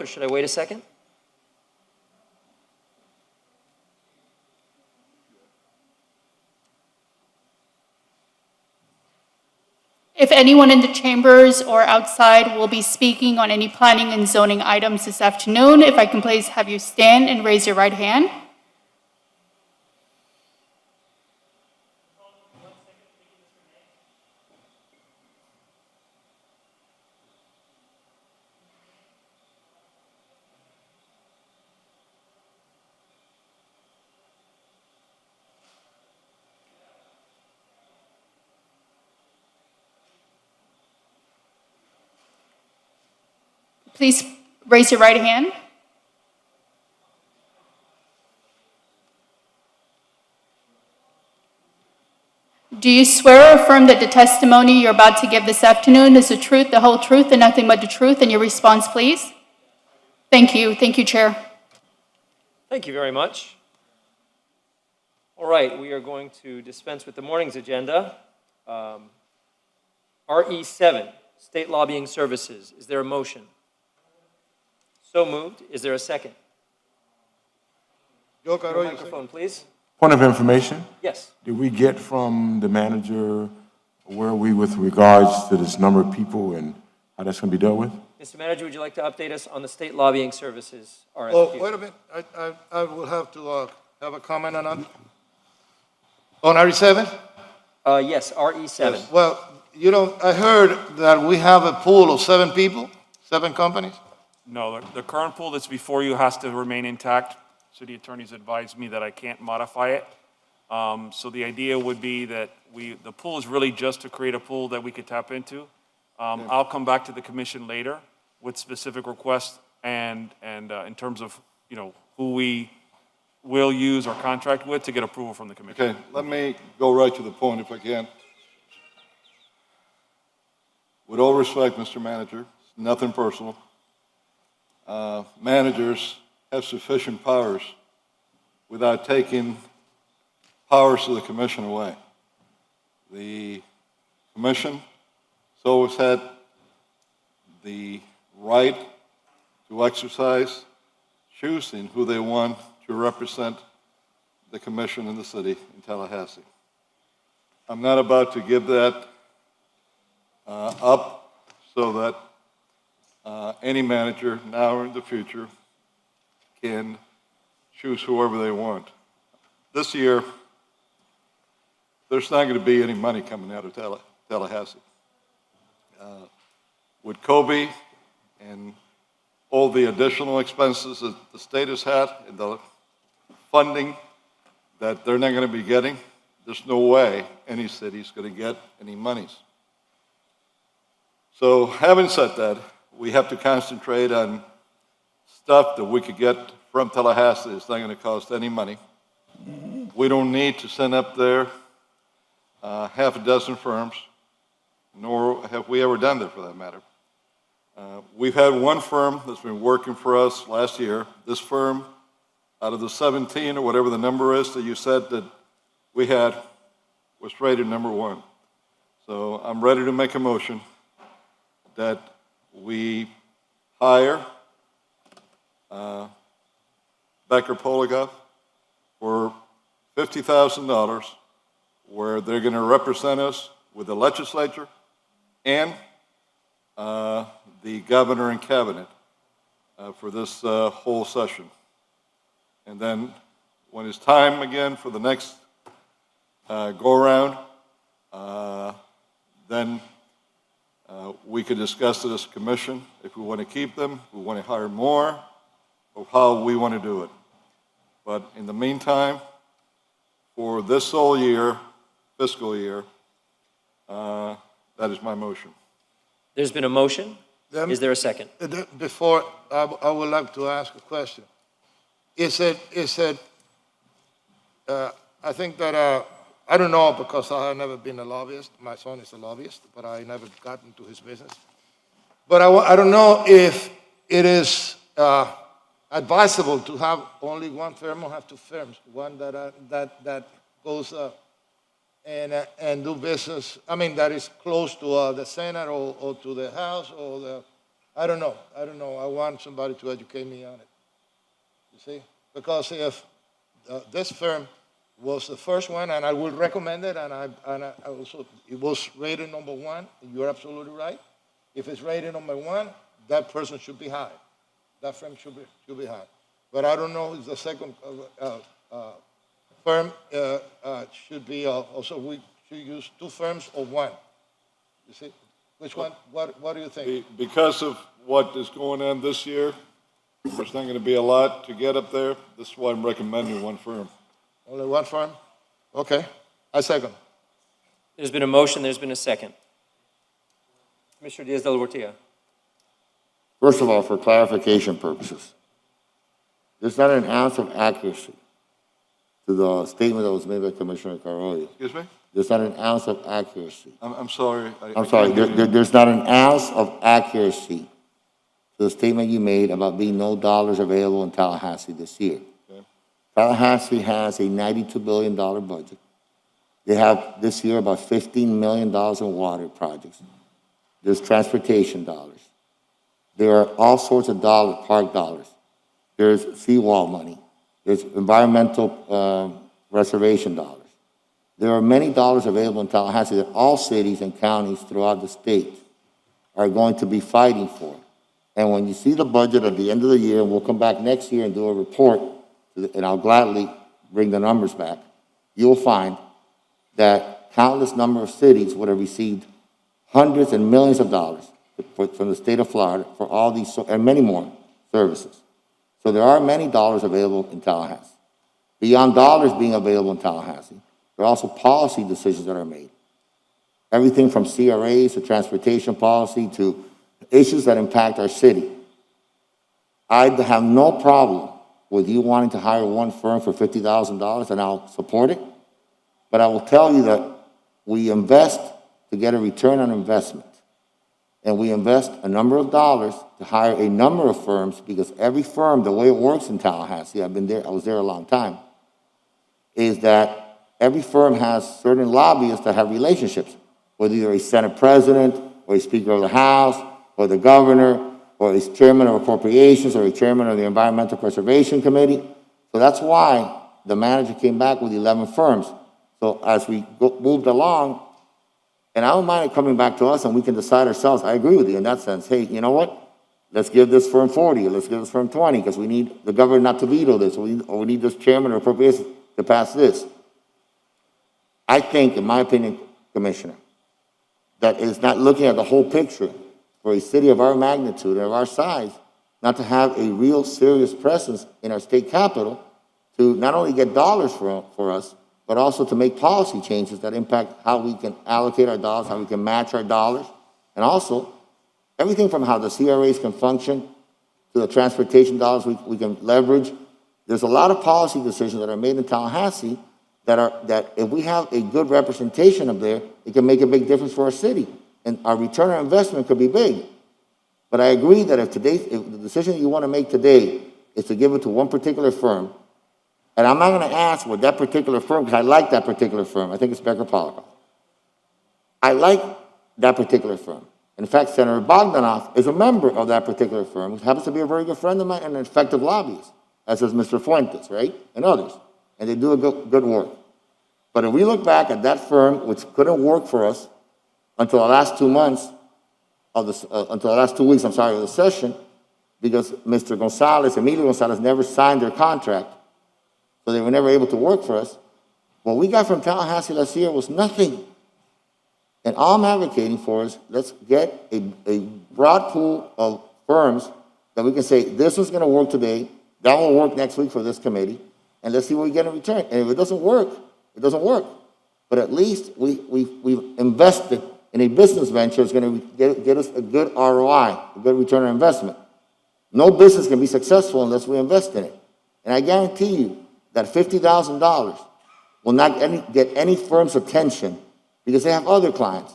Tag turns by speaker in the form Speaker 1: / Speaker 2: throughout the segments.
Speaker 1: or should I wait a second?
Speaker 2: If anyone in the chambers or outside will be speaking on any planning and zoning items this afternoon, if I can please have you stand and raise your right hand. Please raise your right hand. Do you swear or affirm that the testimony you're about to give this afternoon is the truth, the whole truth, and nothing but the truth? And your response, please. Thank you. Thank you, Chair.
Speaker 1: Thank you very much. All right, we are going to dispense with the morning's agenda. RE7, State Lobbying Services. Is there a motion? So moved. Is there a second?
Speaker 3: Your
Speaker 1: microphone, please.
Speaker 4: Point of information,
Speaker 1: Yes.
Speaker 4: did we get from the manager where are we with regards to this number of people and how that's going to be dealt with?
Speaker 1: Mr. Manager, would you like to update us on the State Lobbying Services RFQ?
Speaker 3: Oh, wait a minute. I will have to have a comment on that. On RE7?
Speaker 1: Yes, RE7.
Speaker 3: Yes. Well, you know, I heard that we have a pool of 7 people, 7 companies.
Speaker 5: No, the current pool that's before you has to remain intact. City attorneys advised me that I can't modify it. So the idea would be that the pool is really just to create a pool that we could tap into. I'll come back to the commission later with specific requests and in terms of, you know, who we will use or contract with to get approval from the commission.
Speaker 6: Okay, let me go right to the point if I can. With all respect, Mr. Manager, it's nothing personal. Managers have sufficient powers without taking powers of the commission away. The commission has always had the right to exercise choosing who they want to represent the commission in the city in Tallahassee. I'm not about to give that up so that any manager now or in the future can choose whoever they want. This year, there's not going to be any money coming out of Tallahassee. With Kobe and all the additional expenses that the state has had and the funding that they're not going to be getting, there's no way any city's going to get any monies. So having said that, we have to concentrate on stuff that we could get from Tallahassee. It's not going to cost any money. We don't need to send up there half a dozen firms, nor have we ever done that for that matter. We've had one firm that's been working for us last year. This firm, out of the 17 or whatever the number is that you said that we had, was rated number 1. So I'm ready to make a motion that we hire Becker Poligov for $50,000, where they're going to represent us with the legislature and the governor and cabinet for this whole session. And then when it's time again for the next go-around, then we could discuss it as a commission if we want to keep them, if we want to hire more, or how we want to do it. But in the meantime, for this whole year, fiscal year, that is my motion.
Speaker 1: There's been a motion. Is there a second?
Speaker 3: Before, I would like to ask a question. I think that, I don't know because I have never been a lobbyist. My son is a lobbyist, but I never got into his business. But I don't know if it is advisable to have only one firm or have 2 firms, one that goes and do business, I mean, that is close to the Senate or to the House or I don't know. I want somebody to educate me on it. You see? Because if this firm was the first one, and I would recommend it, and I also, it was rated number one, you're absolutely right. If it's rated number one, that person should be hired. That firm should be hired. But I don't know if the second firm should be also, we should use two firms or one. You see? Which one? What do you think?
Speaker 6: Because of what is going on this year, there's not going to be a lot to get up there. This is why I'm recommending one firm.
Speaker 3: Only one firm? Okay, I second.
Speaker 1: There's been a motion, there's been a second. Commissioner Diaz-Del-Ortia.
Speaker 7: First of all, for clarification purposes, there's not an ounce of accuracy to the statement that was made by Commissioner Carollo.
Speaker 6: Excuse me?
Speaker 7: There's not an ounce of accuracy.
Speaker 6: I'm sorry.
Speaker 7: I'm sorry, there's not an ounce of accuracy to the statement you made about being no dollars available in Tallahassee this year.
Speaker 6: Okay.
Speaker 7: Tallahassee has a $92 billion budget. They have this year about $15 million in water projects. There's transportation dollars. There are all sorts of dollars, park dollars. There's seawall money. There's environmental reservation dollars. There are many dollars available in Tallahassee that all cities and counties throughout the state are going to be fighting for. And when you see the budget at the end of the year, we'll come back next year and do a report, and I'll gladly bring the numbers back, you'll find that countless number of cities would have received hundreds and millions of dollars from the state of Florida for all these, and many more services. So there are many dollars available in Tallahassee. Beyond dollars being available in Tallahassee, there are also policy decisions that are made. Everything from CRAs to transportation policy to issues that impact our city. I have no problem with you wanting to hire one firm for $50,000, and I'll support it. But I will tell you that we invest to get a return on investment. And we invest a number of dollars to hire a number of firms, because every firm, the way it works in Tallahassee, I've been there, I was there a long time, is that every firm has certain lobbyists that have relationships, whether you're a Senate president or a Speaker of the House or the governor or a chairman of appropriations or a chairman of the Environmental Preservation Committee. So that's why the manager came back with 11 firms. So as we moved along, and I don't mind it coming back to us and we can decide ourselves. I agree with you in that sense. Hey, you know what? Let's give this firm 40, or let's give this firm 20, because we need the governor not to veto this, or we need this chairman of appropriations to pass this. I think, in my opinion, Commissioner, that it's not looking at the whole picture for a city of our magnitude and of our size, not to have a real serious presence in our state capital to not only get dollars for us, but also to make policy changes that impact how we can allocate our dollars, how we can match our dollars, and also everything from how the CRAs can function to the transportation dollars we can leverage. There's a lot of policy decisions that are made in Tallahassee that if we have a good representation up there, it can make a big difference for our city. And our return on investment could be big. But I agree that if the decision you want to make today is to give it to one particular firm, and I'm not going to ask what that particular firm, because I like that particular firm. I think it's Becker Polikoff. I like that particular firm. In fact, Senator Bogdanoff is a member of that particular firm, who happens to be a very good friend of mine and an effective lobbyist, as is Mr. Fuentes, right, and others. And they do a good work. But if we look back at that firm, which couldn't work for us until the last 2 months of until the last 2 weeks, of the session, because Mr. Gonzalez, Emilio Gonzalez, never signed their contract, so they were never able to work for us. What we got from Tallahassee last year was nothing. And all I'm advocating for is let's get a broad pool of firms that we can say, this one's going to work today, that will work next week for this committee, and let's see what we get in return. And if it doesn't work, it doesn't work. But at least we've invested in a business venture that's going to get us a good ROI, a good return on investment. No business can be successful unless we invest in it. And I guarantee you that $50,000 will not get any firm's attention because they have other clients.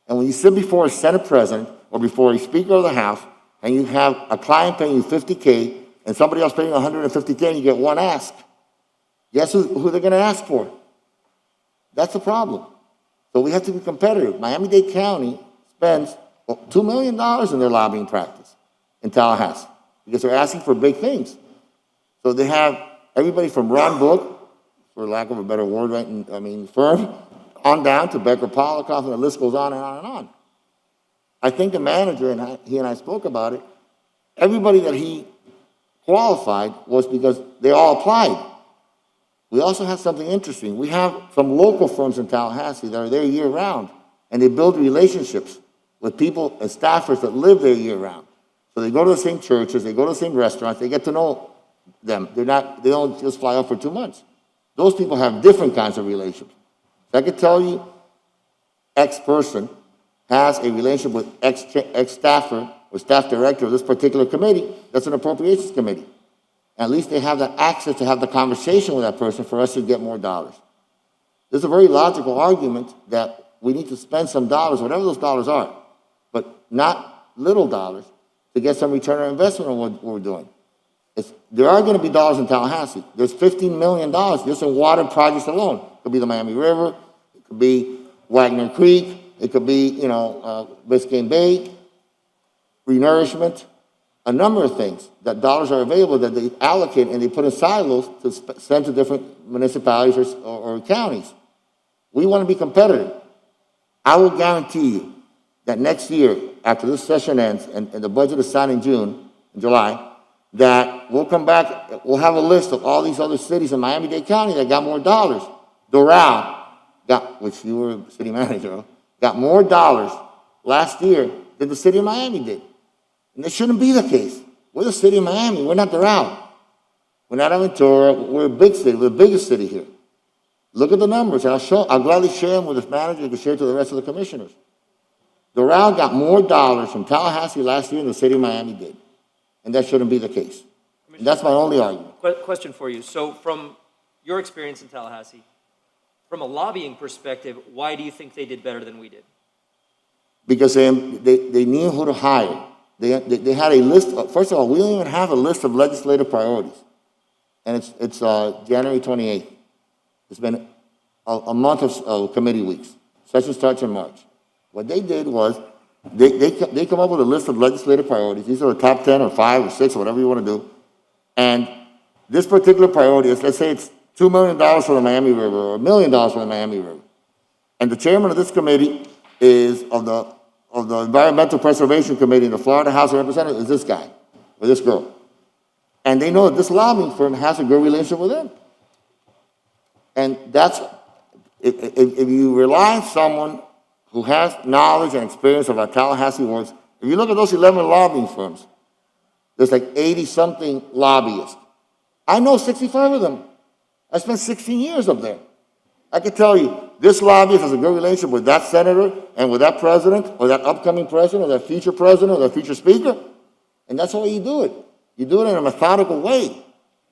Speaker 7: And when you sit before a Senate president or before a Speaker of the House and you have a client paying you $50K and somebody else paying $150K and you get one ask, guess who they're going to ask for? That's the problem. So we have to be competitive. Miami-Dade County spends $2 million in their lobbying practice. in Tallahassee because they're asking for big things. So they have everybody from Ron Book, for lack of a better word, right, firm, on down to Becker Polikoff, and the list goes on and on and on. I think the manager, and he and I spoke about it, everybody that he qualified was because they all applied. We also have something interesting. We have some local firms in Tallahassee that are there year-round, and they build relationships with people and staffers that live there year-round. So they go to the same churches, they go to the same restaurants, they get to know them. They don't just fly out for 2 months. Those people have different kinds of relationships. So I could tell you, X person has a relationship with X staffer or staff director of this particular committee, that's an appropriations committee. At least they have that access to have the conversation with that person for us to get more dollars. There's a very logical argument that we need to spend some dollars, whatever those dollars are, but not little dollars, to get some return on investment on what we're doing. There are going to be dollars in Tallahassee. There's $15 million just in water projects alone. It could be the Miami River, it could be Wagner Creek, it could be, Biscayne Bay, renourishment, a number of things that dollars are available that they allocate and they put in silos to send to different municipalities or counties. We want to be competitive. I will guarantee you that next year, after this session ends and the budget is signed in July, that we'll come back, we'll have a list of all these other cities in Miami-Dade County that got more dollars. Doral which you were city manager of, got more dollars last year than the city of Miami did. And that shouldn't be the case. We're the city of Miami. We're not Doral. We're not Aventura. We're a big city. We're the biggest city here. Look at the numbers. I'll gladly share them with this manager to share to the rest of the commissioners. Doral got more dollars from Tallahassee last year than the city of Miami did. And that shouldn't be the case. And that's my only argument.
Speaker 1: Question for you. So from your experience in Tallahassee, from a lobbying perspective, why do you think they did better than we did?
Speaker 7: Because they knew who to hire. They had a list. First of all, we don't even have a list of legislative priorities. And it's January 28th. It's been a month of committee weeks. Session starts in March. What they did was they come up with a list of legislative priorities. These are the top 10 or 5 or 6 or whatever you want to do. And this particular priority is, let's say it's $2 million for the Miami River or $1 million for the Miami River. And the chairman of this committee is of the Environmental Preservation Committee in the Florida House of Representatives is this guy or this girl. And they know that this lobbying firm has a good relationship with them. And that's, if you rely on someone who has knowledge and experience of how Tallahassee works, if you look at those 11 lobbying firms, there's like 80-something lobbyists. I know 65 of them. I spent 16 years up there. I can tell you, this lobbyist has a good relationship with that senator and with that president or that upcoming president or that future president or that future speaker. And that's how you do it. You do it in a methodical way.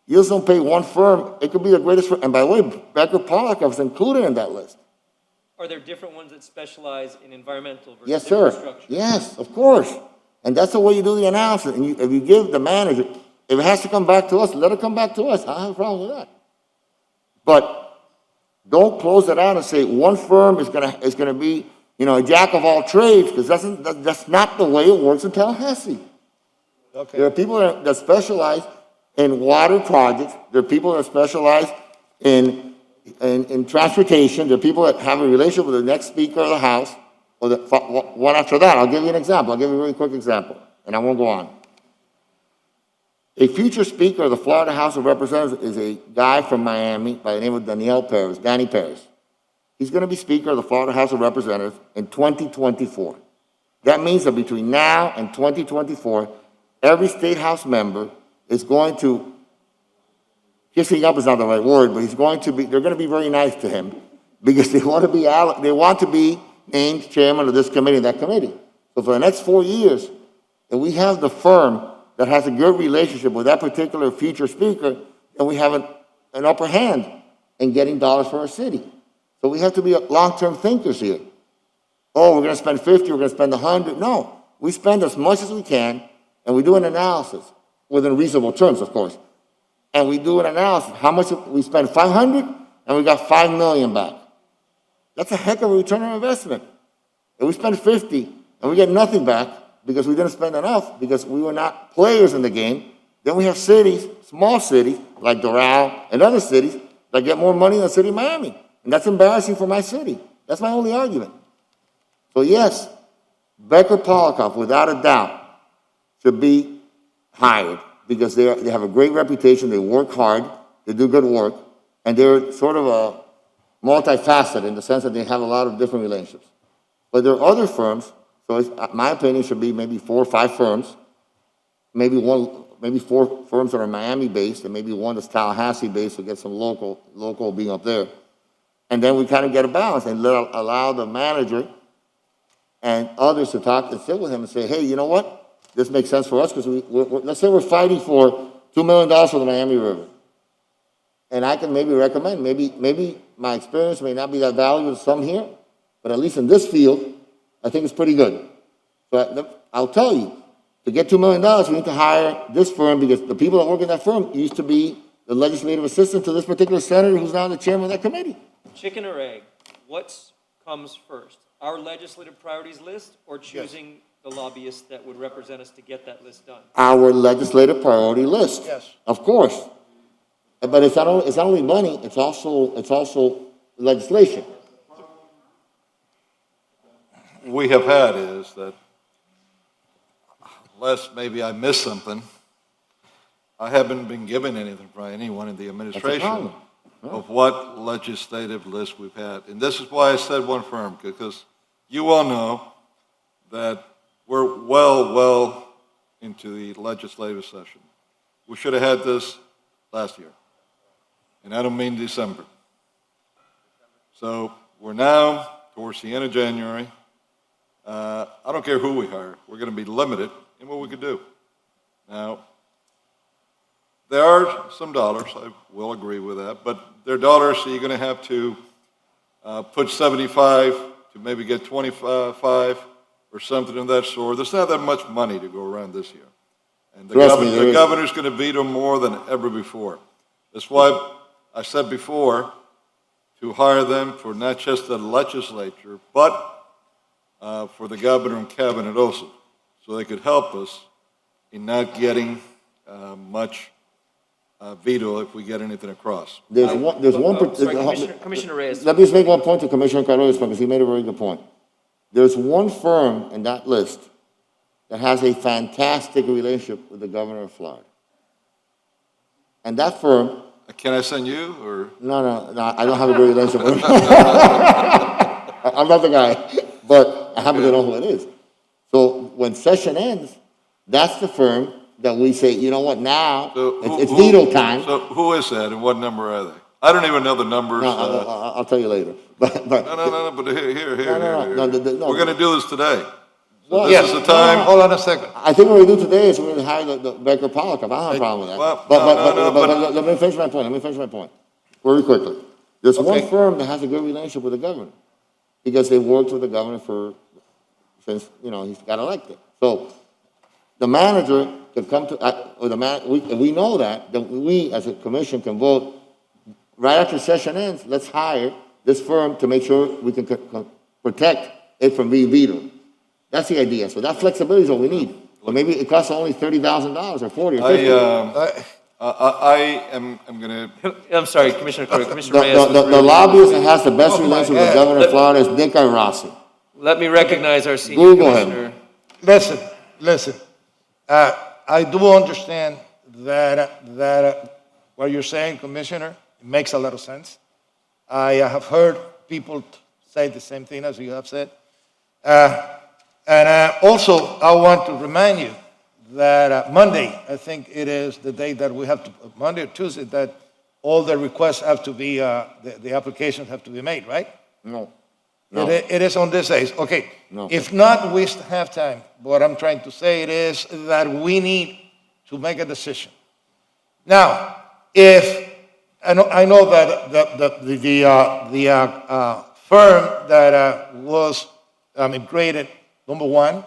Speaker 7: You just don't pay one firm. It could be the greatest firm. And by the way, Becker Polikoff is included in that list.
Speaker 1: Are there different ones that specialize in environmental versus
Speaker 7: Yes, sir.
Speaker 1: infrastructure?
Speaker 7: Yes, of course. And that's the way you do the analysis. And if you give the manager, if it has to come back to us, let it come back to us. I don't have a problem with that. But don't close it out and say one firm is gonna be, a jack of all trades, because that's not the way it works in Tallahassee.
Speaker 3: Okay.
Speaker 7: There are people that specialize in water projects. There are people that specialize in transportation. There are people that have a relationship with the next speaker of the House, or the one after that. I'll give you an example. I'll give you a really quick example, and I won't go on. A future speaker of the Florida House of Representatives is a guy from Miami by the name of Danny Perez. He's going to be Speaker of the Florida House of Representatives in 2024. That means that between now and 2024, every state house member is going to, kissing up is not the right word, but they're going to be very nice to him because they want to be named chairman of this committee and that committee. So for the next 4 years, if we have the firm that has a good relationship with that particular future speaker, then we have an upper hand in getting dollars for our city. So we have to be long-term thinkers here. Oh, we're going to spend 50, we're going to spend 100. No, we spend as much as we can, and we do an analysis within reasonable terms, of course. And we do an analysis. How much we spend? 500, and we got 5 million back. That's a heck of a return on investment. If we spend 50 and we get nothing back, because we didn't spend enough, because we were not players in the game. Then we have cities, small cities, like Doral and other cities, that get more money than the city of Miami. And that's embarrassing for my city. That's my only argument. So yes, Becker Polikoff, without a doubt, should be hired because they have a great reputation, they work hard, they do good work, and they're sort of a multifaceted in the sense that they have a lot of different relationships. But there are other firms, so my opinion should be maybe 4 or 5 firms, maybe 4 firms that are Miami-based, and maybe one that's Tallahassee-based to get some local being up there. And then we kind of get a balance and allow the manager and others to talk and sit with him and say, hey, you know what? This makes sense for us because let's say we're fighting for $2 million for the Miami River. And I can maybe recommend, maybe my experience may not be that valuable to some here, but at least in this field, I think it's pretty good. So I'll tell you, to get $2 million, we need to hire this firm because the people that work in that firm used to be the legislative assistant to this particular senator who's now the chairman of that committee.
Speaker 1: Chicken or egg, what comes first? Our legislative priorities list or choosing the lobbyists that would represent us to get that list done?
Speaker 7: Our legislative priority list.
Speaker 3: Yes.
Speaker 7: Of course. But it's not only money, it's also legislation.
Speaker 6: We have had is that, unless maybe I missed something, I haven't been given anything from anyone in the administration
Speaker 7: problem.
Speaker 6: of what legislative list we've had. And this is why I said one firm, because you all know that we're well into the legislative session. We should have had this last year. And I don't mean December. So we're now towards the end of January. I don't care who we hire. We're going to be limited in what we can do. Now, there are some dollars, I will agree with that, but there are dollars that you're going to have to put 75 to maybe get 25 or something of that sort. There's not that much money to go around this year. And the governor's going to veto more than ever before. That's why I said before to hire them for not just the legislature, but for the governor and cabinet also, so they could help us in not getting much veto if we get anything across.
Speaker 1: Commissioner Reyes.
Speaker 7: Let me just make one point to Commissioner Carlos because he made a very good point. There's one firm in that list that has a fantastic relationship with the governor of Florida. And that firm...
Speaker 6: Can I send you, or?
Speaker 7: No, I don't have a great relationship with him. I'm not the guy, but I happen to know who it is. So when session ends, that's the firm that we say, you know what, now, it's veto time.
Speaker 6: So who is that, and what number are they? I don't even know the numbers.
Speaker 7: No, I'll tell you later. But
Speaker 6: No, but here.
Speaker 7: No,
Speaker 6: We're going to do this today.
Speaker 7: Well,
Speaker 6: This is the time.
Speaker 3: Hold on a second.
Speaker 7: I think what we do today is we're going to hire the Becker Polikoff. I don't have a problem with that.
Speaker 6: Well,
Speaker 7: But let me finish my point. Very quickly. There's one
Speaker 3: Okay.
Speaker 7: firm that has a good relationship with the governor because they worked with the governor since he's got elected. So the manager can come to, we know that we as a commission can vote right after session ends, let's hire this firm to make sure we can protect it from being vetoed. That's the idea. So that flexibility is what we need. Or maybe it costs only $30,000 or 40 or 50.
Speaker 6: I am going to.
Speaker 1: I'm sorry, Commissioner Correa. Commissioner Reyes.
Speaker 7: The lobbyist that has the best relationship with the governor of Florida is Nick Rossi.
Speaker 1: Let me recognize our senior
Speaker 7: Google him.
Speaker 1: commissioner.
Speaker 3: Listen. I do understand that what you're saying, Commissioner, it makes a lot of sense. I have heard people say the same thing as you have said. And also, I want to remind you that Monday, I think it is the day that we have to, Monday or Tuesday, that all the requests have to be, the applications have to be made, right?
Speaker 7: No.
Speaker 3: It is on this day. Okay.
Speaker 7: No.
Speaker 3: If not, we still have time. What I'm trying to say is that we need to make a decision. Now, if I know that the firm that was graded number one,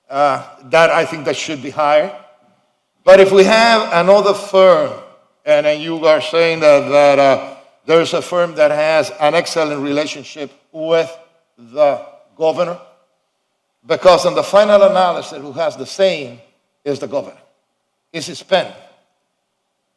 Speaker 3: that I think that should be hired. But if we have another firm, and then you are saying that there's a firm that has an excellent relationship with the governor, Because in the final analysis, who has the saying is the governor. It's his pen,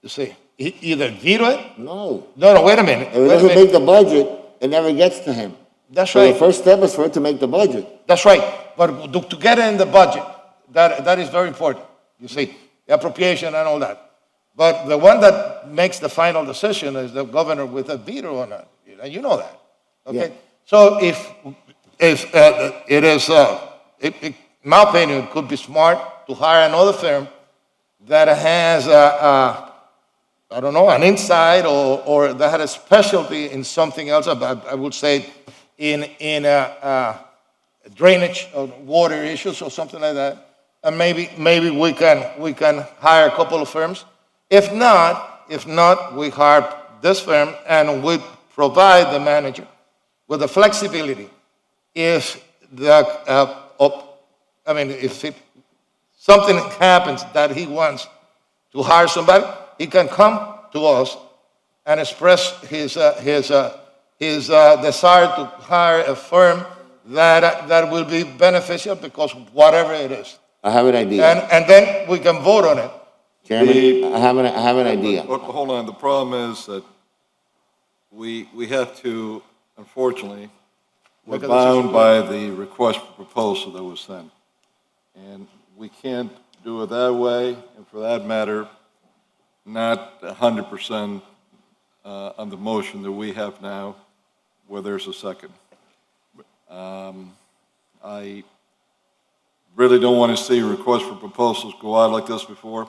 Speaker 3: you see. He either veto it.
Speaker 7: No.
Speaker 3: No, wait a minute.
Speaker 7: If it
Speaker 3: Wait a
Speaker 7: doesn't
Speaker 3: minute.
Speaker 7: make the budget, it never gets to him.
Speaker 3: That's
Speaker 7: So the
Speaker 3: right.
Speaker 7: first step is for it to make the budget.
Speaker 3: That's right. But to get it in the budget, that is very important. You see, the appropriation and all that. But the one that makes the final decision is the governor with a veto on it. And you know that. Okay?
Speaker 7: Yeah.
Speaker 3: So if it is, in my opinion, it could be smart to hire another firm that has, I don't know, an insight or that had a specialty in something else. I would say in drainage or water issues or something like that. And maybe we can hire a couple of firms. If not, we hire this firm and we provide the manager with the flexibility. If something happens that he wants to hire somebody, he can come to us and express his desire to hire a firm that will be beneficial because whatever it is.
Speaker 7: I have an idea.
Speaker 3: And then we can vote on it.
Speaker 7: Chairman, I have an idea.
Speaker 6: Hold on, the problem is that we have to, unfortunately, we're
Speaker 3: Make a
Speaker 6: bound by the request for proposal that was sent. And we can't do it that way, and for that matter, not 100% on the motion that we have now, where there's a second. I really don't want to see requests for proposals go out like this before,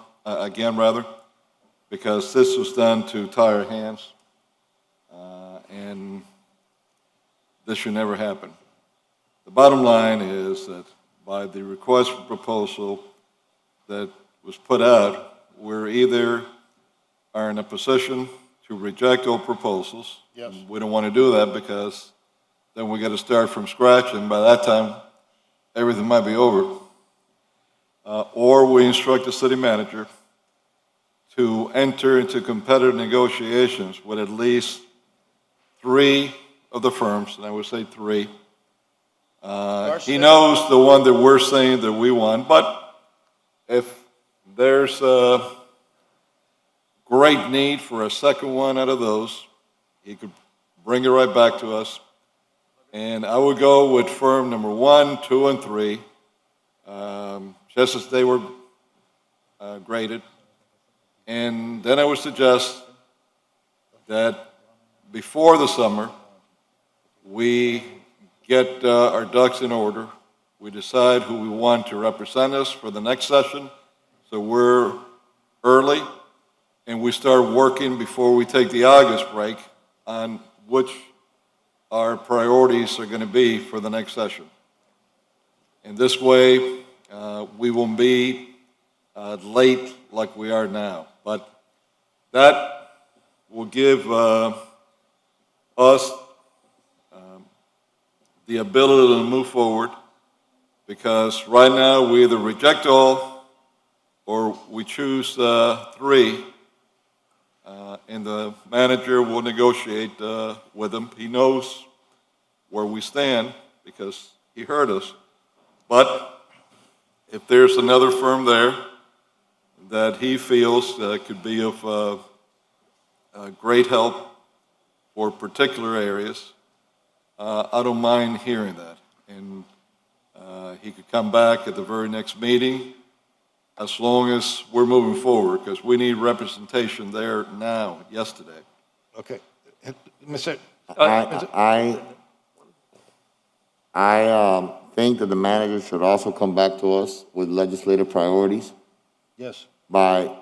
Speaker 6: because this was done to tie our hands, and this should never happen. The bottom line is that by the request for proposal that was put out, we're either are in a position to reject all proposals.
Speaker 3: Yes.
Speaker 6: We don't want to do that because then we got to start from scratch, and by that time, everything might be over. Or we instruct the city manager to enter into competitive negotiations with at least 3 of the firms, and I would say 3. He knows the one that we're saying that we want, but if there's a great need for a second one out of those, he could bring it right back to us. And I would go with firm number 1, 2, and 3, just as they were graded. And then I would suggest that before the summer, we get our ducks in order. We decide who we want to represent us for the next session, so we're early, and we start working before we take the August break on which our priorities are going to be for the next session. And this way, we won't be late like we are now. But that will give us the ability to move forward, because right now we either reject all or we choose 3, and the manager will negotiate with them. He knows where we stand because he heard us. But if there's another firm there that he feels could be of great help for particular areas, I don't mind hearing that. And he could come back at the very next meeting as long as we're moving forward, because we need representation there now, yesterday.
Speaker 3: Okay. Mr.
Speaker 7: I think that the manager should also come back to us with legislative priorities
Speaker 3: Yes.
Speaker 7: by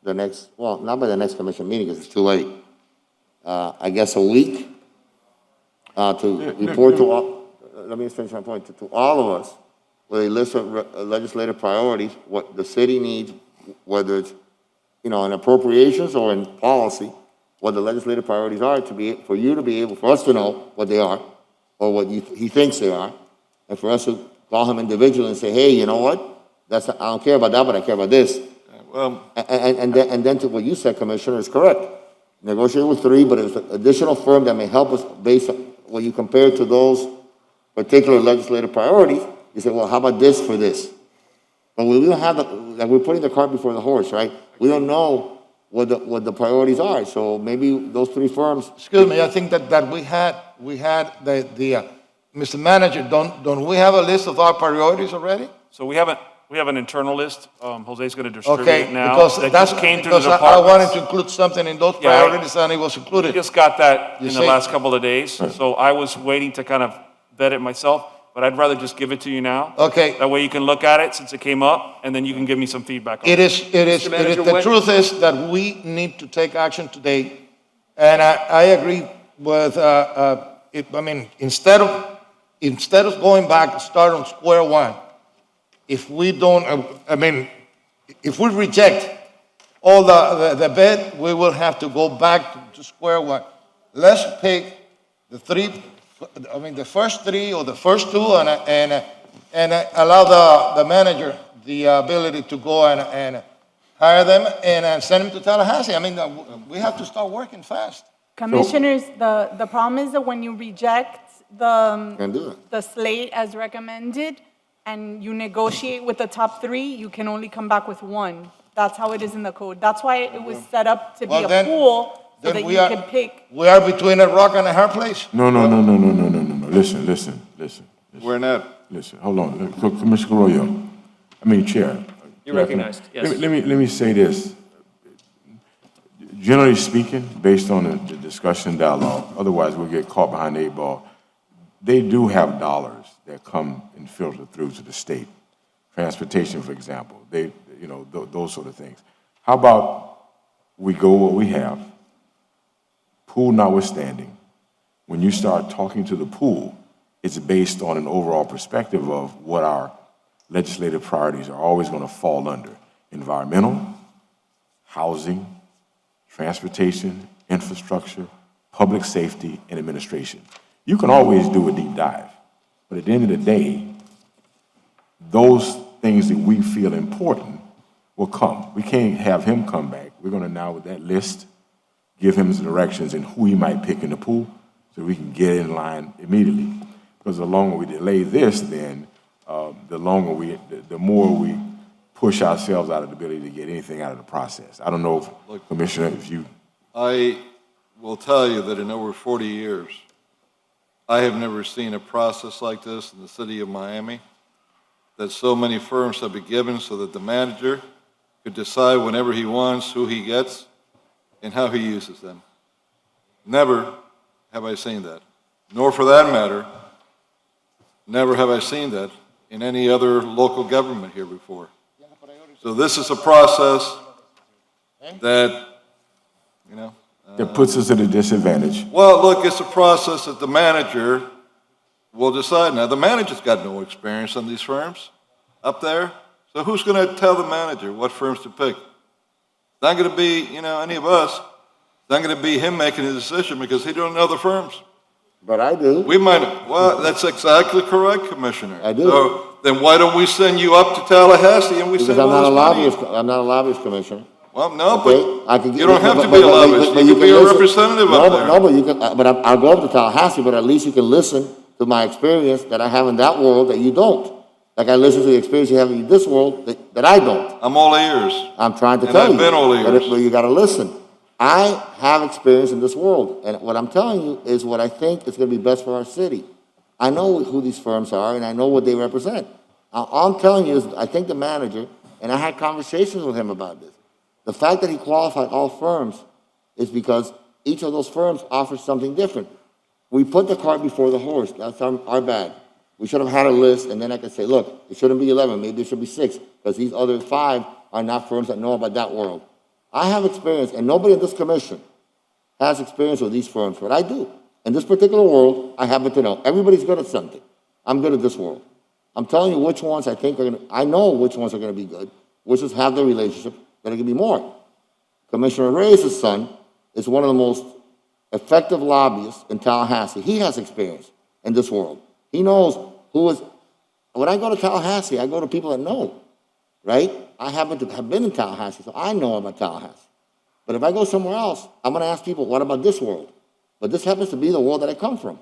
Speaker 7: the next, well, not by the next commission meeting because it's too late. I guess a week to report to all, let me finish my point, to all of us with a list of legislative priorities, what the city needs, whether it's, in appropriations or in policy, what the legislative priorities are for you to be able, for us to know what they are, or what he thinks they are, and for us to call him individually and say, hey, you know what? I don't care about that, but I care about this.
Speaker 6: Well,
Speaker 7: And then to what you said, Commissioner, is correct. Negotiate with 3, but it's an additional firm that may help us based on when you compare to those particular legislative priorities. You say, well, how about this for this? But we don't have like we're putting the cart before the horse, right? We don't know what the priorities are. So maybe those three firms.
Speaker 3: Excuse me, I think that we had the Mr. Manager, don't we have a list of our priorities already?
Speaker 5: So we have an internal list. Jose's going to distribute
Speaker 3: Okay,
Speaker 5: it now.
Speaker 3: because
Speaker 5: That
Speaker 3: that's,
Speaker 5: just came through the
Speaker 3: because I wanted
Speaker 5: departments.
Speaker 3: to include something in those
Speaker 5: Yeah, I-
Speaker 3: priorities, and it was
Speaker 5: We
Speaker 3: included.
Speaker 5: just got that
Speaker 3: You
Speaker 5: in the
Speaker 3: see?
Speaker 5: last couple of days, so I was waiting to kind of vet it myself, but I'd rather just give it to you now.
Speaker 3: Okay.
Speaker 5: That way you can look at it since it came up, and then you can give me some feedback on
Speaker 3: It
Speaker 5: it.
Speaker 3: is,
Speaker 1: Mr. Manager,
Speaker 3: the
Speaker 1: when-
Speaker 3: truth is that we need to take action today. And I agree with, I mean, instead of going back and start on square one, if we don't, I mean, if we reject all the bid, we will have to go back to square one. Let's pick the first three or the first two and allow the manager the ability to go and hire them and send them to Tallahassee. I mean, we have to start working fast.
Speaker 8: Commissioners, the problem is that when you reject
Speaker 7: Can't do it.
Speaker 8: the slate as recommended and you negotiate with the top three, you can only come back with one. That's how it is in the code. That's why it was set up to be
Speaker 3: Well,
Speaker 8: a
Speaker 3: then-
Speaker 8: pool so
Speaker 3: then
Speaker 8: that
Speaker 3: we
Speaker 8: you
Speaker 3: are-
Speaker 8: can pick.
Speaker 3: We are between a rock and a hard place.
Speaker 4: No. Listen.
Speaker 6: We're not.
Speaker 4: Listen, hold on. Commissioner Arroyo, Chair.
Speaker 1: You're recognized, yes.
Speaker 4: Let me say this. Generally speaking, based on the discussion dialogue, otherwise we'll get caught behind the eight ball. They do have dollars that come and filter through to the state. Transportation, for example, those sort of things. How about we go what we have, pool notwithstanding, when you start talking to the pool, it's based on an overall perspective of what our legislative priorities are always going to fall under: environmental, housing, transportation, infrastructure, public safety, and administration. You can always do a deep dive, but at the end of the day, those things that we feel important will come. We can't have him come back. We're going to now, with that list, give him some directions in who he might pick in the pool so we can get in line immediately. Because the longer we delay this, then the more we push ourselves out of the ability to get anything out of the process. I don't know, Commissioner, if you...
Speaker 6: I will tell you that in over 40 years, I have never seen a process like this in the city of Miami, that so many firms have been given so that the manager could decide whenever he wants who he gets and how he uses them. Never have I seen that. Nor for that matter, never have I seen that in any other local government here before. So this is a process that,
Speaker 4: That puts us at a disadvantage.
Speaker 6: well, look, it's a process that the manager will decide. Now, the manager's got no experience on these firms up there, so who's going to tell the manager what firms to pick? It's not going to be, any of us. It's not going to be him making a decision because he don't know the firms.
Speaker 7: But I do.
Speaker 6: We might, well, that's exactly correct, Commissioner.
Speaker 7: I do.
Speaker 6: So then why don't we send you up to Tallahassee and we
Speaker 7: Because
Speaker 6: send
Speaker 7: I'm
Speaker 6: all
Speaker 7: not a
Speaker 6: this money?
Speaker 7: lobbyist. I'm not a lobbyist, Commissioner.
Speaker 6: Well, no,
Speaker 7: Okay, I
Speaker 6: but
Speaker 7: can
Speaker 6: you don't have to be a
Speaker 7: but
Speaker 6: lobbyist. You can be a
Speaker 7: listen.
Speaker 6: representative
Speaker 7: No,
Speaker 6: up
Speaker 7: but-
Speaker 6: there.
Speaker 7: No, but you can, but I'll go up to Tallahassee, but at least you can listen to my experience that I have in that world that you don't. Like I listen to the experience you have in this world that I don't.
Speaker 6: I'm all ears.
Speaker 7: I'm trying to
Speaker 6: And
Speaker 7: tell
Speaker 6: I've
Speaker 7: you.
Speaker 6: been all ears.
Speaker 7: But you gotta listen. I have experience in this world, and what I'm telling you is what I think is gonna be best for our city. I know who these firms are, and I know what they represent. All I'm telling you is, I think the manager, and I had conversations with him about this, the fact that he qualified all firms is because each of those firms offers something different. We put the cart before the horse. That's our bad. We should have had a list, and then I could say, look, it shouldn't be 11, maybe it should be 6, because these other 5 are not firms that know about that world. I have experience, and nobody in this commission has experience with these firms, but I do. In this particular world, I happen to know. Everybody's good at something. I'm good at this world. I'm telling you which ones I think are going to, I know which ones are going to be good, which ones have the relationship that are going to be more. Commissioner Reyes' son is one of the most effective lobbyists in Tallahassee. He has experience in this world. He knows who is, when I go to Tallahassee, I go to people that know, right? I happen to have been in Tallahassee, so I know about Tallahassee. But if I go somewhere else, I'm going to ask people, what about this world? But this happens to be the world that I come from.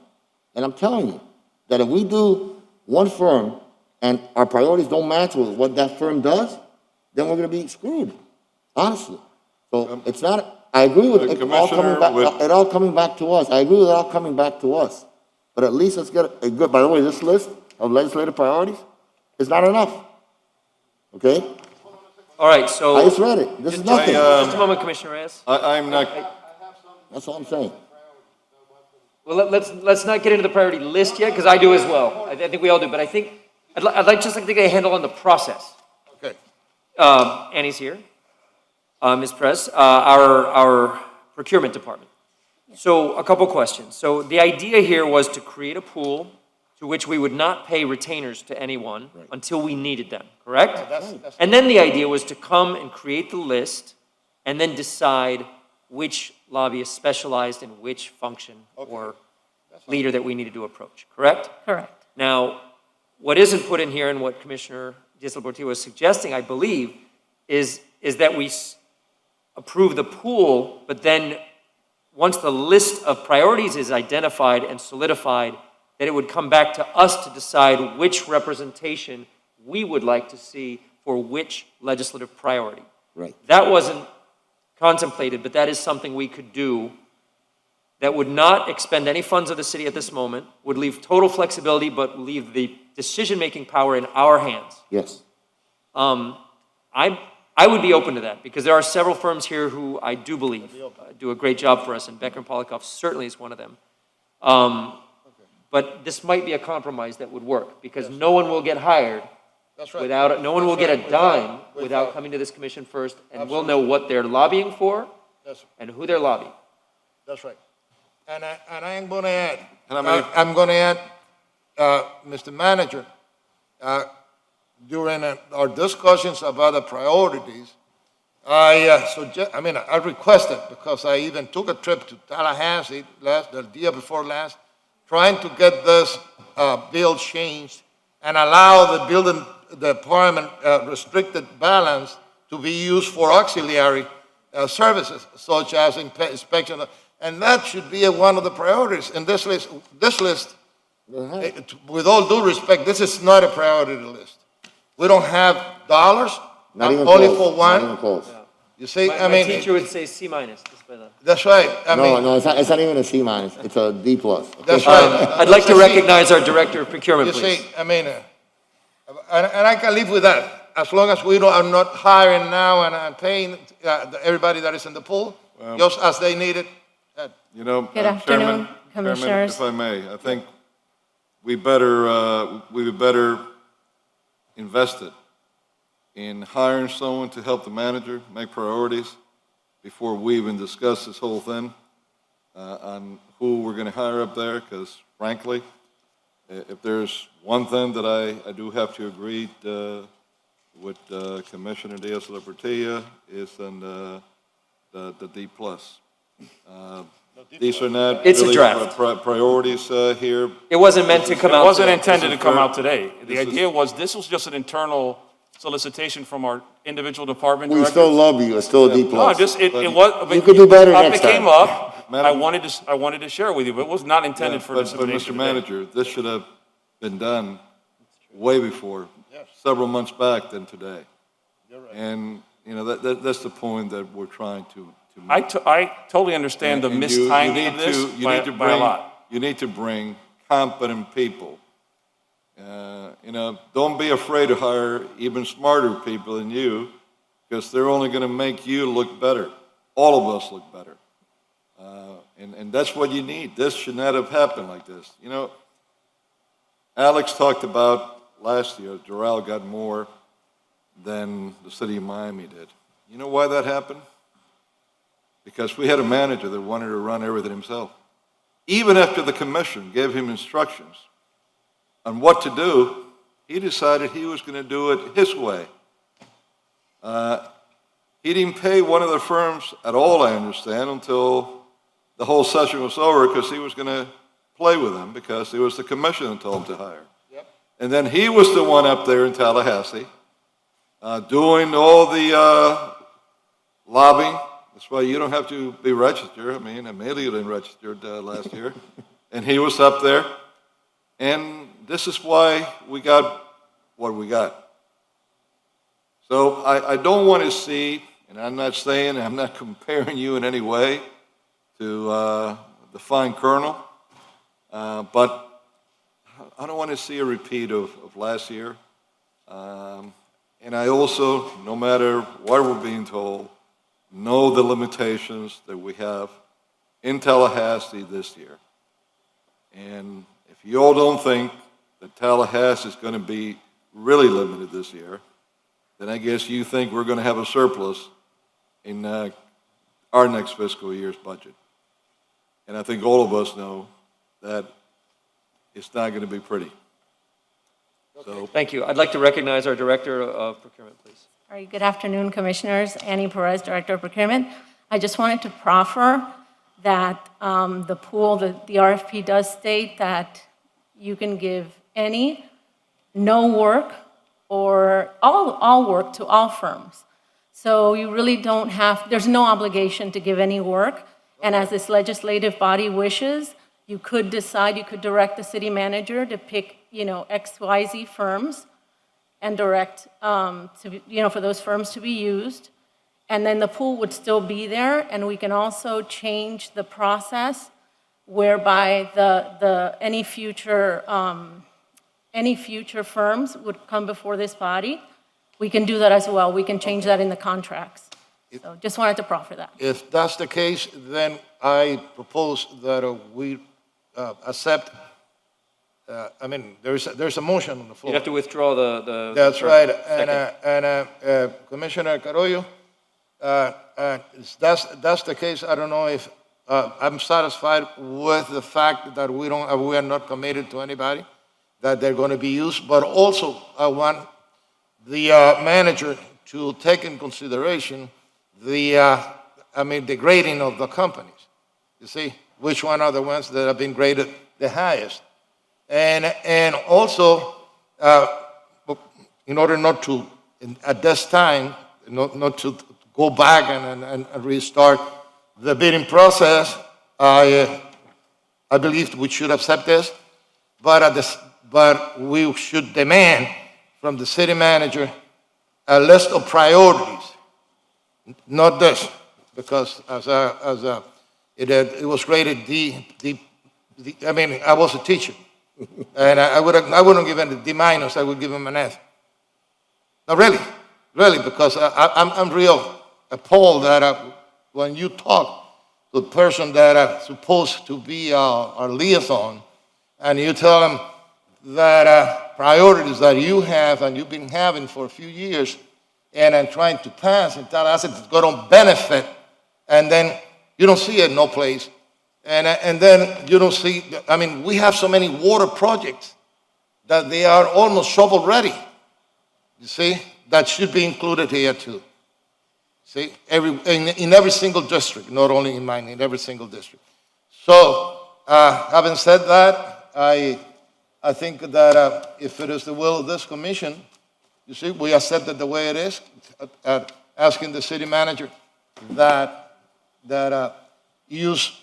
Speaker 7: And I'm telling you that if we do one firm and our priorities don't match with what that firm does, then we're gonna be screwed, honestly. So it's not, I agree with it all coming back,
Speaker 6: Commissioner,
Speaker 7: it all coming back to us. I agree with it all coming back to us. But at least let's get a good, by the way, this list of legislative priorities is not enough. Okay?
Speaker 1: All right, so.
Speaker 7: I just read it. This is nothing.
Speaker 1: Just a moment, Commissioner Reyes.
Speaker 6: I'm not,
Speaker 7: That's all I'm saying.
Speaker 1: Well, let's not get into the priority list yet, because I do as well. I think we all do, but I think, I'd like just like to get a handle on the process.
Speaker 3: Okay.
Speaker 1: Annie's here. Ms. Perez, our procurement department. So a couple questions. So the idea here was to create a pool to which we would not pay retainers to anyone until we needed them, correct? And then the idea was to come and create the list and then decide which lobbyist specialized in which function or leader that we needed to approach, correct?
Speaker 8: Correct.
Speaker 1: Now, what isn't put in here and what Commissioner Diaz-Portillo was suggesting, I believe, is that we approve the pool, but then once the list of priorities is identified and solidified, that it would come back to us to decide which representation we would like to see for which legislative priority.
Speaker 7: Right.
Speaker 1: That wasn't contemplated, but that is something we could do that would not expend any funds of the city at this moment, would leave total flexibility, but leave the decision-making power in our hands.
Speaker 7: Yes.
Speaker 1: I would be open to that, because there are several firms here who I do believe do a great job for us, and Becker and Polikoff certainly is one of them. But this might be a compromise that would work, because no one will get hired
Speaker 3: That's right.
Speaker 1: without, no one will
Speaker 3: That's
Speaker 1: get a
Speaker 3: right.
Speaker 1: dime
Speaker 3: Without-
Speaker 1: without coming to this commission first, and we'll know what they're lobbying for
Speaker 3: That's,
Speaker 1: and who they're lobbying.
Speaker 3: that's right. And I am gonna add,
Speaker 6: And I mean-
Speaker 3: I'm gonna add, Mr. Manager, during our discussions about the priorities, I requested, because I even took a trip to Tallahassee the year before last, trying to get this bill changed and allow the building department restricted balance to be used for auxiliary services, such as inspection. And that should be one of the priorities in this list. This list, with all due respect, this is not a priority list. We don't have dollars,
Speaker 7: Not even
Speaker 3: only
Speaker 7: close.
Speaker 3: for
Speaker 7: Not
Speaker 3: one.
Speaker 7: even close.
Speaker 3: You see,
Speaker 1: My teacher would say C minus, just by the.
Speaker 3: that's right. I
Speaker 7: No,
Speaker 3: mean,
Speaker 7: no, it's not even a C minus. It's a D plus.
Speaker 3: that's right.
Speaker 1: I'd like to recognize our Director of Procurement,
Speaker 3: You
Speaker 1: please.
Speaker 3: see, I mean, and I can live with that, as long as we are not hiring now and paying everybody that is in the pool, just as they need it.
Speaker 6: you know,
Speaker 9: Good afternoon,
Speaker 6: Chairman,
Speaker 9: Commissioners.
Speaker 6: if I may, I think we better invest it in hiring someone to help the manager make priorities before we even discuss this whole thing on who we're going to hire up there, because frankly, if there's one thing that I do have to agree with Commissioner Diaz-Portillo is on the D plus. These are not
Speaker 1: It's a
Speaker 6: really
Speaker 1: draft.
Speaker 6: priorities here.
Speaker 1: It wasn't meant to come
Speaker 5: It
Speaker 1: out.
Speaker 5: wasn't
Speaker 1: today.
Speaker 5: intended to
Speaker 6: This is
Speaker 5: come
Speaker 6: fair.
Speaker 5: out today. The
Speaker 6: This is-
Speaker 5: idea was, this was just an internal solicitation from our individual department
Speaker 7: We
Speaker 5: directors.
Speaker 7: still love you. It's still a D
Speaker 5: No,
Speaker 7: plus.
Speaker 5: just, it was. I mean,
Speaker 7: You could do better
Speaker 5: topic
Speaker 7: next time.
Speaker 5: came up, I
Speaker 6: Madam-
Speaker 5: wanted to share with you, but it was not intended for
Speaker 6: But
Speaker 5: dissemination
Speaker 6: Mr.
Speaker 5: today.
Speaker 6: Manager, this should have been done way before, several months back than today. And, you know, that's the point that we're trying to make.
Speaker 5: I totally understand the
Speaker 6: And you
Speaker 5: mistiming
Speaker 6: need
Speaker 5: of this
Speaker 6: to- you
Speaker 5: by
Speaker 6: need to
Speaker 5: by a
Speaker 6: bring-
Speaker 5: lot.
Speaker 6: You need to bring competent people. You know, don't be afraid to hire even smarter people than you, because they're only going to make you look better. All of us look better. And that's what you need. This should not have happened like this. You know, Alex talked about last year, Doral got more than the city of Miami did. You know why that happened? Because we had a manager that wanted to run everything himself. Even after the commission gave him instructions on what to do, he decided he was going to do it his way. He didn't pay one of the firms at all, I understand, until the whole session was over, because he was going to play with them, because it was the commission that told him to hire. And then he was the one up there in Tallahassee doing all the lobbying. That's why you don't have to be registered. I mean, Amelia didn't register last year. And he was up there. And this is why we got what we got. So I don't want to see, and I'm not saying, I'm not comparing you in any way to the fine colonel, but I don't want to see a repeat of last year. And I also, no matter what we're being told, know the limitations that we have in Tallahassee this year. And if you all don't think that Tallahassee is going to be really limited this year, then I guess you think we're going to have a surplus in our next fiscal year's budget. And I think all of us know that it's not going to be pretty. So,
Speaker 1: Thank you. I'd like to recognize our Director of Procurement, please.
Speaker 9: All right, good afternoon, Commissioners. Annie Perez, Director of Procurement. I just wanted to proffer that the pool, the RFP does state that you can give any, no work, or all work to all firms. So you really don't have, there's no obligation to give any work. And as this legislative body wishes, you could decide, you could direct the city manager to pick, XYZ firms and direct, for those firms to be used. And then the pool would still be there, and we can also change the process whereby any future firms would come before this body. We can do that as well. We can change that in the contracts. So just wanted to proffer that.
Speaker 3: If that's the case, then I propose that we accept, there's a motion on the floor.
Speaker 1: You'd have to withdraw the.
Speaker 3: That's right.
Speaker 1: Second.
Speaker 3: And Commissioner Carollo, if that's the case, I don't know if I'm satisfied with the fact that we are not committed to anybody, that they're going to be used, but also I want the manager to take in consideration the grading of the companies. You see, which one are the ones that have been graded the highest? And also, in order not to, at this time, not to go back and restart the bidding process, I believe we should accept this, but we should demand from the city manager a list of priorities, not this, because it was graded I was a teacher, and I wouldn't give him a D-, I would give him an F. No, really, because I'm real appalled that when you talk to the person that is supposed to be our liaison, and you tell them that priorities that you have and you've been having for a few years, and I'm trying to pass, and tell us it's going to benefit, and then you don't see it no place. And then you don't see, we have so many water projects that they are almost shovel ready. You see, that should be included here too. See, in every single district, not only in mine, in every single district. So, having said that, I think that if it is the will of this commission, you see, we accept it the way it is, asking the city manager that use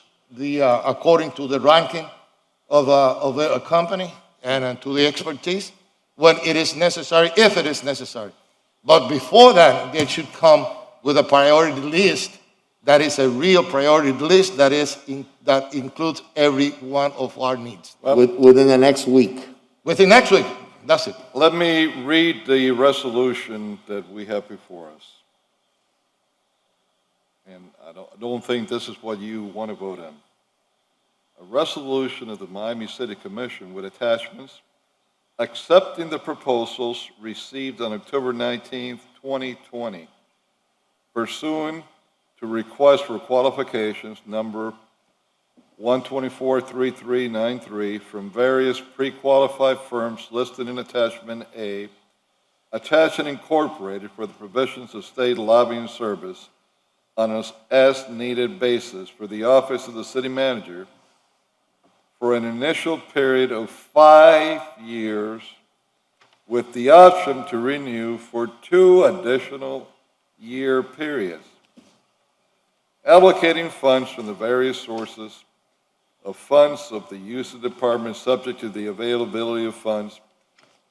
Speaker 3: according to the ranking of a company and to the expertise when it is necessary, if it is necessary. But before that, they should come with a priority list that is a real priority list that includes every one of our needs.
Speaker 7: Within the next week.
Speaker 3: Within next week, that's it.
Speaker 6: let me read the resolution that we have before us. And I don't think this is what you want to vote on. A resolution of the Miami City Commission with attachments accepting the proposals received on October 19th, 2020, pursuant to request for qualifications number 1243393 from various pre-qualified firms listed in attachment A, attached and incorporated for the provisions of state lobbying service on an as-needed basis for the office of the city manager for an initial period of 5 years with the option to renew for 2 additional year periods, allocating funds from the various sources of funds of the use of department subject to the availability of funds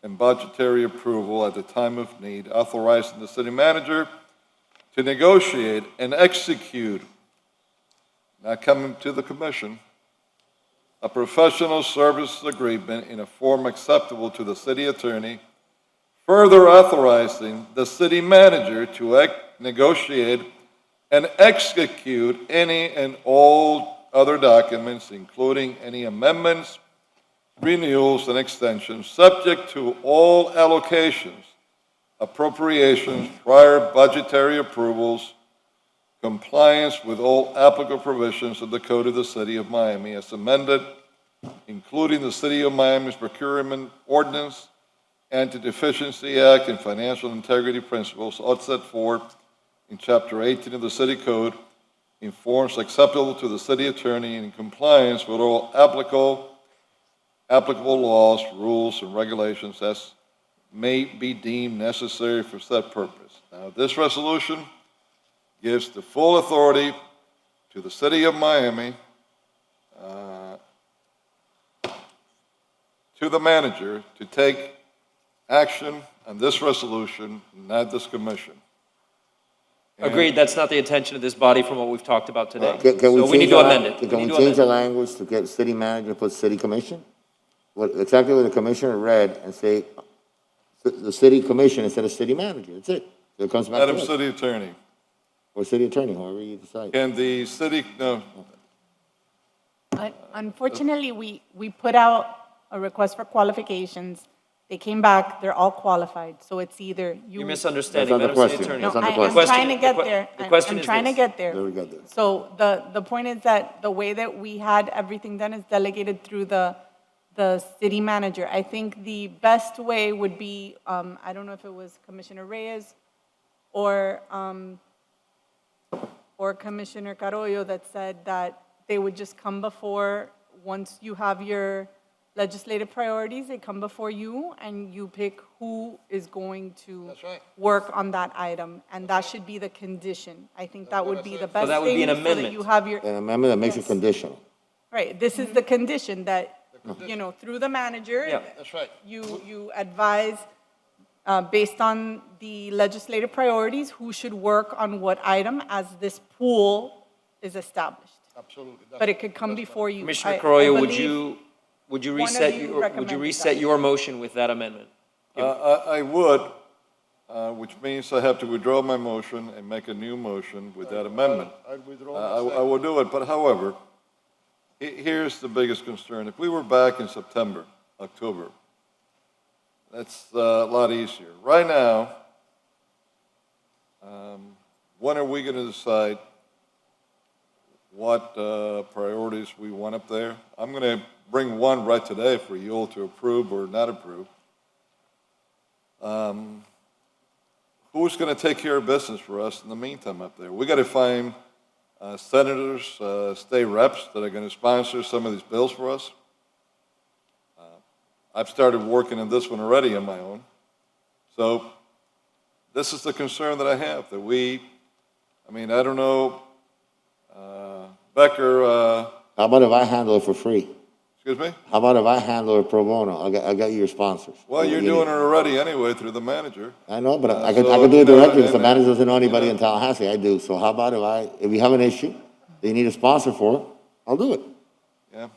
Speaker 6: and budgetary approval at the time of need, authorizing the city manager to negotiate and execute, not coming to the commission, a professional services agreement in a form acceptable to the city attorney, further authorizing the city manager to negotiate and execute any and all other documents, including any amendments, renewals, and extensions, subject to all allocations, appropriations, prior budgetary approvals, compliance with all applicable provisions of the Code of the City of Miami as amended, including the City of Miami's procurement ordinance, Anti-Deficiency Act, and financial integrity principles, all set forth in Chapter 18 of the City Code, in forms acceptable to the city attorney and in compliance with all applicable laws, rules, and regulations as may be deemed necessary for said purpose. Now, this resolution gives the full authority to the City of Miami, to the manager, to take action on this resolution, not this commission.
Speaker 1: Agreed, that's not the intention of this body from what we've talked about today.
Speaker 7: Can we
Speaker 1: So we need
Speaker 7: change
Speaker 1: to
Speaker 7: our-
Speaker 1: amend it.
Speaker 7: Can
Speaker 1: need
Speaker 7: we
Speaker 1: to
Speaker 7: change
Speaker 1: amend
Speaker 7: the
Speaker 1: it.
Speaker 7: language to get city manager, put city commission? Exactly what the commissioner read and say, the city commission instead of city manager, that's it. It comes back to
Speaker 6: Madam
Speaker 7: us.
Speaker 6: City Attorney,
Speaker 7: Or city attorney, however you decide.
Speaker 6: can the city, no,
Speaker 8: Unfortunately, we put out a request for qualifications. They came back, they're all qualified, so it's either you.
Speaker 1: You're misunderstanding,
Speaker 7: That's not the
Speaker 1: Madam City
Speaker 7: question.
Speaker 1: Attorney.
Speaker 8: No,
Speaker 7: That's not the
Speaker 8: I'm
Speaker 7: question.
Speaker 8: trying to get there.
Speaker 1: The question
Speaker 8: I'm
Speaker 1: is
Speaker 8: trying to
Speaker 1: this.
Speaker 8: get there.
Speaker 7: There we go, there.
Speaker 8: So the point is that the way that we had everything done is delegated through the city manager. I think the best way would be, I don't know if it was Commissioner Reyes or Commissioner Carollo that said that they would just come before, once you have your legislative priorities, they come before you and you pick who is going to
Speaker 3: That's right.
Speaker 8: work on that item. And that should be the condition. I think that would be the best
Speaker 1: that would be
Speaker 8: thing
Speaker 1: an
Speaker 8: so that
Speaker 1: amendment.
Speaker 8: you have your.
Speaker 7: An amendment that makes it
Speaker 8: Yes.
Speaker 7: conditional.
Speaker 8: Right, this is the condition that, through the manager.
Speaker 1: Yeah.
Speaker 3: That's right.
Speaker 8: You advise, based on the legislative priorities, who should work on what item as this pool is established.
Speaker 3: Absolutely.
Speaker 8: But it could come before you.
Speaker 1: Commissioner
Speaker 8: I
Speaker 1: Carollo,
Speaker 8: believe
Speaker 1: would you
Speaker 8: one of
Speaker 1: reset,
Speaker 8: you
Speaker 1: would
Speaker 8: recommended
Speaker 1: you
Speaker 8: that.
Speaker 1: reset your motion with that amendment?
Speaker 6: I would, which means I have to withdraw my motion and make a new motion with that amendment.
Speaker 3: I'd withdraw
Speaker 6: I will do it, but however, here's the biggest concern. If we were back in September, October, that's a lot easier. Right now, when are we going to decide what priorities we want up there? I'm going to bring one right today for you all to approve or not approve. Who's going to take care of business for us in the meantime up there? We got to find senators, state reps that are going to sponsor some of these bills for us. I've started working on this one already on my own. So this is the concern that I have, that I don't know, Becker,
Speaker 7: How about if I handle it for free?
Speaker 6: excuse me?
Speaker 7: How about if I handle it pro bono? I got you your sponsors.
Speaker 6: Well, you're doing it already anyway through the manager.
Speaker 7: I know, but I
Speaker 6: so,
Speaker 7: could do it directly, because the
Speaker 6: and-
Speaker 7: manager doesn't know anybody
Speaker 6: you
Speaker 7: in Tallahassee, I do. So how about if you have an issue, that you need a sponsor for it, I'll do it.
Speaker 6: Yeah.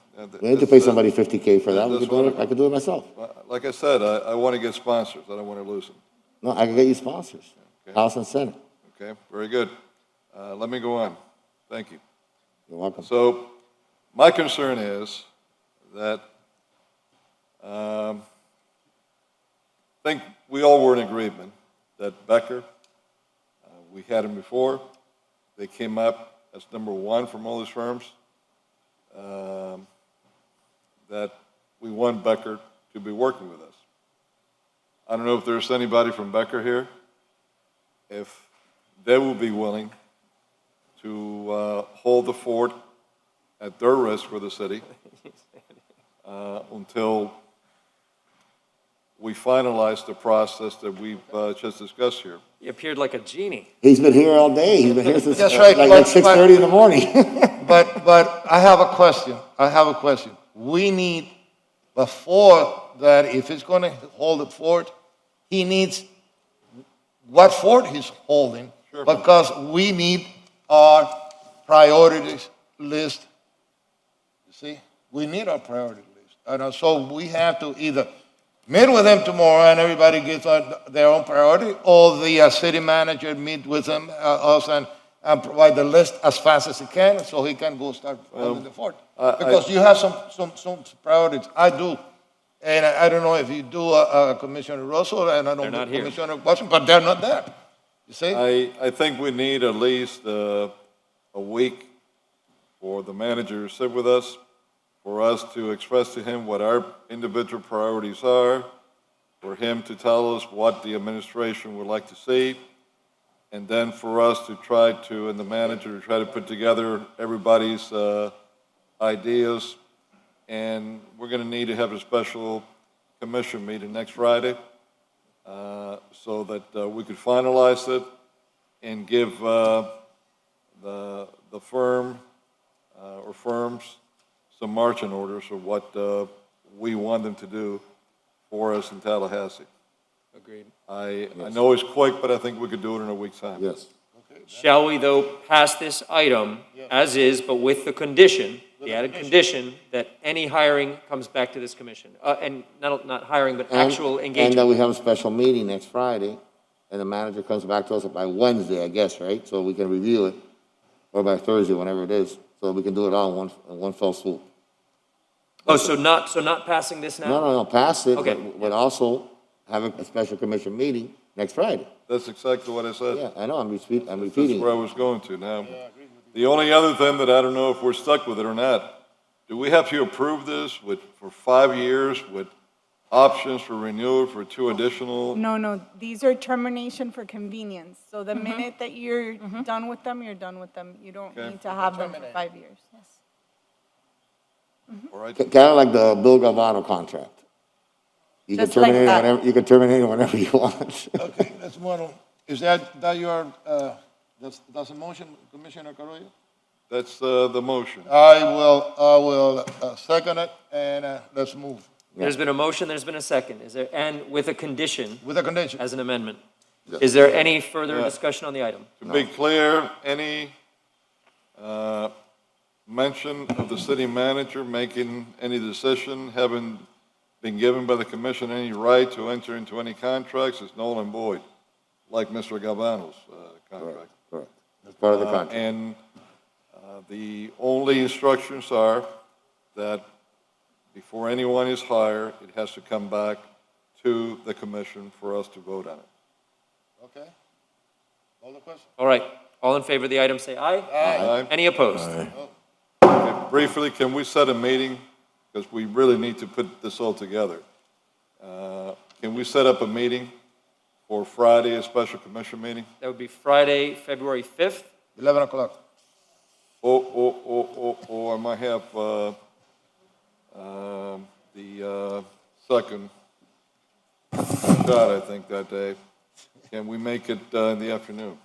Speaker 7: We need to pay somebody $50K for that,
Speaker 6: that's
Speaker 7: I could do it myself.
Speaker 6: Like I said, I want to get sponsors. I don't want to lose them.
Speaker 7: No, I can get you sponsors,
Speaker 6: Okay.
Speaker 7: House and Senate.
Speaker 6: Okay, very good. Let me go on. Thank you.
Speaker 7: You're welcome.
Speaker 6: So my concern is that I think we all were in agreement that Becker, we had him before. They came up as number one from all these firms. That we want Becker to be working with us. I don't know if there's anybody from Becker here, if they will be willing to hold the fort at their risk for the city until we finalize the process that we've just discussed here.
Speaker 1: He appeared like a genie.
Speaker 7: He's been here all day, he's been here since
Speaker 3: That's right,
Speaker 7: like
Speaker 3: but-
Speaker 7: 6:30 in the morning.
Speaker 3: But I have a question. We need, before that if he's going to hold the fort, he needs what fort he's holding, because we need our priorities list. You see, we need our priority list. And so we have to either meet with them tomorrow and everybody gets their own priority, or the city manager meet with them, us, and provide the list as fast as he can, so he can go start holding the fort. Because you have some priorities. I do. And I don't know if you do, Commissioner Russell, and I
Speaker 1: They're
Speaker 3: don't
Speaker 1: not
Speaker 3: know
Speaker 1: here.
Speaker 3: Commissioner Watson, but they're not there. You see?
Speaker 6: I think we need at least a week for the manager to sit with us, for us to express to him what our individual priorities are, for him to tell us what the administration would like to see, and then for us to try to, and the manager to try to put together everybody's ideas. And we're going to need to have a special commission meeting next Friday so that we could finalize it and give the firm or firms some marching orders of what we want them to do for us in Tallahassee.
Speaker 1: Agreed.
Speaker 6: I know it's quick, but I think we could do it in a week's time.
Speaker 7: Yes.
Speaker 1: Shall we, though, pass this item as is, but with the condition, the added condition, that any hiring comes back to this commission? And not hiring, but actual
Speaker 7: And
Speaker 1: engagement?
Speaker 7: then we have a special meeting next Friday, and the manager comes back to us by Wednesday, I guess, right? So we can review it, or by Thursday, whenever it is, so we can do it all in one fell swoop.
Speaker 1: Oh, so not passing this now?
Speaker 7: No, pass it,
Speaker 1: Okay.
Speaker 7: but also have a special commission meeting next Friday.
Speaker 6: That's exactly what I said.
Speaker 7: Yeah, I know, I'm
Speaker 6: That's
Speaker 7: repeating.
Speaker 6: where I was going to now. The only other thing that I don't know if we're stuck with it or not, do we have to approve this for 5 years with options for renewal for 2 additional?
Speaker 8: No, these are termination for convenience. So the minute that you're done with them, you're done with them. You don't
Speaker 6: Okay.
Speaker 8: need to have them for 5 years.
Speaker 6: All right,
Speaker 7: Kind of like the Bill Galvano contract. You can
Speaker 8: Just like
Speaker 7: terminate it
Speaker 8: that.
Speaker 7: whenever, you can terminate it whenever you want.
Speaker 3: Okay, let's move on. Is that your, that's a motion, Commissioner Carollo?
Speaker 6: that's the motion.
Speaker 3: I will second it, and let's move
Speaker 1: There's been a motion, there's been a second. Is there, and with a condition
Speaker 3: with a condition.
Speaker 1: as an amendment? Is there any further
Speaker 6: Yeah.
Speaker 1: discussion on the item?
Speaker 6: To be clear, any mention of the city manager making any decision, having been given by the commission any right to enter into any contracts is null and void, like Mr. Galvano's contract.
Speaker 7: Correct. That's part of the contract.
Speaker 6: And the only instructions are that before anyone is hired, it has to come back to the commission for us to vote on it.
Speaker 3: Okay. All the questions?
Speaker 1: All right, all in favor of the item, say aye.
Speaker 6: Aye.
Speaker 1: Any opposed?
Speaker 6: Okay, briefly, can we set a meeting, because we really need to put this all together. Can we set up a meeting for Friday, a special commission meeting?
Speaker 1: That would be Friday, February 5th.
Speaker 3: 11 o'clock.
Speaker 6: Or I might have the second shot, I think, that day. Can we make it in the afternoon?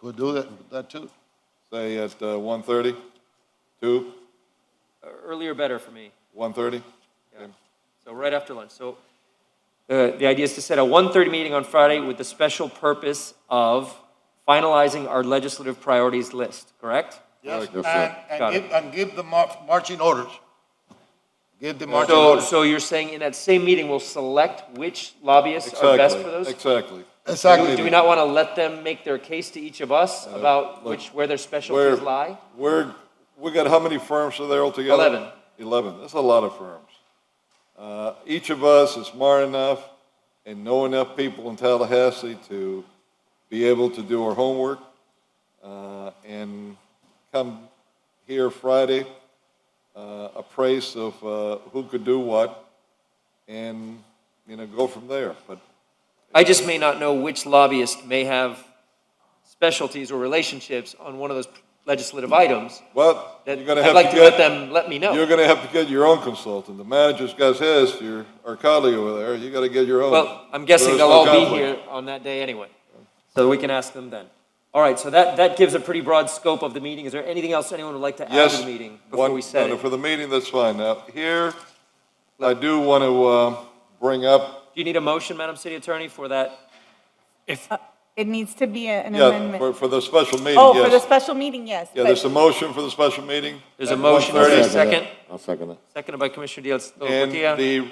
Speaker 3: Could do that too.
Speaker 6: Say at 1:30? 2?
Speaker 1: Earlier better for me.
Speaker 6: 1:30?
Speaker 1: Yeah. So right after lunch. So the idea is to set a 1:30 meeting on Friday with the special purpose of finalizing our legislative priorities list, correct?
Speaker 3: Yes,
Speaker 7: Yes, sir.
Speaker 1: Got it.
Speaker 3: and give the marching orders. Give the marching orders.
Speaker 1: So you're saying in that same meeting, we'll select which lobbyists are best for those?
Speaker 6: Exactly.
Speaker 3: Exactly.
Speaker 1: Do we not want to let them make their case to each of us about
Speaker 6: look,
Speaker 1: where their specialties
Speaker 6: Where,
Speaker 1: lie?
Speaker 6: we got how many firms are there altogether?
Speaker 1: 11.
Speaker 6: 11, that's a lot of firms. Each of us is smart enough and know enough people in Tallahassee to be able to do our homework and come here Friday, appraise of who could do what, and, go from there. But
Speaker 1: I just may not know which lobbyist may have specialties or relationships on one of those legislative items.
Speaker 6: Well,
Speaker 1: That
Speaker 6: you're gonna
Speaker 1: I'd
Speaker 6: have
Speaker 1: like
Speaker 6: to
Speaker 1: to let
Speaker 6: get,
Speaker 1: them let me know.
Speaker 6: you're gonna have to get your own consultant. The manager's got his, our colleague over there, you gotta get your own.
Speaker 1: Well, I'm guessing
Speaker 6: There's
Speaker 1: they'll
Speaker 6: no
Speaker 1: all be
Speaker 6: conflict.
Speaker 1: here on that day anyway, so we can ask them then. All right, so that gives a pretty broad scope of the meeting. Is there anything else anyone would like to add to
Speaker 6: Yes.
Speaker 1: the meeting before we set
Speaker 6: no,
Speaker 1: it?
Speaker 6: For the meeting, that's fine. Now, here, I do want to bring up,
Speaker 1: Do you need a motion, Madam City Attorney, for that?
Speaker 8: It needs to be an
Speaker 6: yeah,
Speaker 8: amendment.
Speaker 6: for the special meeting,
Speaker 8: Oh, for the
Speaker 6: yes.
Speaker 8: special meeting, yes.
Speaker 6: Yeah,
Speaker 8: but-
Speaker 6: there's a motion for the special meeting.
Speaker 1: There's a
Speaker 6: at
Speaker 1: motion, is
Speaker 6: 1:30.
Speaker 1: there a
Speaker 7: I'll second it.
Speaker 1: second?
Speaker 7: I'll second it.
Speaker 1: Seconded by Commissioner Diaz
Speaker 6: And
Speaker 1: Portilla.
Speaker 6: the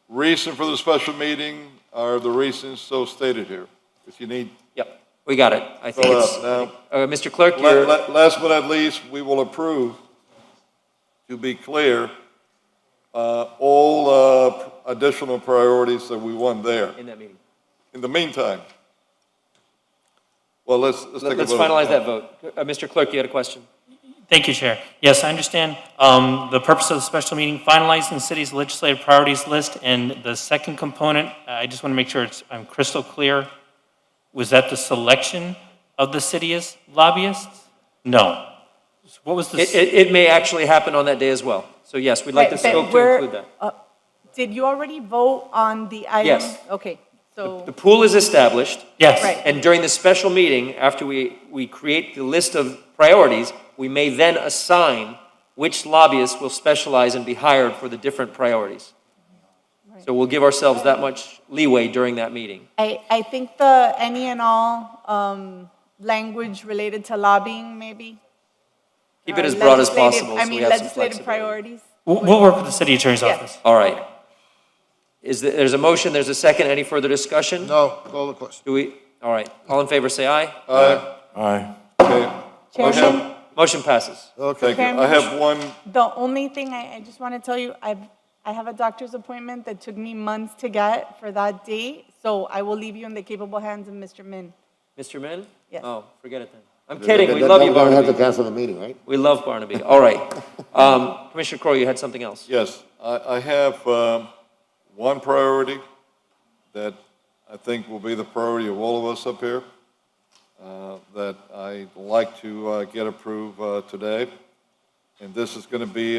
Speaker 6: reason for the special meeting are the reasons so stated here. If you need,
Speaker 1: Yep, we got it. I think
Speaker 6: fill
Speaker 1: it's,
Speaker 6: out. Now,
Speaker 1: Mr. Clerk, you're,
Speaker 6: last but not least, we will approve, to be clear, all additional priorities that we want there.
Speaker 1: in that meeting.
Speaker 6: In the meantime, well, let's take a vote.
Speaker 1: Let's finalize that vote. Mr. Clerk, you had a question?
Speaker 10: Thank you, Chair. Yes, I understand the purpose of the special meeting, finalizing the city's legislative priorities list, and the second component, I just want to make sure I'm crystal clear. Was that the selection of the city's lobbyists? No. What was the?
Speaker 1: It may actually happen on that day as well. So yes, we'd like the
Speaker 8: but- but
Speaker 1: scope to
Speaker 8: we're-
Speaker 1: include that.
Speaker 8: Did you already vote on the item?
Speaker 1: Yes.
Speaker 8: Okay, so,
Speaker 1: The pool is established.
Speaker 10: Yes.
Speaker 8: Right.
Speaker 1: And during the special meeting, after we create the list of priorities, we may then assign which lobbyists will specialize and be hired for the different priorities. So we'll give ourselves that much leeway during that meeting.
Speaker 8: I think the any and all language related to lobbying, maybe?
Speaker 1: Keep it as broad as
Speaker 8: Legislative-
Speaker 1: possible,
Speaker 8: I
Speaker 1: so we
Speaker 8: mean,
Speaker 1: have some
Speaker 8: legislative
Speaker 1: flexibility.
Speaker 8: priorities.
Speaker 10: We'll work with the city attorney's
Speaker 8: Yes.
Speaker 10: office.
Speaker 1: All right. There's a motion, there's a second, any further discussion?
Speaker 3: No, call the question.
Speaker 1: Do we, all right, all in favor, say aye.
Speaker 4: Aye.
Speaker 6: Okay,
Speaker 8: Chairman,
Speaker 1: Motion passes.
Speaker 6: thank you. I have one,
Speaker 8: the only thing I just want to tell you, I have a doctor's appointment that took me months to get for that date, so I will leave you in the capable hands of Mr. Min.
Speaker 1: Mr. Min?
Speaker 8: Yes.
Speaker 1: Oh, forget it then. I'm kidding, we
Speaker 7: Then-
Speaker 1: love you,
Speaker 7: then we have to
Speaker 1: Barnaby.
Speaker 7: cancel the meeting, right?
Speaker 1: We love Barnaby, all right. Commissioner Crowe, you had something else?
Speaker 6: yes, I have one priority that I think will be the priority of all of us up here, that I'd like to get approved today. And this is going to be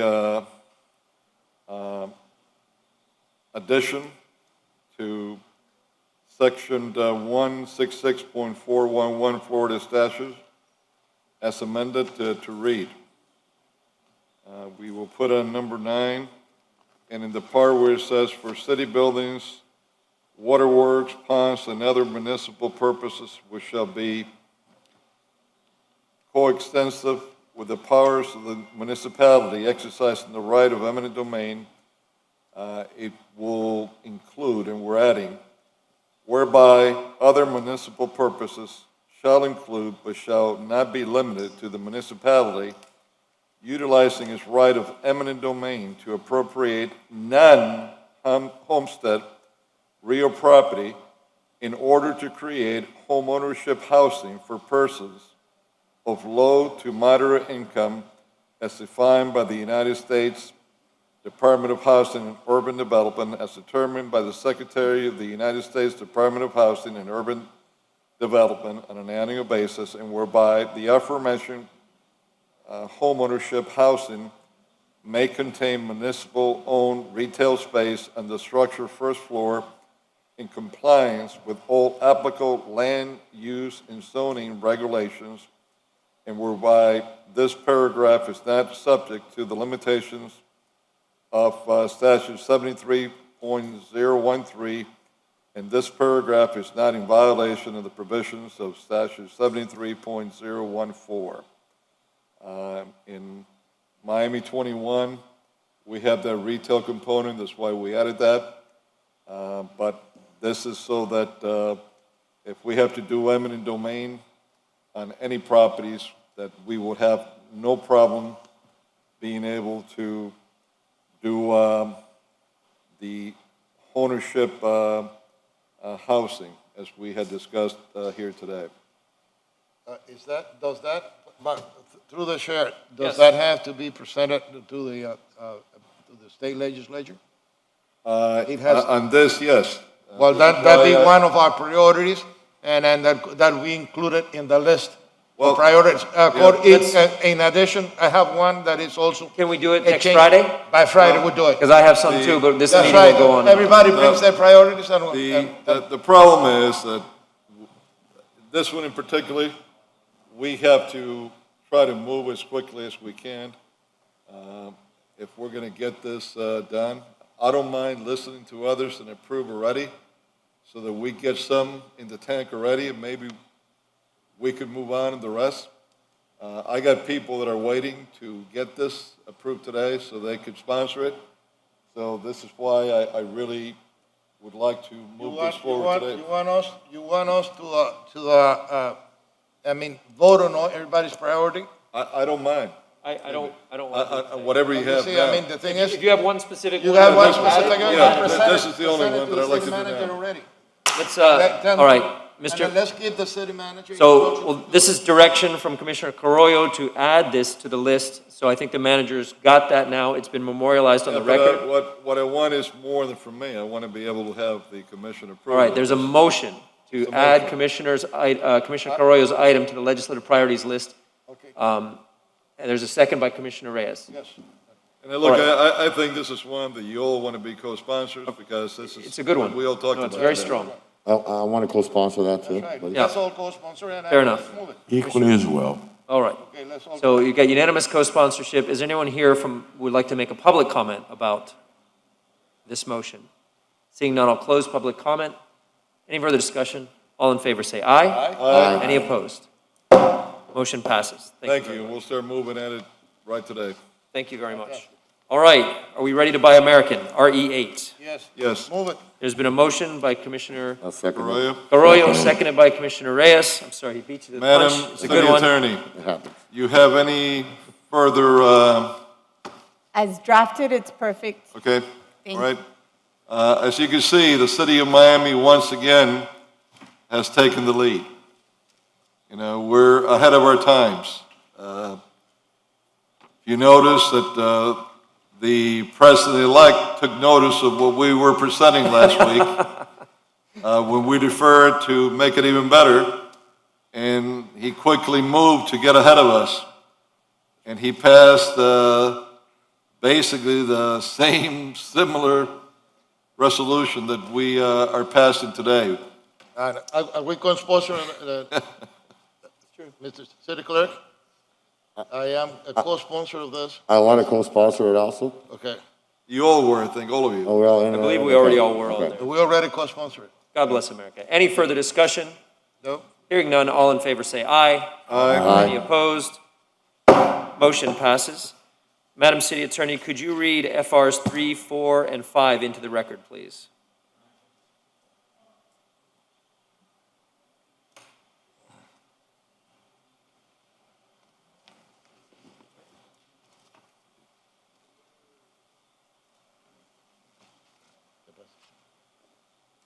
Speaker 6: addition to Section 166.411 Florida statutes as amended to read. We will put on number 9, and in the part where it says for city buildings, waterworks, ponds, and other municipal purposes which shall be coextensive with the powers of the municipality exercising the right of eminent domain, it will include, and we're adding, whereby other municipal purposes shall include but shall not be limited to the municipality utilizing its right of eminent domain to appropriate non-homestead real property in order to create homeownership housing for persons of low to moderate income as defined by the United States Department of Housing and Urban Development as determined by the Secretary of the United States Department of Housing and Urban Development on an annual basis, and whereby the aforementioned homeownership housing may contain municipal-owned retail space on the structure first floor in compliance with all applicable land use and zoning regulations, and whereby this paragraph is not subject to the limitations of statute 73.013, and this paragraph is not in violation of the provisions of statute 73.014. In Miami 21, we have that retail component, that's why we added that. But this is so that if we have to do eminent domain on any properties, that we would have no problem being able to do the ownership housing, as we had discussed here today.
Speaker 3: Does that, but through the chair,
Speaker 1: Yes.
Speaker 3: does that have to be presented to the state legislature? It has-
Speaker 6: On this, yes.
Speaker 3: Well,
Speaker 6: This is
Speaker 3: that be
Speaker 6: why I-
Speaker 3: one of our priorities, and then that we include it in the list
Speaker 6: Well,
Speaker 3: of priorities.
Speaker 6: let's-
Speaker 3: In addition, I have one that is also.
Speaker 1: Can we do it
Speaker 3: a
Speaker 1: next
Speaker 3: change-
Speaker 1: Friday?
Speaker 3: By Friday, we'll do it.
Speaker 1: Because I have some too, but this
Speaker 3: That's
Speaker 1: meeting
Speaker 3: right.
Speaker 1: will go on.
Speaker 3: Everybody brings their priorities and.
Speaker 6: The problem is that this one in particular, we have to try to move as quickly as we can. If we're going to get this done, I don't mind listening to others and approve already, so that we get some in the tank already, and maybe we could move on and the rest. I got people that are waiting to get this approved today so they could sponsor it. So this is why I really would like to move this forward today.
Speaker 3: You want us to vote on everybody's priority?
Speaker 6: I don't mind.
Speaker 1: I don't want.
Speaker 6: Whatever you have
Speaker 3: See,
Speaker 6: now.
Speaker 3: the thing is,
Speaker 1: If you have one specific
Speaker 3: you
Speaker 1: one.
Speaker 3: have one
Speaker 1: I'd like to-
Speaker 3: specific,
Speaker 6: Yeah, this is the only one that I'd like to do now.
Speaker 3: already.
Speaker 1: Let's, all right, Mr.
Speaker 3: Let's give the city manager.
Speaker 1: So, well, this is direction from Commissioner Carollo to add this to the list, so I think the manager's got that now, it's been memorialized on the
Speaker 6: Yeah, but
Speaker 1: record.
Speaker 6: what I want is more than from me. I want to be able to have the commission approve.
Speaker 1: All right, there's a motion to add Commissioner Carollo's item to the legislative priorities list.
Speaker 3: Okay.
Speaker 1: And there's a second by Commissioner Reyes.
Speaker 3: Yes.
Speaker 6: And look,
Speaker 1: All
Speaker 6: I think this is one that you all want to be co-sponsors, because this is.
Speaker 1: It's a good one.
Speaker 6: We all talked
Speaker 1: No,
Speaker 6: about.
Speaker 1: it's very
Speaker 6: that.
Speaker 1: strong.
Speaker 7: I want to co-sponsor that too.
Speaker 3: Right,
Speaker 7: buddy.
Speaker 1: Yeah.
Speaker 3: let's all co-sponsor and.
Speaker 1: Fair enough.
Speaker 3: let's move it.
Speaker 4: Equally as well.
Speaker 1: All right.
Speaker 3: Okay, let's all.
Speaker 1: So you got unanimous co-sponsorship. Is there anyone here from, who would like to make a public comment about this motion? Seeing none, I'll close public comment. Any further discussion? All in favor, say aye.
Speaker 7: Aye.
Speaker 1: Any opposed? Motion passes.
Speaker 6: Thank
Speaker 1: very
Speaker 6: you, and
Speaker 1: much.
Speaker 6: we'll start moving at it right today.
Speaker 1: Thank you very much. All right, are we ready to buy American, RE8?
Speaker 3: Yes.
Speaker 6: Yes.
Speaker 3: Move it.
Speaker 1: There's been a motion by Commissioner
Speaker 7: I'll second it.
Speaker 6: Arroyo?
Speaker 1: Arroyo, seconded by Commissioner Reyes. I'm sorry, he beat you to the
Speaker 6: Madam
Speaker 1: punch. It's a
Speaker 6: City
Speaker 1: good one.
Speaker 6: Attorney,
Speaker 7: It happens.
Speaker 6: you have any further,
Speaker 8: As drafted, it's perfect.
Speaker 6: okay?
Speaker 8: Thank
Speaker 6: All right. As you can see, the city of Miami once again has taken the lead. You know, we're ahead of our times. You notice that the president-elect took notice of what we were presenting last week when we deferred to make it even better, and he quickly moved to get ahead of us. And he passed basically the same similar resolution that we are passing today.
Speaker 3: And are we co-sponsor, Mr. City Clerk? I am a co-sponsor of this.
Speaker 7: I want to co-sponsor it also.
Speaker 3: Okay.
Speaker 6: You all were, I think, all of you.
Speaker 7: Oh, we're all in.
Speaker 1: I believe we already all were on
Speaker 7: Okay.
Speaker 1: there.
Speaker 3: We already co-sponsor it.
Speaker 1: God bless America. Any further discussion?
Speaker 3: No?
Speaker 1: Hearing none, all in favor say aye.
Speaker 7: Aye.
Speaker 1: Any opposed? Motion passes. Madam City Attorney, could you read FRs 3, 4, and 5 into the record, please?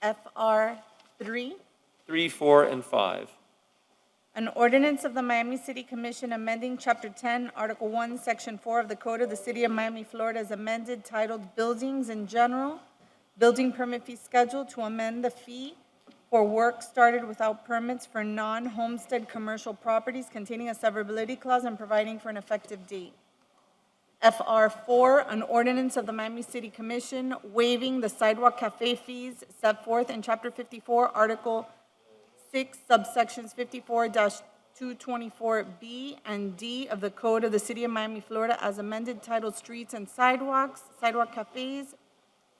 Speaker 8: FR 3.
Speaker 1: 3, 4, and 5.
Speaker 8: An ordinance of the Miami City Commission amending Chapter 10, Article 1, Section 4 of the Code of the City of Miami, Florida as amended titled Buildings in General, Building Permit Fee Schedule to amend the fee for work started without permits for non-homestead commercial properties containing a severability clause and providing for an effective date. FR 4, an ordinance of the Miami City Commission waiving the sidewalk cafe fees set forth in Chapter 54, Article 6, subsections 54-224B and D of the Code of the City of Miami, Florida, as amended, titled Streets and Sidewalks, Sidewalk Cafes,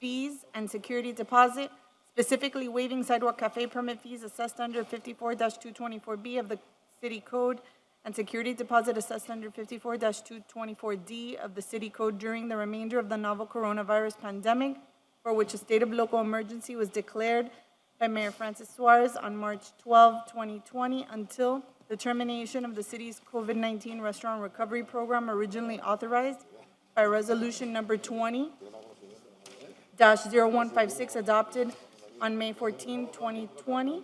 Speaker 8: Fees, and Security Deposit, specifically waiving sidewalk cafe permit fees assessed under 54-224B of the City Code and security deposit assessed under 54-224D of the City Code during the remainder of the novel coronavirus pandemic, for which a state of local emergency was declared by Mayor Francis Suarez on March 12, 2020, until the termination of the city's COVID-19 restaurant recovery program originally authorized by Resolution Number 20-0156 adopted on May 14, 2020,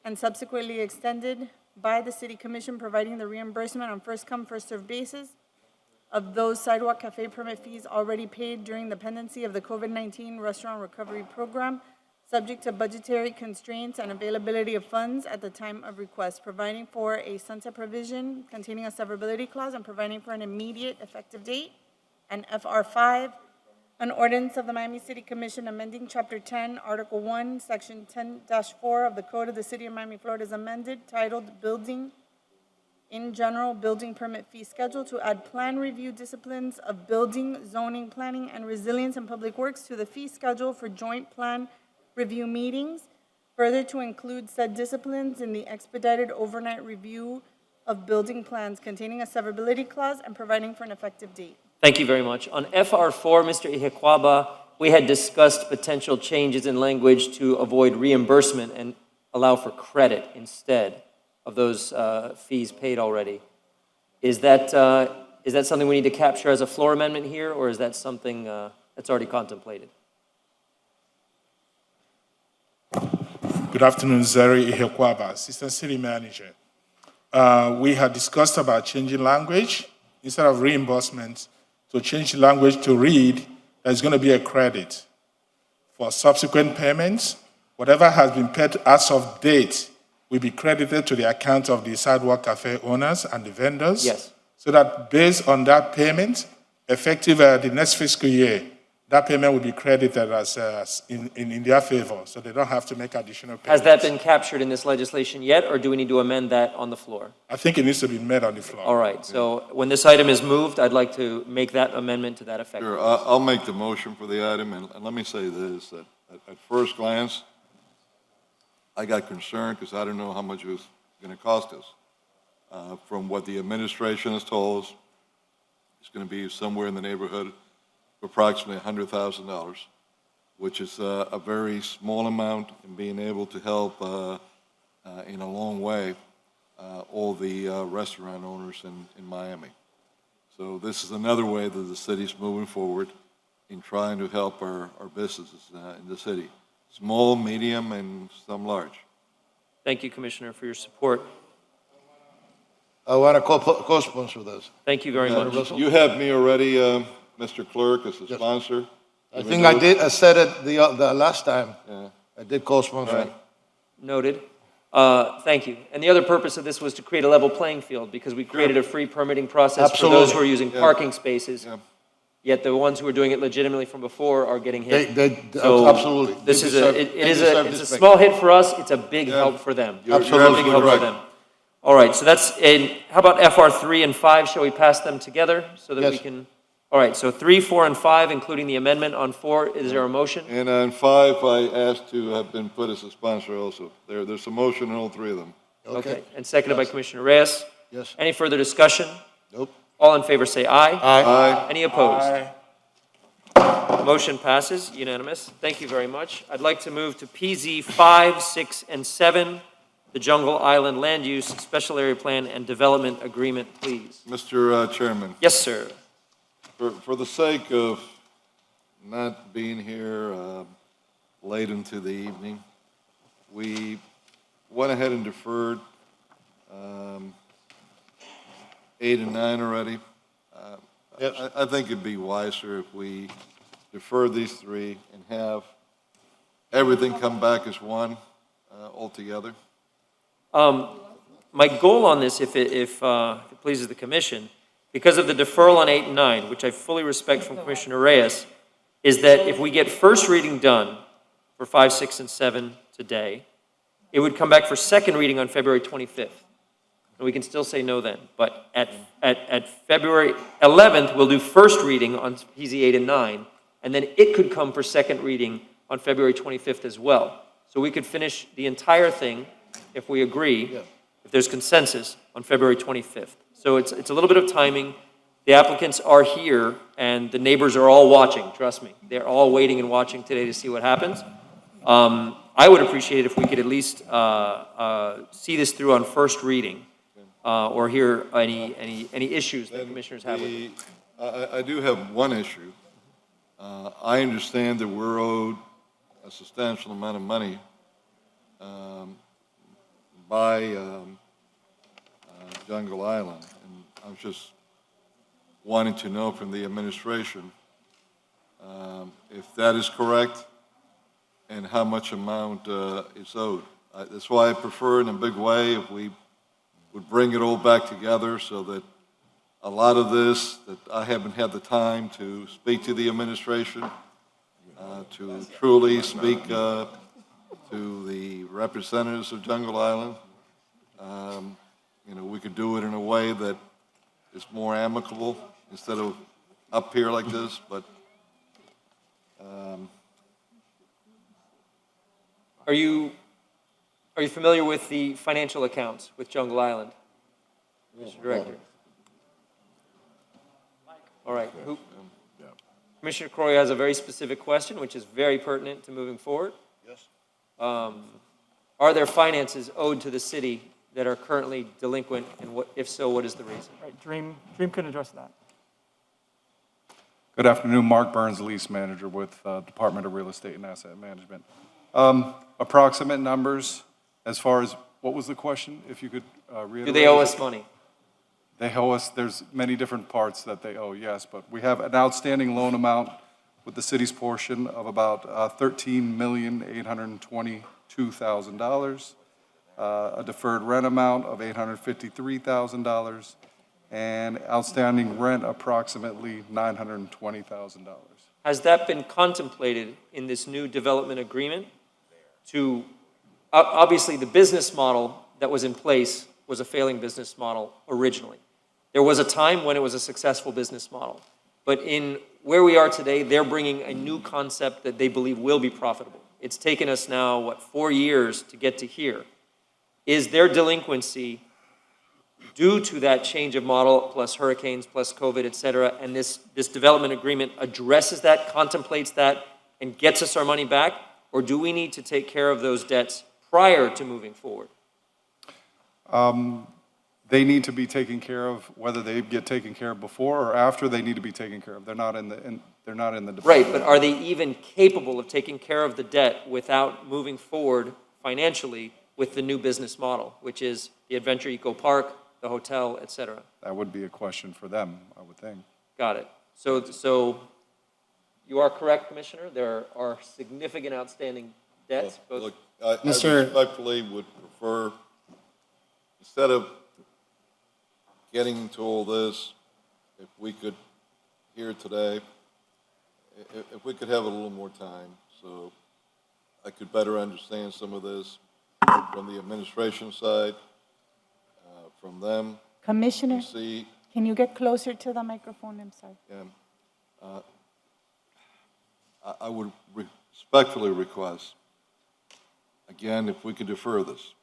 Speaker 8: and subsequently extended by the City Commission, providing the reimbursement on first-come, first-served basis of those sidewalk cafe permit fees already paid during the pendency of the COVID-19 restaurant recovery program, subject to budgetary constraints and availability of funds at the time of request, providing for a sunset provision containing a severability clause and providing for an immediate effective date. And FR 5, an ordinance of the Miami City Commission amending Chapter 10, Article 1, Section 10-4 of the Code of the City of Miami, Florida, as amended, titled Building in general building permit fee schedule to add plan review disciplines of building, zoning, planning, and resilience and public works to the fee schedule for joint plan review meetings. Further, to include said disciplines in the expedited overnight review of building plans containing a severability clause and providing for an effective date.
Speaker 1: Thank you very much. On FR4, Mr. Ihekwaba, we had discussed potential changes in language to avoid reimbursement and allow for credit instead of those fees paid already. Is that something we need to capture as a floor amendment here, or is that something that's already contemplated?
Speaker 11: Good afternoon, Zeri Ihekwaba, Assistant City Manager. We had discussed about changing language. Instead of reimbursement, to change the language to read, there's going to be a credit for subsequent payments. Whatever has been paid as of date will be credited to the account of the Sidewalk Cafe owners and the vendors.
Speaker 1: Yes.
Speaker 11: So that based on that payment, effective the next fiscal year, that payment will be credited as in their favor, so they don't have to make additional payments.
Speaker 1: Has that been captured in this legislation yet, or do we need to amend that on the floor?
Speaker 11: I think it needs to be made on the floor.
Speaker 1: All right, so when this item is moved, I'd like to make that amendment to that effect.
Speaker 6: Sure, I'll make the motion for the item, and let me say this, that at first glance, I got concerned because I don't know how much it was going to cost us. From what the administration has told us, it's going to be somewhere in the neighborhood of approximately $100,000, which is a very small amount in being able to help in a long way all the restaurant owners in Miami. So this is another way that the city's moving forward in trying to help our businesses in the city. Small, medium, and some large.
Speaker 1: Thank you, Commissioner, for your support.
Speaker 3: I want to co-sponsor this.
Speaker 1: Thank you very much.
Speaker 6: You have me already, Mr. Clerk, as a sponsor.
Speaker 3: I think I did, I said it the last time.
Speaker 6: Yeah.
Speaker 3: I did co-sponsor.
Speaker 6: Right.
Speaker 1: Noted. Thank you. And the other purpose of this was to create a level playing field, because we created a free permitting process for those who are using parking spaces.
Speaker 6: Yeah.
Speaker 1: Yet the ones who are doing it legitimately from before are getting hit.
Speaker 3: So, absolutely.
Speaker 1: This
Speaker 3: They
Speaker 1: is
Speaker 3: deserve-
Speaker 1: it's
Speaker 3: they deserve
Speaker 1: a
Speaker 3: respect.
Speaker 1: small hit for us, it's a big help for them.
Speaker 6: You're
Speaker 1: Big
Speaker 6: absolutely
Speaker 1: help for
Speaker 6: right.
Speaker 1: them. All right, so that's, how about FR 3 and 5, shall we pass them together so that we
Speaker 3: Yes.
Speaker 1: can? All right, so 3, 4, and 5, including the amendment on 4, is there a motion?
Speaker 6: And on 5, I asked to have been put as a sponsor also. There's a motion on all three of them.
Speaker 1: Okay, and seconded by Commissioner Reyes.
Speaker 3: Yes.
Speaker 1: Any further discussion?
Speaker 3: Nope.
Speaker 1: All in favor say aye.
Speaker 6: Aye.
Speaker 1: Any opposed? Motion passes, unanimous. Thank you very much. I'd like to move to PZ 5, 6, and 7, the Jungle Island Land Use Special Area Plan and Development Agreement, please.
Speaker 6: Mr. Chairman,
Speaker 1: Yes, sir.
Speaker 6: for the sake of not being here late into the evening, we went ahead and deferred 8 and 9 already.
Speaker 3: Yes.
Speaker 6: I think it'd be wiser if we defer these 3 and have everything come back as one altogether.
Speaker 1: My goal on this, if it pleases the commission, because of the deferral on 8 and 9, which I fully respect from Commissioner Reyes, is that if we get first reading done for 5, 6, and 7 today, it would come back for second reading on February 25th. And we can still say no then. But at February 11th, we'll do first reading on PZ 8 and 9, and then it could come for second reading on February 25th as well. So we could finish the entire thing, if we agree, if there's consensus, on February 25th. So it's a little bit of timing. The applicants are here, and the neighbors are all watching, trust me. They're all waiting and watching today to see what happens. I would appreciate it if we could at least see this through on first reading, or hear any issues that commissioners have with it.
Speaker 6: I do have one issue. I understand that we're owed a substantial amount of money by Jungle Island, and I'm just wanting to know from the administration if that is correct and how much amount is owed. That's why I prefer in a big way if we would bring it all back together so that a lot of this, that I haven't had the time to speak to the administration, to truly speak to the representatives of Jungle Island, we could do it in a way that is more amicable instead of up here like this, but,
Speaker 1: Are you familiar with the financial accounts with Jungle Island? Mr. Director? All right. Commissioner Croy has a very specific question, which is very pertinent to moving forward.
Speaker 3: Yes.
Speaker 1: Are there finances owed to the city that are currently delinquent, and what, if so, what is the reason?
Speaker 12: Right, Dream can address that.
Speaker 13: Good afternoon, Mark Burns, lease manager with Department of Real Estate and Asset Management. Approximate numbers, as far as, what was the question? If you could reiterate.
Speaker 1: Do they owe us money?
Speaker 13: They owe us, there's many different parts that they owe, yes, but we have an outstanding loan amount with the city's portion of about $13,822,000, a deferred rent amount of $853,000, and outstanding rent approximately $920,000.
Speaker 1: Has that been contemplated in this new development agreement to, obviously, the business model that was in place was a failing business model originally. There was a time when it was a successful business model. But in where we are today, they're bringing a new concept that they believe will be profitable. It's taken us now, 4 years to get to here. Is their delinquency due to that change of model, plus hurricanes, plus COVID, et cetera, and this development agreement addresses that, contemplates that, and gets us our money back? Or do we need to take care of those debts prior to moving forward?
Speaker 13: They need to be taken care of, whether they get taken care of before or after, they need to be taken care of. They're not in the department.
Speaker 1: Right, but are they even capable of taking care of the debt without moving forward financially with the new business model, which is the Adventure Eco Park, the hotel, et cetera?
Speaker 13: That would be a question for them, I would think.
Speaker 1: Got it. So you are correct, Commissioner. There are significant outstanding debts. both-
Speaker 6: look, I respectfully would prefer, instead of getting into all this, if we could, here today, if we could have a little more time, so I could better understand some of this from the administration side, from them.
Speaker 8: Commissioner,
Speaker 6: See,
Speaker 8: can you get closer to the microphone? I'm sorry.
Speaker 6: I would respectfully request, again, if we could defer this,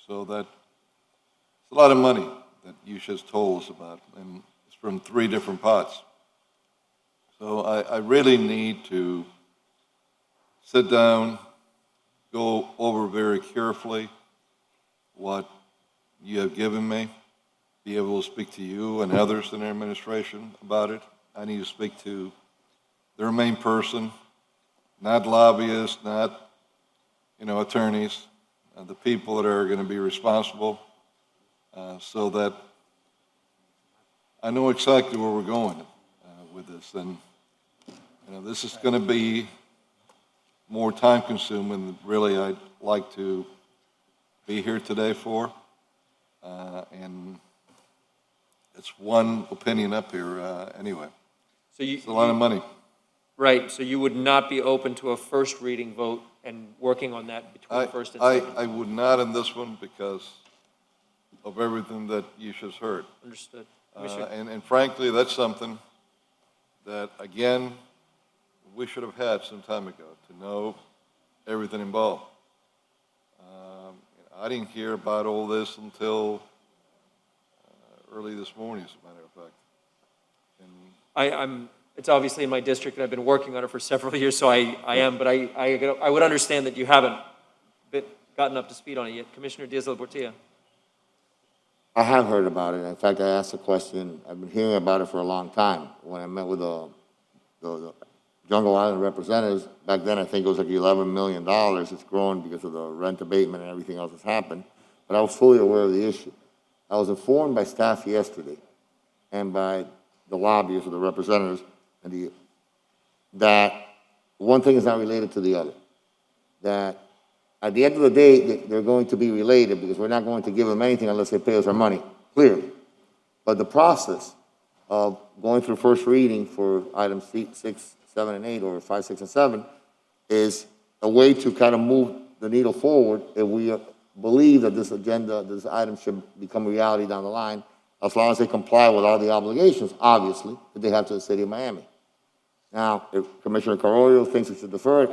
Speaker 6: so that it's a lot of money that you just told us about, and it's from 3 different pots. So I really need to sit down, go over very carefully what you have given me, be able to speak to you and others in the administration about it. I need to speak to their main person, not lobbyists, not, attorneys, the people that are going to be responsible, so that I know exactly where we're going with this. And, this is going to be more time-consuming than really I'd like to be here today for. And it's one opinion up here anyway.
Speaker 1: So
Speaker 6: It's a lot of money.
Speaker 1: Right, so you would not be open to a first reading vote and working on that between first and second?
Speaker 6: I would not in this one because of everything that you just heard.
Speaker 1: Understood.
Speaker 6: And frankly, that's something that, again, we should have had some time ago to know everything involved. I didn't hear about all this until early this morning, as a matter of fact. And
Speaker 1: it's obviously in my district, and I've been working on it for several years, so I am, but I would understand that you haven't gotten up to speed on it yet. Commissioner Diaz-Portilla.
Speaker 7: I have heard about it. In fact, I asked a question. I've been hearing about it for a long time. When I met with the Jungle Island representatives, back then I think it was like $11 million. It's grown because of the rent abatement and everything else that's happened. But I was fully aware of the issue. I was informed by staff yesterday and by the lobbyists or the representatives that one thing is not related to the other. That at the end of the day, they're going to be related because we're not going to give them anything unless they pay us our money, clearly. But the process of going through first reading for items 6, 7, and 8, or 5, 6, and 7, is a way to kind of move the needle forward if we believe that this agenda, this item should become a reality down the line, as long as they comply with all the obligations, obviously, that they have to the city of Miami. Now, if Commissioner Carollo thinks we should defer it,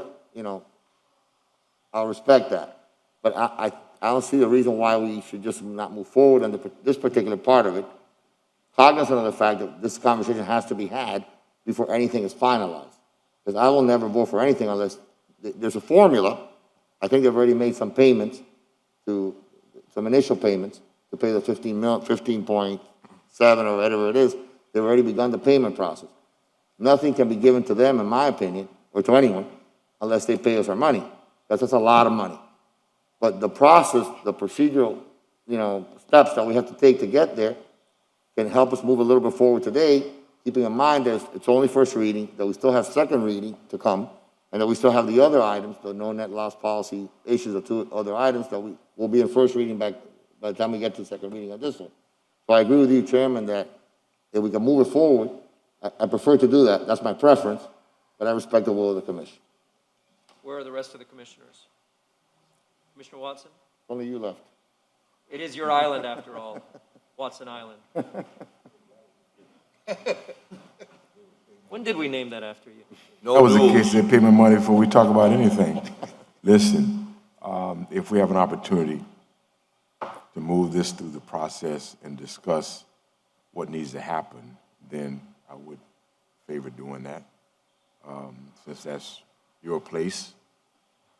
Speaker 7: I'll respect that. But I don't see the reason why we should just not move forward on this particular part of it, cognizant of the fact that this conversation has to be had before anything is finalized. Because I will never vote for anything unless there's a formula. I think they've already made some payments, some initial payments, to pay the 15.7 or whatever it is. They've already begun the payment process. Nothing can be given to them, in my opinion, or to anyone, unless they pay us our money. That's a lot of money. But the process, the procedural, steps that we have to take to get there can help us move a little bit forward today, keeping in mind that it's only first reading, that we still have second reading to come, and that we still have the other items, the no net loss policy issues, the two other items that we will be in first reading by the time we get to the second reading of this one. So I agree with you, Chairman, that if we can move it forward, I prefer to do that. That's my preference, but I respect the will of the commission.
Speaker 1: Where are the rest of the commissioners? Commissioner Watson?
Speaker 7: Only you left.
Speaker 1: It is your island, after all, Watson Island. When did we name that after you?
Speaker 4: That was in case they pay me money before we talk about anything. Listen, if we have an opportunity to move this through the process and discuss what needs to happen, then I would favor doing that, since that's your place,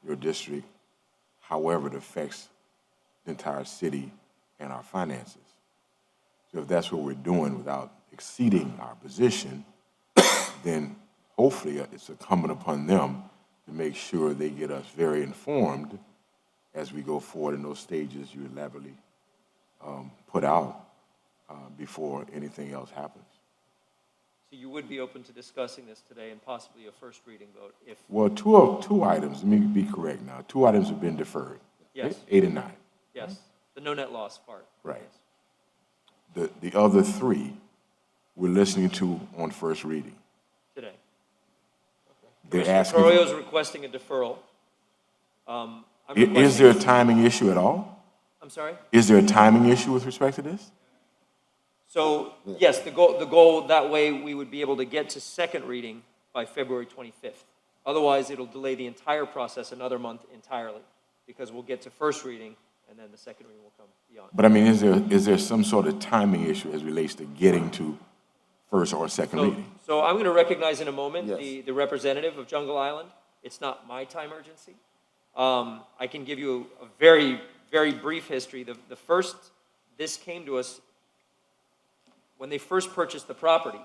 Speaker 4: your district, however it affects the entire city and our finances. So if that's what we're doing without exceeding our position, then hopefully it's incumbent upon them to make sure they get us very informed as we go forward in those stages you elaborately put out before anything else happens.
Speaker 1: So you would be open to discussing this today and possibly a first reading vote if...
Speaker 4: Well, two items, let me be correct now. 2 items have been deferred.
Speaker 1: Yes.
Speaker 4: 8 and 9.
Speaker 1: Yes, the no net loss part.
Speaker 4: Right.
Speaker 1: Yes.
Speaker 4: The other 3 we're listening to on first reading.
Speaker 1: Today.
Speaker 4: They're
Speaker 1: Commissioner
Speaker 4: asking.
Speaker 1: Carollo is requesting a deferral. I'm
Speaker 4: Is there a
Speaker 1: requesting-
Speaker 4: timing issue at all?
Speaker 1: I'm sorry?
Speaker 4: Is there a timing issue with respect to this?
Speaker 1: So, yes, the goal, that way we would be able to get to second reading by February 25th. Otherwise, it'll delay the entire process another month entirely, because we'll get to first reading, and then the second reading will come beyond.
Speaker 4: But I mean, is there some sort of timing issue as relates to getting to first or second reading?
Speaker 1: So I'm going to recognize in a moment
Speaker 7: Yes.
Speaker 1: the representative of Jungle Island. It's not my time urgency. I can give you a very, very brief history. This came to us when they first purchased the property,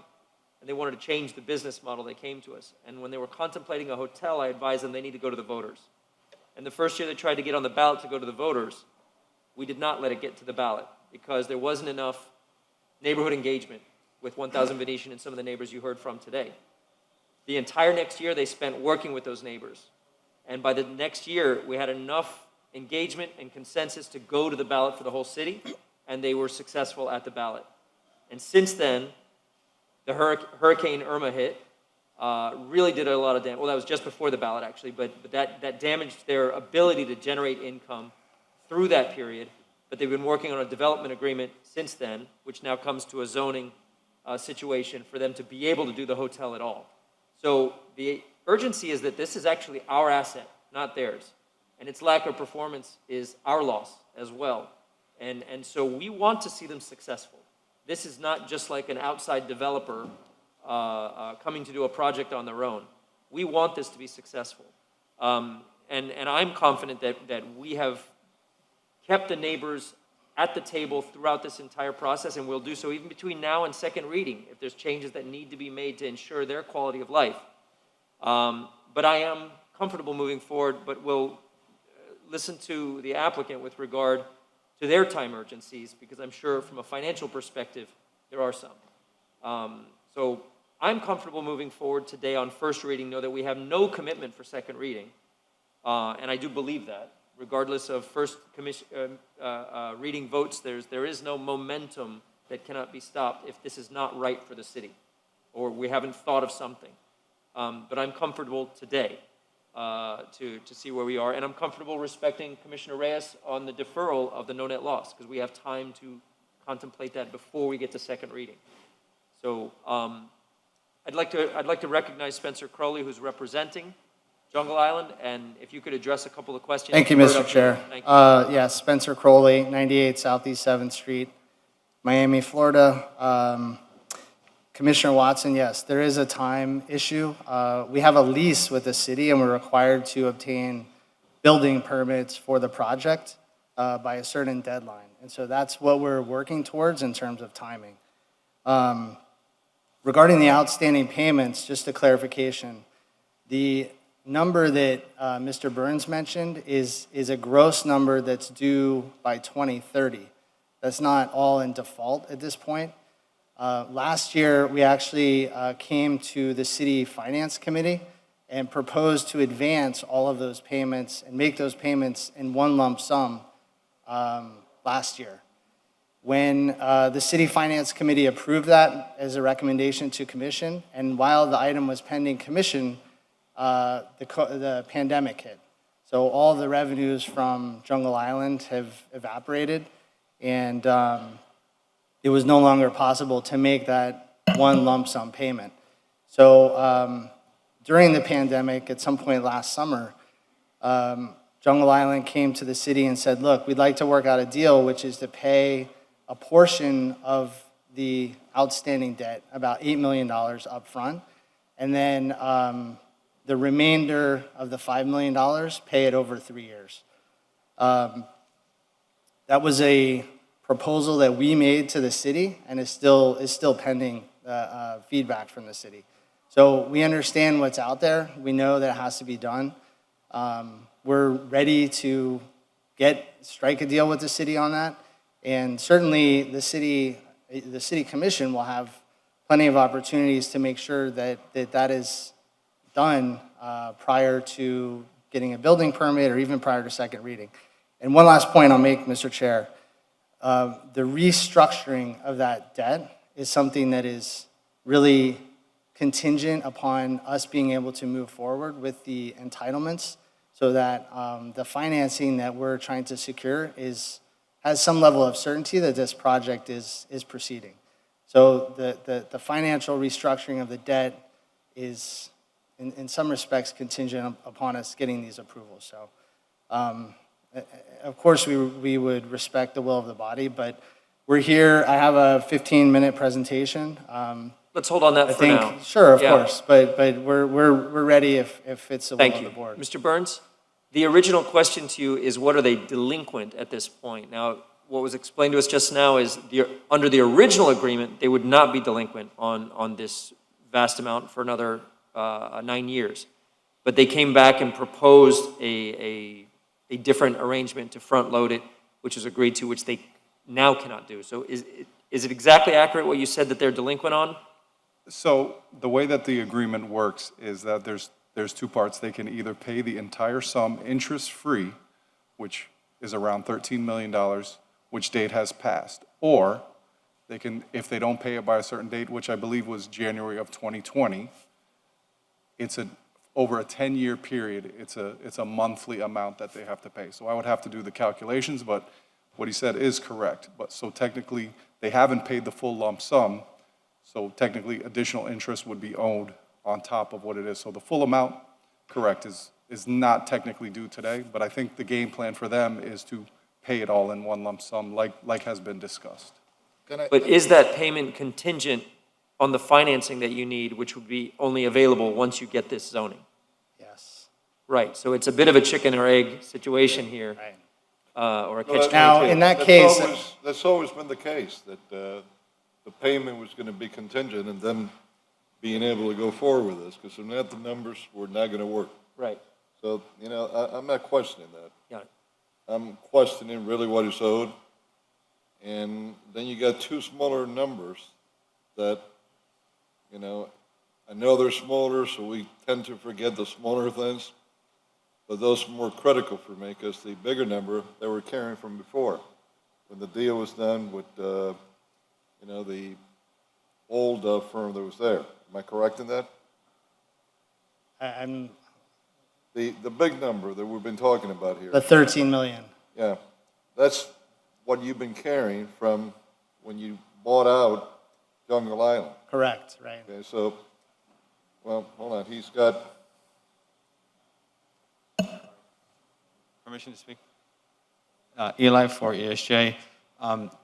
Speaker 1: and they wanted to change the business model. They came to us. And when they were contemplating a hotel, I advised them they need to go to the voters. And the first year they tried to get on the ballot to go to the voters, we did not let it get to the ballot because there wasn't enough neighborhood engagement with 1000 Venetian and some of the neighbors you heard from today. The entire next year they spent working with those neighbors. And by the next year, we had enough engagement and consensus to go to the ballot for the whole city, and they were successful at the ballot. And since then, the Hurricane Irma hit, really did a lot of damage. Well, that was just before the ballot, actually, but that damaged their ability to generate income through that period. But they've been working on a development agreement since then, which now comes to a zoning situation for them to be able to do the hotel at all. So the urgency is that this is actually our asset, not theirs. And its lack of performance is our loss as well. And so we want to see them successful. This is not just like an outside developer coming to do a project on their own. We want this to be successful. And I'm confident that we have kept the neighbors at the table throughout this entire process, and we'll do so even between now and second reading if there's changes that need to be made to ensure their quality of life. But I am comfortable moving forward, but will listen to the applicant with regard to their time urgencies, because I'm sure from a financial perspective, there are some. So I'm comfortable moving forward today on first reading, know that we have no commitment for second reading, and I do believe that. Regardless of first reading votes, there is no momentum that cannot be stopped if this is not right for the city, or we haven't thought of something. But I'm comfortable today. to see where we are. And I'm comfortable respecting Commissioner Reyes on the deferral of the no net loss, because we have time to contemplate that before we get to second reading. So I'd like to recognize Spencer Crowley, who's representing Jungle Island, and if you could address a couple of questions.
Speaker 14: Thank you,
Speaker 1: heard
Speaker 14: Mr.
Speaker 1: up here.
Speaker 14: Chair.
Speaker 1: Thank you.
Speaker 14: Yes, Spencer Crowley, 98 Southeast 7th Street, Miami, Florida. Commissioner Watson, yes, there is a time issue. We have a lease with the city, and we're required to obtain building permits for the project by a certain deadline. And so that's what we're working towards in terms of timing. Regarding the outstanding payments, just a clarification, the number that Mr. Burns mentioned is a gross number that's due by 2030. That's not all in default at this point. Last year, we actually came to the City Finance Committee and proposed to advance all of those payments and make those payments in one lump sum last year. When the City Finance Committee approved that as a recommendation to Commission, and while the item was pending Commission, the pandemic hit. So all the revenues from Jungle Island have evaporated, and it was no longer possible to make that one lump sum payment. So during the pandemic, at some point last summer, Jungle Island came to the city and said, look, we'd like to work out a deal, which is to pay a portion of the outstanding debt, about $8 million up front, and then the remainder of the $5 million, pay it over 3 years. That was a proposal that we made to the city and is still pending feedback from the city. So we understand what's out there. We know that it has to be done. We're ready to strike a deal with the city on that. And certainly the city commission will have plenty of opportunities to make sure that is done prior to getting a building permit or even prior to second reading. And one last point I'll make, Mr. Chair. The restructuring of that debt is something that is really contingent upon us being able to move forward with the entitlements so that the financing that we're trying to secure has some level of certainty that this project is proceeding. So the financial restructuring of the debt is, in some respects, contingent upon us getting these approvals. So, of course, we would respect the will of the body, but we're here. I have a 15-minute presentation.
Speaker 1: Let's hold on that for now.
Speaker 14: Sure, of
Speaker 1: Yeah.
Speaker 14: course, but we're ready if it's the will
Speaker 1: Thank
Speaker 14: of
Speaker 1: you.
Speaker 14: the board.
Speaker 1: Mr. Burns, the original question to you is, what are they delinquent at this point? Now, what was explained to us just now is under the original agreement, they would not be delinquent on this vast amount for another 9 years. But they came back and proposed a different arrangement to front load it, which was agreed to, which they now cannot do. So is it exactly accurate what you said that they're delinquent on?
Speaker 13: So the way that the agreement works is that there's two parts. They can either pay the entire sum interest-free, which is around $13 million, which date has passed, or they can, if they don't pay it by a certain date, which I believe was January of 2020, it's over a 10-year period, it's a monthly amount that they have to pay. So I would have to do the calculations, but what he said is correct. But so technically, they haven't paid the full lump sum, so technically additional interest would be owed on top of what it is. So the full amount, correct, is not technically due today, but I think the game plan for them is to pay it all in one lump sum, like has been discussed.
Speaker 1: But is that payment contingent on the financing that you need, which would be only available once you get this zoning?
Speaker 14: Yes.
Speaker 1: Right, so it's a bit of a chicken or egg situation here.
Speaker 14: Right.
Speaker 1: Or a
Speaker 6: Well,
Speaker 1: catch-22.
Speaker 14: Now, in that case,
Speaker 6: That's always been the case, that the payment was going to be contingent and them being able to go forward with this, because if not, the numbers were not going to work.
Speaker 1: Right,
Speaker 6: So, I'm not questioning that.
Speaker 1: got it.
Speaker 6: I'm questioning really what is owed. And then you got two smaller numbers that, I know they're smaller, so we tend to forget the smaller things. But those are more critical for me, because the bigger number they were carrying from before, when the deal was done with, the old firm that was there. Am I correct in that? the big number that we've been talking about here.
Speaker 14: The 13 million.
Speaker 6: Yeah, that's what you've been carrying from when you bought out Jungle Island.
Speaker 14: Correct, right.
Speaker 6: Okay, so, well, hold on, he's got,
Speaker 15: Permission to speak? Eli for ESJ.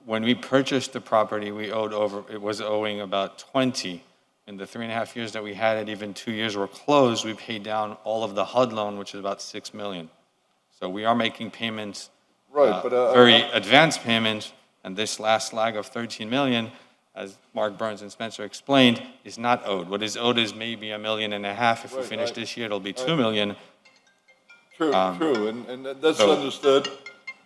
Speaker 15: When we purchased the property, it was owing about 20. In the 3.5 years that we had it, even 2 years were closed, we paid down all of the HUD loan, which is about 6 million. So we are making payments,
Speaker 6: right, but.
Speaker 15: very advanced payments, and this last lag of 13 million, as Mark Burns and Spencer explained, is not owed. What is owed is maybe $1.5 million. If we
Speaker 6: Right,
Speaker 15: finish
Speaker 6: I-
Speaker 15: this year, it'll be 2 million.
Speaker 6: True, true, and that's
Speaker 15: so-
Speaker 6: understood.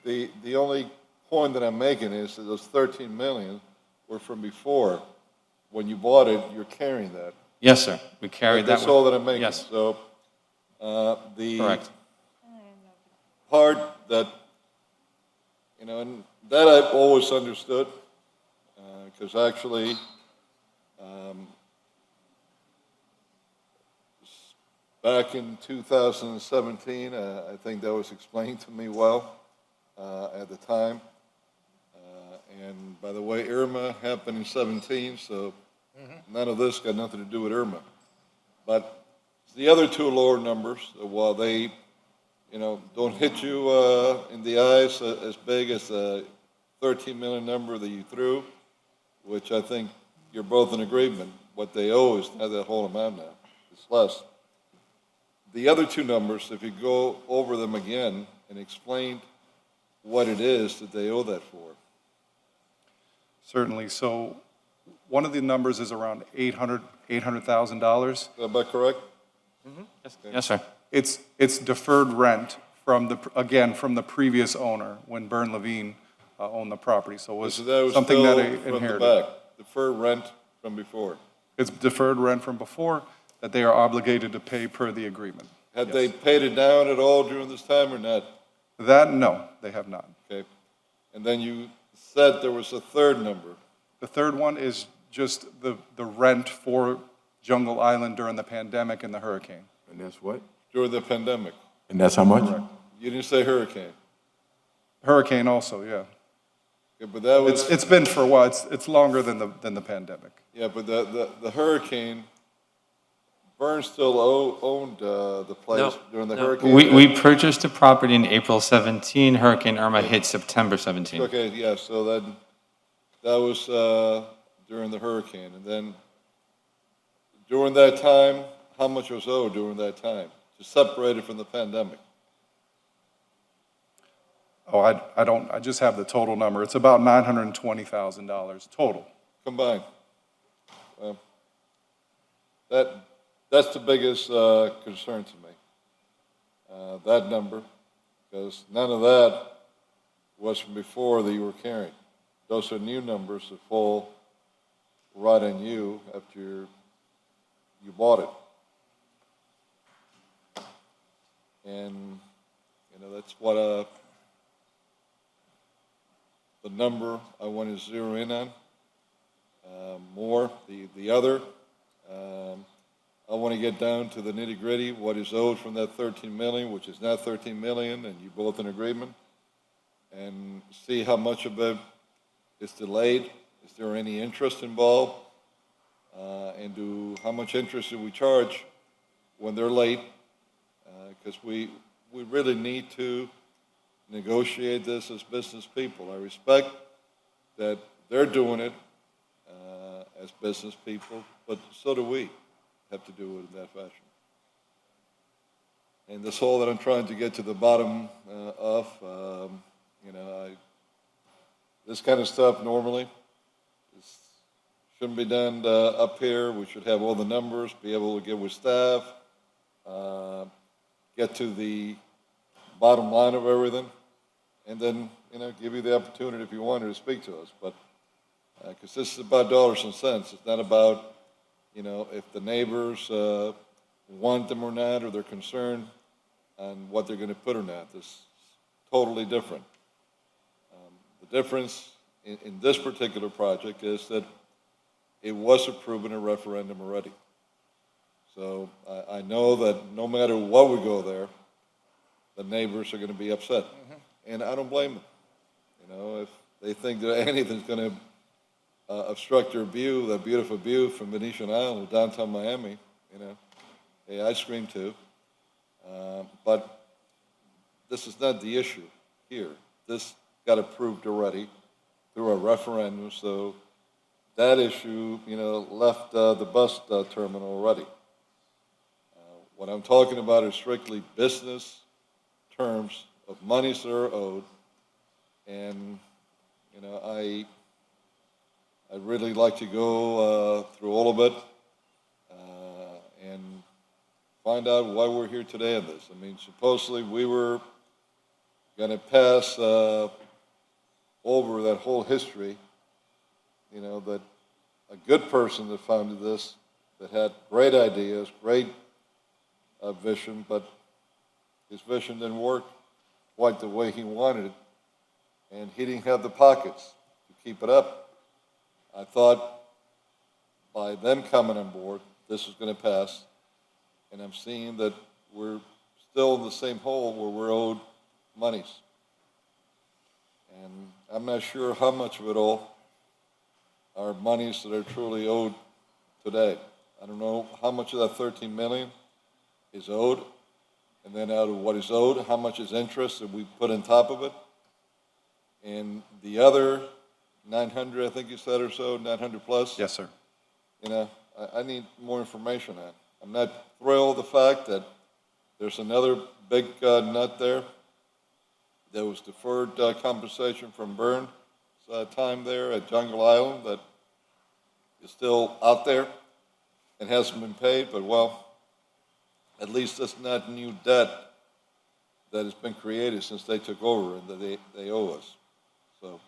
Speaker 6: The only point that I'm making is that those 13 million were from before. When you bought it, you're carrying that.
Speaker 15: Yes, sir. We carried that.
Speaker 6: That's all that I'm making.
Speaker 15: Yes,
Speaker 6: So, the
Speaker 15: correct.
Speaker 6: part that, and that I've always understood, because actually, back in 2017, I think that was explained to me well at the time. And by the way, Irma happened in 17, so none of this got nothing to do with Irma. But the other two lower numbers, while they, don't hit you in the eyes as big as the 13 million number that you threw, which I think you're both in agreement, what they owe is not that whole amount now, it's less. The other two numbers, if you go over them again and explain what it is that they owe that for.
Speaker 13: Certainly. So one of the numbers is around $800,000.
Speaker 6: Is that correct?
Speaker 15: Yes, sir.
Speaker 13: It's deferred rent from from the previous owner when Bern Levine owned the property. So it was
Speaker 6: So that was
Speaker 13: something
Speaker 6: still
Speaker 13: that they
Speaker 6: from the
Speaker 13: inherited.
Speaker 6: back, deferred rent from before.
Speaker 13: It's deferred rent from before that they are obligated to pay per the agreement.
Speaker 6: Had they paid it down at all during this time or not?
Speaker 13: That, no, they have not.
Speaker 6: Okay. And then you said there was a third number.
Speaker 13: The third one is just the rent for Jungle Island during the pandemic and the hurricane.
Speaker 4: And that's what?
Speaker 6: During the pandemic.
Speaker 4: And that's how much?
Speaker 6: You didn't say hurricane.
Speaker 13: Hurricane also, yeah.
Speaker 6: Okay, but that was.
Speaker 13: It's been for a while. It's longer than the pandemic.
Speaker 6: Yeah, but the hurricane, Bern still owned the place
Speaker 1: No,
Speaker 6: during the
Speaker 1: no.
Speaker 6: hurricane.
Speaker 15: We purchased the property in April 17. Hurricane Irma hit September 17.
Speaker 6: Okay, yeah, so that was during the hurricane. And then during that time, how much was owed during that time? To separate it from the pandemic.
Speaker 13: Oh, I just have the total number. It's about $920,000 total.
Speaker 6: Combined. Well, that's the biggest concern to me, that number, because none of that was from before that you were carrying. Those are new numbers that fall right on you after you bought it. And, that's what the number I want to zero in on. More, the other, I want to get down to the nitty gritty, what is owed from that 13 million, which is not 13 million, and you both in agreement, and see how much of it is delayed. Is there any interest involved? And how much interest do we charge when they're late? Because we really need to negotiate this as business people. I respect that they're doing it as business people, but so do we have to do it in that fashion. And this whole that I'm trying to get to the bottom of, this kind of stuff normally shouldn't be done up here. We should have all the numbers, be able to get with staff, get to the bottom line of everything, and then, give you the opportunity if you wanted to speak to us. But because this is about dollars and cents. It's not about, if the neighbors want them or not, or they're concerned on what they're going to put or not. This is totally different. The difference in this particular project is that it was approved in a referendum already. So I know that no matter what we go there, the neighbors are gonna be upset. And I don't blame them. You know, if they think that anything's gonna obstruct their view, that beautiful view from Venetian Island or downtown Miami, you know, hey, I scream too. But this is not the issue here. This got approved already through a referendum, so that issue, you know, left the bus terminal already. What I'm talking about is strictly business terms of monies that are owed, and, you know, I'd really like to go through all of it and find out why we're here today on this. I mean, supposedly we were going to pass over that whole history, you know, that a good person that founded this, that had great ideas, great vision, but his vision didn't work quite the way he wanted it, and he didn't have the pockets to keep it up. I thought by them coming on board, this was going to pass, and I'm seeing that we're still in the same hole where we're owed monies. And I'm not sure how much of it all are monies that are truly owed today. I don't know how much of that 13 million is owed, and then out of what is owed, how much is interest that we put on top of it. And the other 900, I think you said or so, 900 plus?
Speaker 13: Yes, sir.
Speaker 6: You know, I need more information on it. I'm not thrilled with the fact that there's another big nut there. There was deferred compensation from Burns' time there at Jungle Island that is still out there and hasn't been paid, but well, at least it's not new debt that has been created since they took over and that they owe us. So,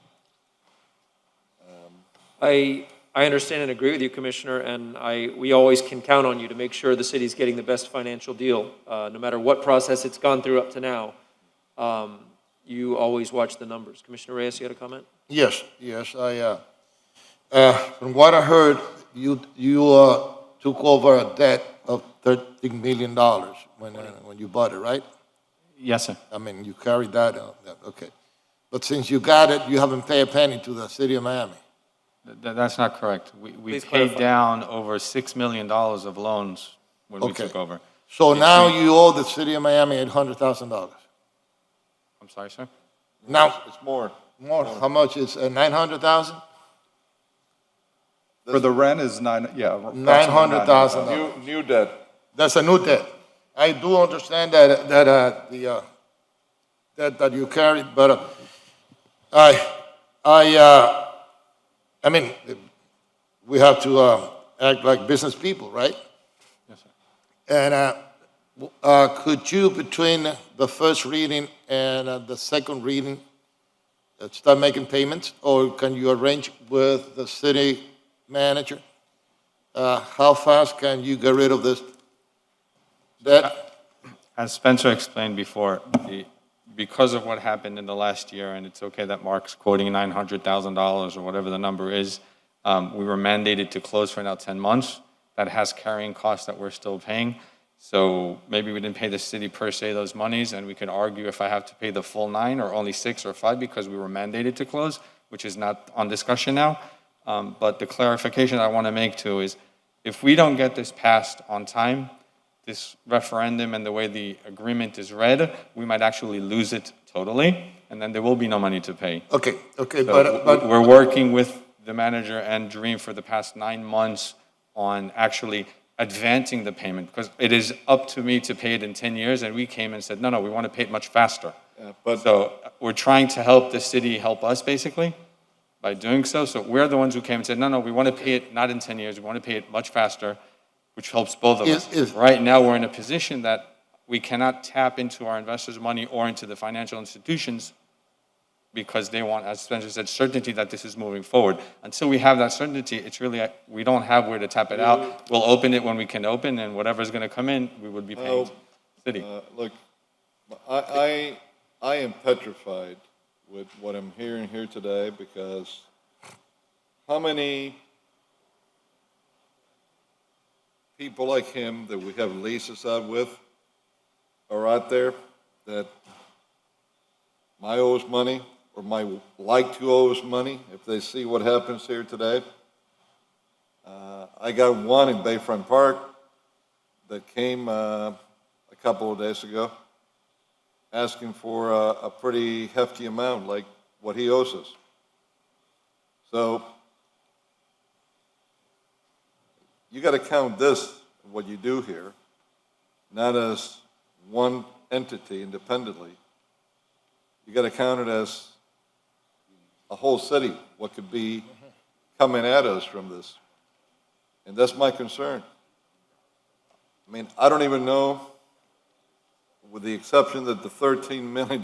Speaker 1: I understand and agree with you, Commissioner, and we always can count on you to make sure the city's getting the best financial deal, no matter what process it's gone through up to now. You always watch the numbers. Commissioner Reyes, you had a comment?
Speaker 3: Yes, from what I heard, you took over a debt of $13 million when you bought it, right?
Speaker 15: Yes, sir.
Speaker 3: I mean, you carried that out, okay. But since you got it, you haven't paid a penny to the city of Miami.
Speaker 15: That's not correct. We
Speaker 1: Please
Speaker 15: paid
Speaker 1: clarify.
Speaker 15: down over $6 million of loans when we
Speaker 3: Okay.
Speaker 15: took over.
Speaker 3: So
Speaker 15: If
Speaker 3: now
Speaker 15: we-
Speaker 3: you owe the city of Miami $800,000.
Speaker 15: I'm sorry, sir?
Speaker 3: Now,
Speaker 6: it's more.
Speaker 3: more, how much is 900,000?
Speaker 13: For the rent is approximately
Speaker 3: $900,000.
Speaker 6: New debt.
Speaker 3: That's a new debt. I do understand that the debt that you carried, but I mean, we have to act like business people, right?
Speaker 15: Yes, sir.
Speaker 3: And could you, between the first reading and the second reading, start making payments, or can you arrange with the city manager? How fast can you get rid of this debt?
Speaker 15: As Spencer explained before, because of what happened in the last year, and it's okay that Mark's quoting $900,000 or whatever the number is, we were mandated to close for now 10 months. That has carrying costs that we're still paying. So maybe we didn't pay the city per se those monies, and we could argue if I have to pay the full 9 or only 6 or 5 because we were mandated to close, which is not on discussion now. But the clarification I want to make too is if we don't get this passed on time, this referendum and the way the agreement is read, we might actually lose it totally, and then there will be no money to pay.
Speaker 3: Okay,
Speaker 15: So
Speaker 3: but
Speaker 15: we're working with the manager and Dream for the past 9 months on actually advancing the payment, because it is up to me to pay it in 10 years, and we came and said, no, we want to pay it much faster. So we're trying to help the city help us, basically, by doing so. So we're the ones who came and said, no, we want to pay it not in 10 years, we want to pay it much faster, which helps both of us. Right now, we're in a position that we cannot tap into our investors' money or into the financial institutions because they want, as Spencer said, certainty that this is moving forward. Until we have that certainty, it's really, we don't have where to tap it out. We'll open it when we can open, and whatever's going to come in, we would be paying city.
Speaker 6: Look, I am petrified with what I'm hearing here today, because how many people like him that we have leases out with are out there that might owe us money or might like to owe us money if they see what happens here today. I got one in Bayfront Park that came a couple of days ago asking for a pretty hefty amount, like what he owes us. So you got to count this, what you do here, not as one entity independently. You got to count it as a whole city, what could be coming at us from this. And that's my concern. I mean, I don't even know, with the exception that the $13 million,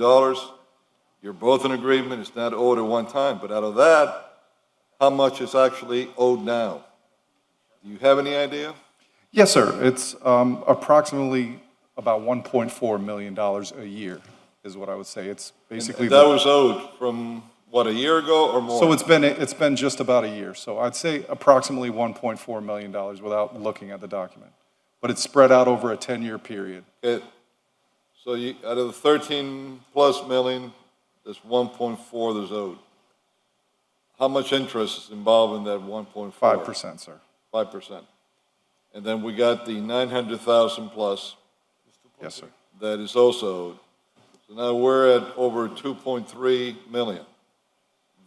Speaker 6: you're both in agreement, it's not owed at one time, but out of that, how much is actually owed now? Do you have any idea?
Speaker 13: Yes, sir. It's approximately about $1.4 million a year is what I would say. It's basically.
Speaker 6: And that was owed from, what, a year ago or more?
Speaker 13: So it's been just about a year. So I'd say approximately $1.4 million without looking at the document. But it's spread out over a 10-year period.
Speaker 6: Okay. So you, out of the 13 plus million, there's 1.4 that's owed. How much interest is involved in that 1.4?
Speaker 13: 5%, sir.
Speaker 6: 5%. And then we got the 900,000 plus.
Speaker 13: Yes, sir.
Speaker 6: That is also owed. So now we're at over 2.3 million.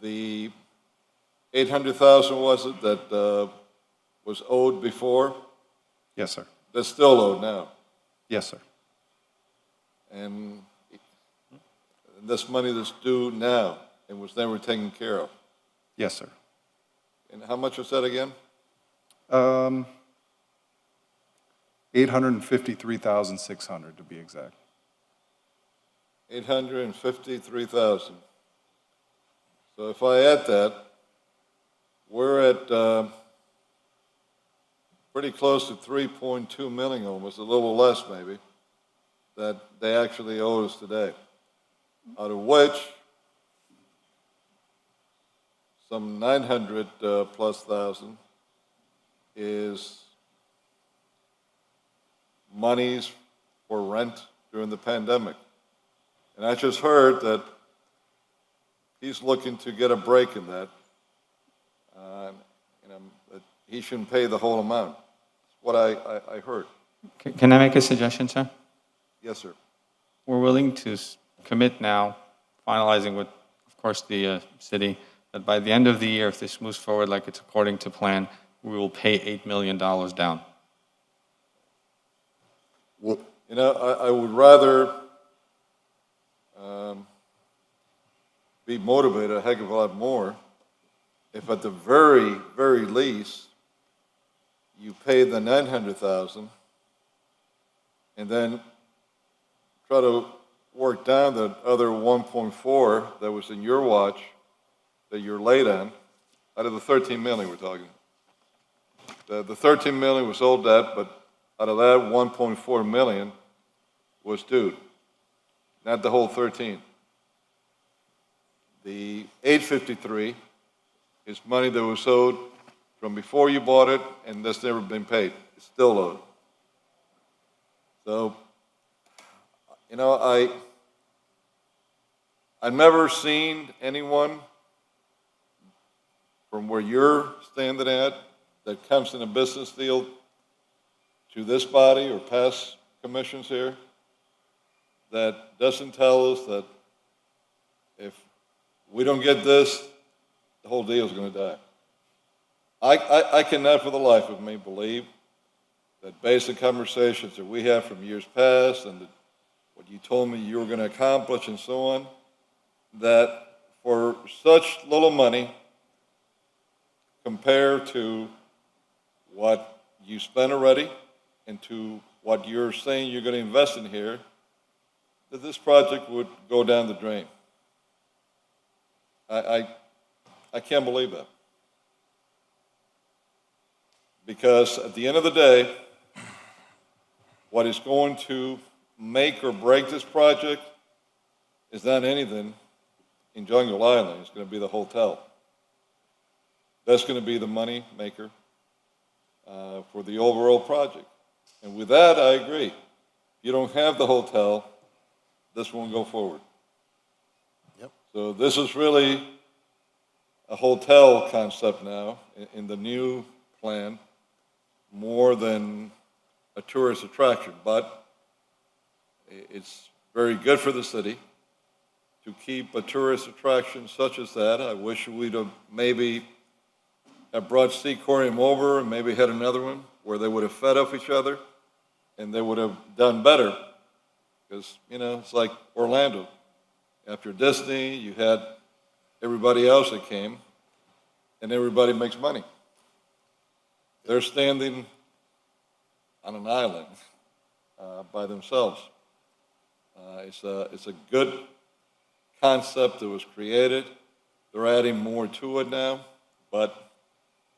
Speaker 6: The 800,000 was it that was owed before?
Speaker 13: Yes, sir.
Speaker 6: That's still owed now.
Speaker 13: Yes, sir.
Speaker 6: And this money that's due now and was never taken care of.
Speaker 13: Yes, sir.
Speaker 6: And how much was that again?
Speaker 13: 853,600 to be exact.
Speaker 6: 853,000. So if I add that, we're at pretty close to 3.2 million, almost a little less maybe, that they actually owe us today. Out of which, some 900 plus thousand is monies for rent during the pandemic. And I just heard that he's looking to get a break in that. That he shouldn't pay the whole amount. That's what I heard.
Speaker 15: Can I make a suggestion, sir?
Speaker 6: Yes, sir.
Speaker 15: We're willing to commit now, finalizing with, of course, the city, that by the end of the year, if this moves forward like it's according to plan, we will pay $8 million down.
Speaker 6: You know, I would rather be motivated a heck of a lot more if at the very, very least, you pay the 900,000 and then try to work down the other 1.4 that was in your watch that you're late on, out of the 13 million we're talking. The 13 million was owed debt, but out of that 1.4 million was due, not the whole 13. The 853 is money that was owed from before you bought it, and that's never been paid. It's still owed. So, you know, I've never seen anyone from where you're standing at that comes in a business deal to this body or past commissions here that doesn't tell us that if we don't get this, the whole deal is going to die. I cannot for the life of me believe that based on conversations that we have from years past and what you told me you were going to accomplish and so on, that for such little money compared to what you spent already and to what you're saying you're going to invest in here, that this project would go down the drain. I can't believe that. Because at the end of the day, what is going to make or break this project is not anything in Jungle Island. It's going to be the hotel. That's going to be the money maker. for the overall project. And with that, I agree. If you don't have the hotel, this won't go forward.
Speaker 3: Yep.
Speaker 6: So this is really a hotel concept now in the new plan, more than a tourist attraction. But it's very good for the city to keep a tourist attraction such as that. I wish we'd have maybe have brought Seaquarium over and maybe had another one where they would have fed off each other and they would have done better. Because, you know, it's like Orlando. After Disney, you had everybody else that came, and everybody makes money. They're standing on an island by themselves. It's a good concept that was created. They're adding more to it now, but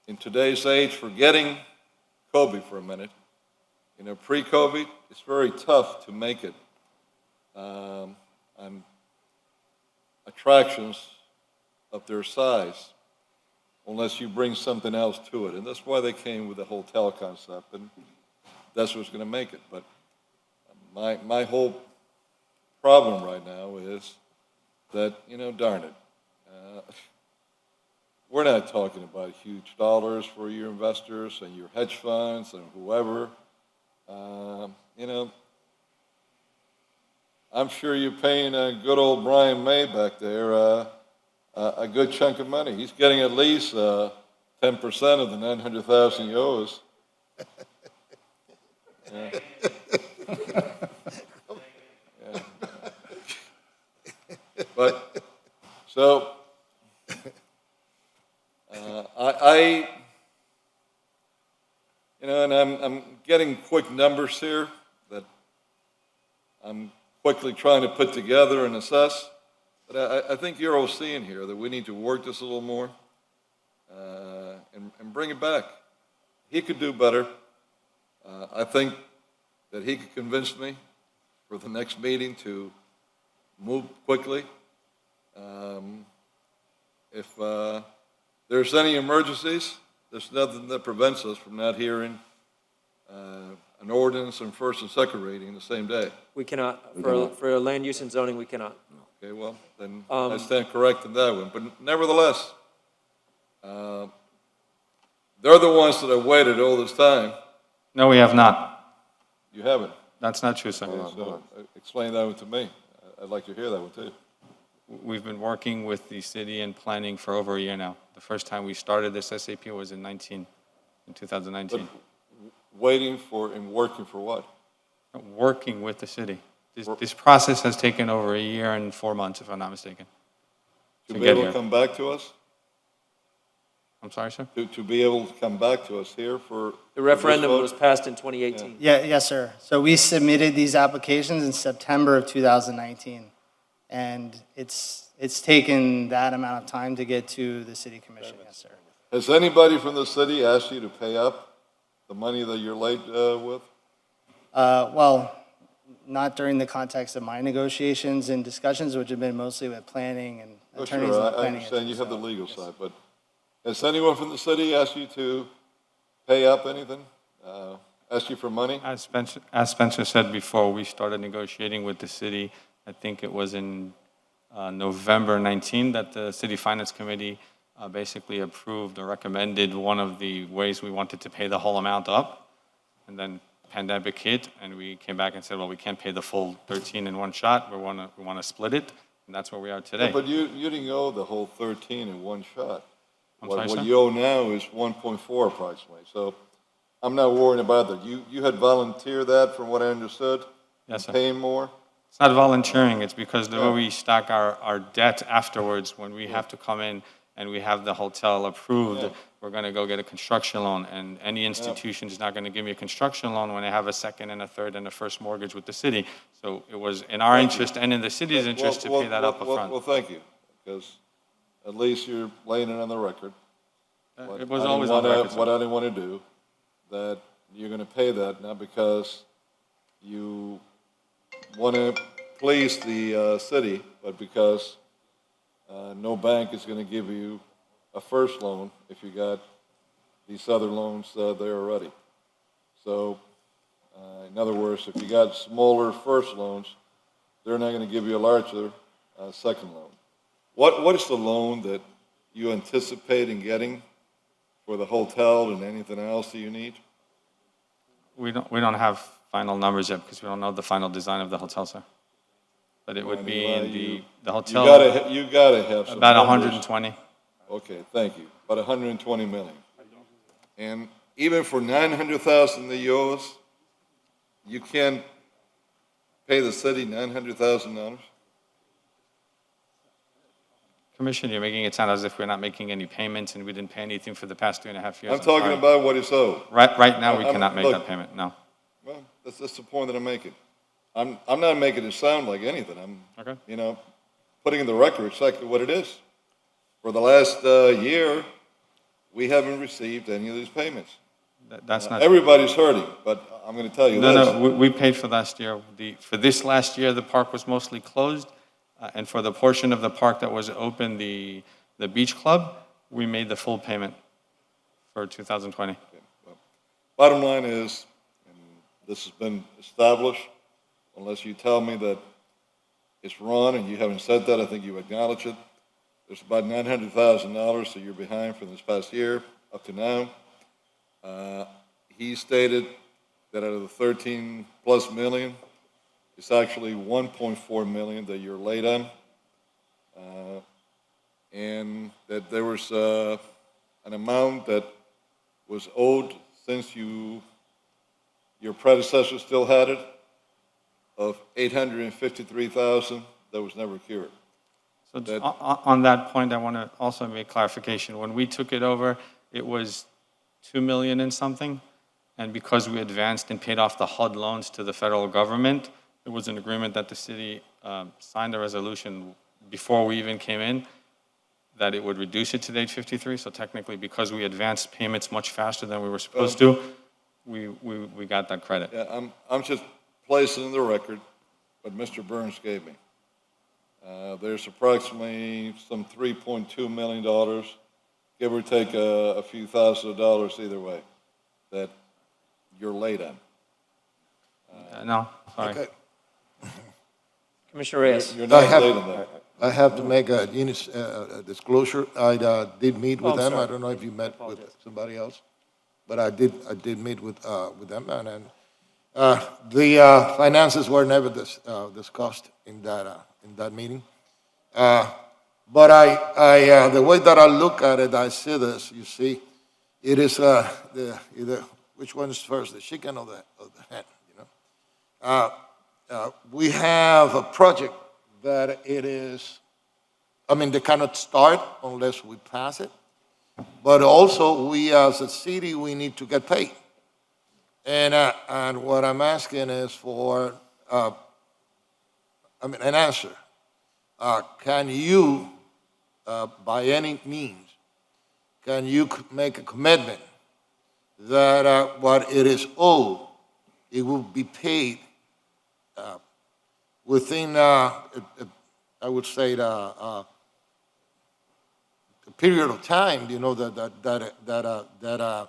Speaker 6: in today's age, forgetting COVID for a minute, you know, pre-COVID, it's very tough to make it on attractions of their size unless you bring something else to it. And that's why they came with the hotel concept, and that's what's going to make it. But my whole problem right now is that, you know, darn it, we're not talking about huge dollars for your investors and your hedge funds and whoever. You know, I'm sure you're paying a good old Brian May back there a good chunk of money. He's getting at least 10% of the $900,000 you owe us. Yeah. Yeah. But, so, you know, and I'm getting quick numbers here that I'm quickly trying to put together and assess. But I think you're all seeing here that we need to work this a little more and bring it back. He could do better. I think that he could convince me for the next meeting to move quickly. If there's any emergencies, there's nothing that prevents us from not hearing an ordinance on first and second reading the same day.
Speaker 1: We cannot, for land use and zoning, we cannot.
Speaker 6: Okay, well, then I stand corrected that one. But nevertheless, they're the ones that have waited all this time.
Speaker 15: No, we have not.
Speaker 6: You haven't.
Speaker 15: That's not true, sir.
Speaker 6: Okay, so explain that one to me. I'd like to hear that one too.
Speaker 15: We've been working with the city and planning for over a year now. The first time we started this SAP was in 2019.
Speaker 6: But waiting for and working for what?
Speaker 15: Working with the city. This process has taken over a year and 4 months, if I'm not mistaken.
Speaker 6: To be able to come back to us?
Speaker 15: I'm sorry, sir?
Speaker 6: To be able to come back to us here for...
Speaker 1: The referendum was passed in 2018.
Speaker 14: Yes, sir. So we submitted these applications in September of 2019. And it's taken that amount of time to get to the city commission, yes, sir.
Speaker 6: Has anybody from the city asked you to pay up the money that you're late with?
Speaker 14: Well, not during the context of my negotiations and discussions, which have been mostly with planning and
Speaker 6: Oh,
Speaker 14: attorneys.
Speaker 6: sure,
Speaker 14: and
Speaker 6: I
Speaker 14: planning.
Speaker 6: understand you have the legal side, but has anyone from the city asked you to pay up anything? Asked you for money?
Speaker 15: As Spencer said before, we started negotiating with the city. I think it was in November 19 that the City Finance Committee basically approved or recommended one of the ways we wanted to pay the whole amount up. And then pandemic hit, and we came back and said, well, we can't pay the full 13 in one shot. We want to split it, and that's where we are today.
Speaker 6: Yeah, but you didn't owe the whole 13 in one shot.
Speaker 15: I'm sorry, sir?
Speaker 6: What you owe now is 1.4 approximately. So I'm not worrying about that. You had volunteered that, from what I understood?
Speaker 15: Yes, sir.
Speaker 6: Paying more?
Speaker 15: It's not volunteering, it's because the way we stack our debt afterwards, when we have to come in and we have the hotel approved, we're going to go get a construction loan, and any institution is not going to give me a construction loan when I have a second and a third and a first mortgage with the city. So it was in our interest and in the city's interest to pay that up front.
Speaker 6: Well, thank you, because at least you're laying it on the record.
Speaker 15: It was always on the record, sir.
Speaker 6: What I didn't want to do, that you're going to pay that not because you want to please the city, but because no bank is going to give you a first loan if you got these other loans there already. So, in other words, if you got smaller first loans, they're not going to give you a larger second loan. What is the loan that you anticipate in getting for the hotel and anything else that you need?
Speaker 15: We don't have final numbers yet because we don't know the final design of the hotel, sir. But it would be in the hotel.
Speaker 6: You gotta have some
Speaker 15: about
Speaker 6: numbers.
Speaker 15: 120.
Speaker 6: Okay, thank you. About 120 million. And even for 900,000 that you owe us, you can't pay the city $900,000?
Speaker 15: Commissioner, you're making it sound as if we're not making any payments and we didn't pay anything for the past 2.5 years.
Speaker 6: I'm talking
Speaker 15: sorry.
Speaker 6: about what is owed.
Speaker 15: Right now, we
Speaker 6: I'm-
Speaker 15: cannot make
Speaker 6: look,
Speaker 15: that payment, no.
Speaker 6: Well, that's the point that I'm making. I'm not making it sound like anything. I'm,
Speaker 15: Okay.
Speaker 6: putting in the record exactly what it is. For the last year, we haven't received any of these payments.
Speaker 15: That's not.
Speaker 6: Everybody's hurting, but I'm going to tell you this.
Speaker 15: No, we paid for last year. For this last year, the park was mostly closed. And for the portion of the park that was open, the beach club, we made the full payment for 2020.
Speaker 6: Bottom line is, and this has been established, unless you tell me that it's wrong and you haven't said that, I think you acknowledge it. There's about $900,000 that you're behind from this past year up to now. He stated that out of the 13 plus million, it's actually 1.4 million that you're late on. And that there was an amount that was owed since your predecessor still had it, of $853,000 that was never cured.
Speaker 15: So on that point, I want to also make clarification. When we took it over, it was 2 million and something. And because we advanced and paid off the HUD loans to the federal government, it was an agreement that the city signed a resolution before we even came in that it would reduce it to the 853. So technically, because we advanced payments much faster than we were supposed to, we got that credit.
Speaker 6: Yeah, I'm just placing in the record what Mr. Burns gave me. There's approximately some $3.2 million, give or take a few $1,000s either way, that you're late on.
Speaker 15: No, sorry.
Speaker 3: Okay.
Speaker 1: Commissioner Reyes.
Speaker 6: You're not late on that.
Speaker 3: I have to make a disclosure. I did meet with
Speaker 1: I'm
Speaker 3: them.
Speaker 1: sorry.
Speaker 3: I don't know if you met with somebody else, but I did meet with them, and the finances were never discussed in that meeting. But the way that I look at it, I see this. You see, it is either which one is first, the chicken or the hen. We have a project that they cannot start unless we pass it. But also, we as a city, we need to get paid. And what I'm asking is for, an answer. Can you, by any means, can you make a commitment that what it is owed, it will be paid within, I would say, a period of time, that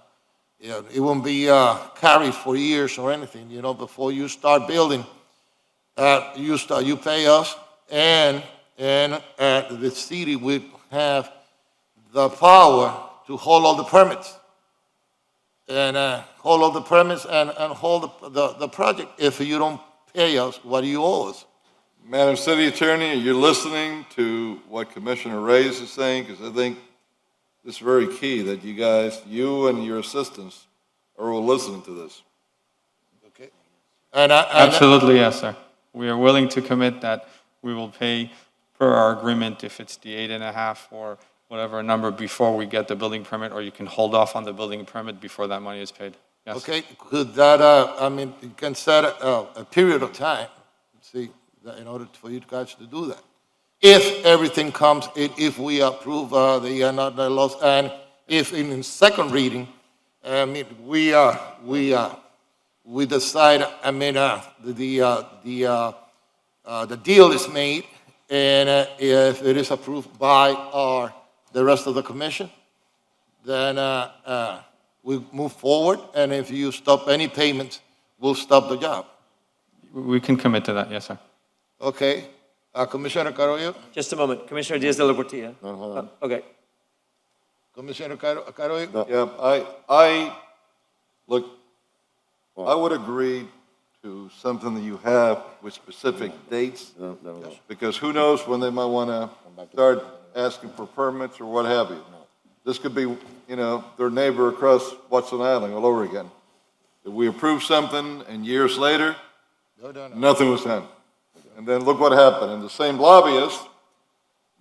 Speaker 3: it won't be carried for years or anything, before you start building, you pay us, and the city will have the power to hold all the permits, and hold all the permits and hold the project if you don't pay us what you owe us.
Speaker 6: Madam City Attorney, you're listening to what Commissioner Reyes is saying, because I think this is very key that you guys, you and your assistants, are all listening to this.
Speaker 3: Okay.
Speaker 15: Absolutely, yes, sir. We are willing to commit that we will pay per our agreement if it's the 8.5 or whatever number before we get the building permit, or you can hold off on the building permit before that money is paid. Yes.
Speaker 3: Okay, could that, you can set a period of time, see, in order for you guys to do that. If everything comes, if we approve the another laws, and if in second reading, we decide, the deal is made, and if it is approved by the rest of the commission, then we move forward, and if you stop any payments, we'll stop the job.
Speaker 15: We can commit to that, yes, sir.
Speaker 3: Okay? Commissioner Carollo?
Speaker 1: Just a moment. Commissioner Diaz de la Portilla.
Speaker 7: No, hold on.
Speaker 1: Okay.
Speaker 3: Commissioner Carollo?
Speaker 6: Yeah, look, I would agree to something that you have with specific dates, because who knows when they might want to start asking for permits or what have you. This could be, you know, their neighbor across Watson Island all over again. If we approve something and years later, nothing was done. And then look what happened. And the same lobbyist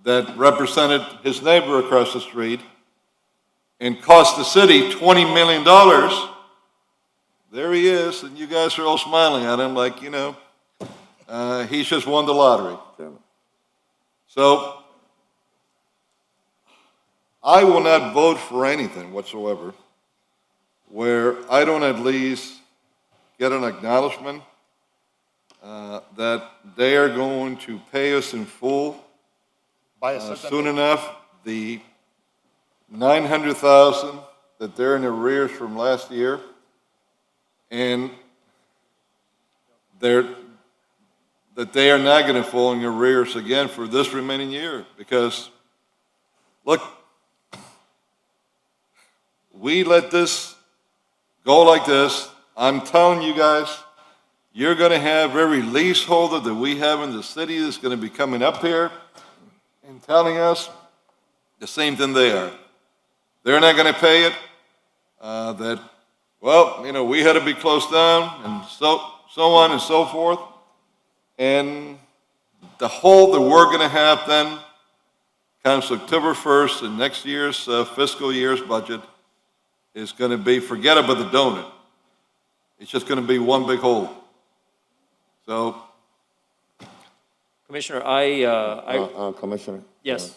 Speaker 6: that represented his neighbor across the street and cost the city $20 million, there he is, and you guys are all smiling at him like, you know, he's just won the lottery. So I will not vote for anything whatsoever where I don't at least get an acknowledgement that they are going to pay us in full soon enough. The $900,000 that they're in arrears from last year, and that they are not going to fall in arrears again for this remaining year. Because, look, we let this go like this. I'm telling you guys, you're going to have every leaseholder that we have in the city that's going to be coming up here and telling us the same thing they are. They're not going to pay it. That, well, you know, we had to be closed down, and so on and so forth. And the hole that we're going to have then comes October 1st, and next year's fiscal year's budget is going to be, forget about the donut. It's just going to be one big hole. So.
Speaker 1: Commissioner,
Speaker 7: Commissioner?
Speaker 1: yes.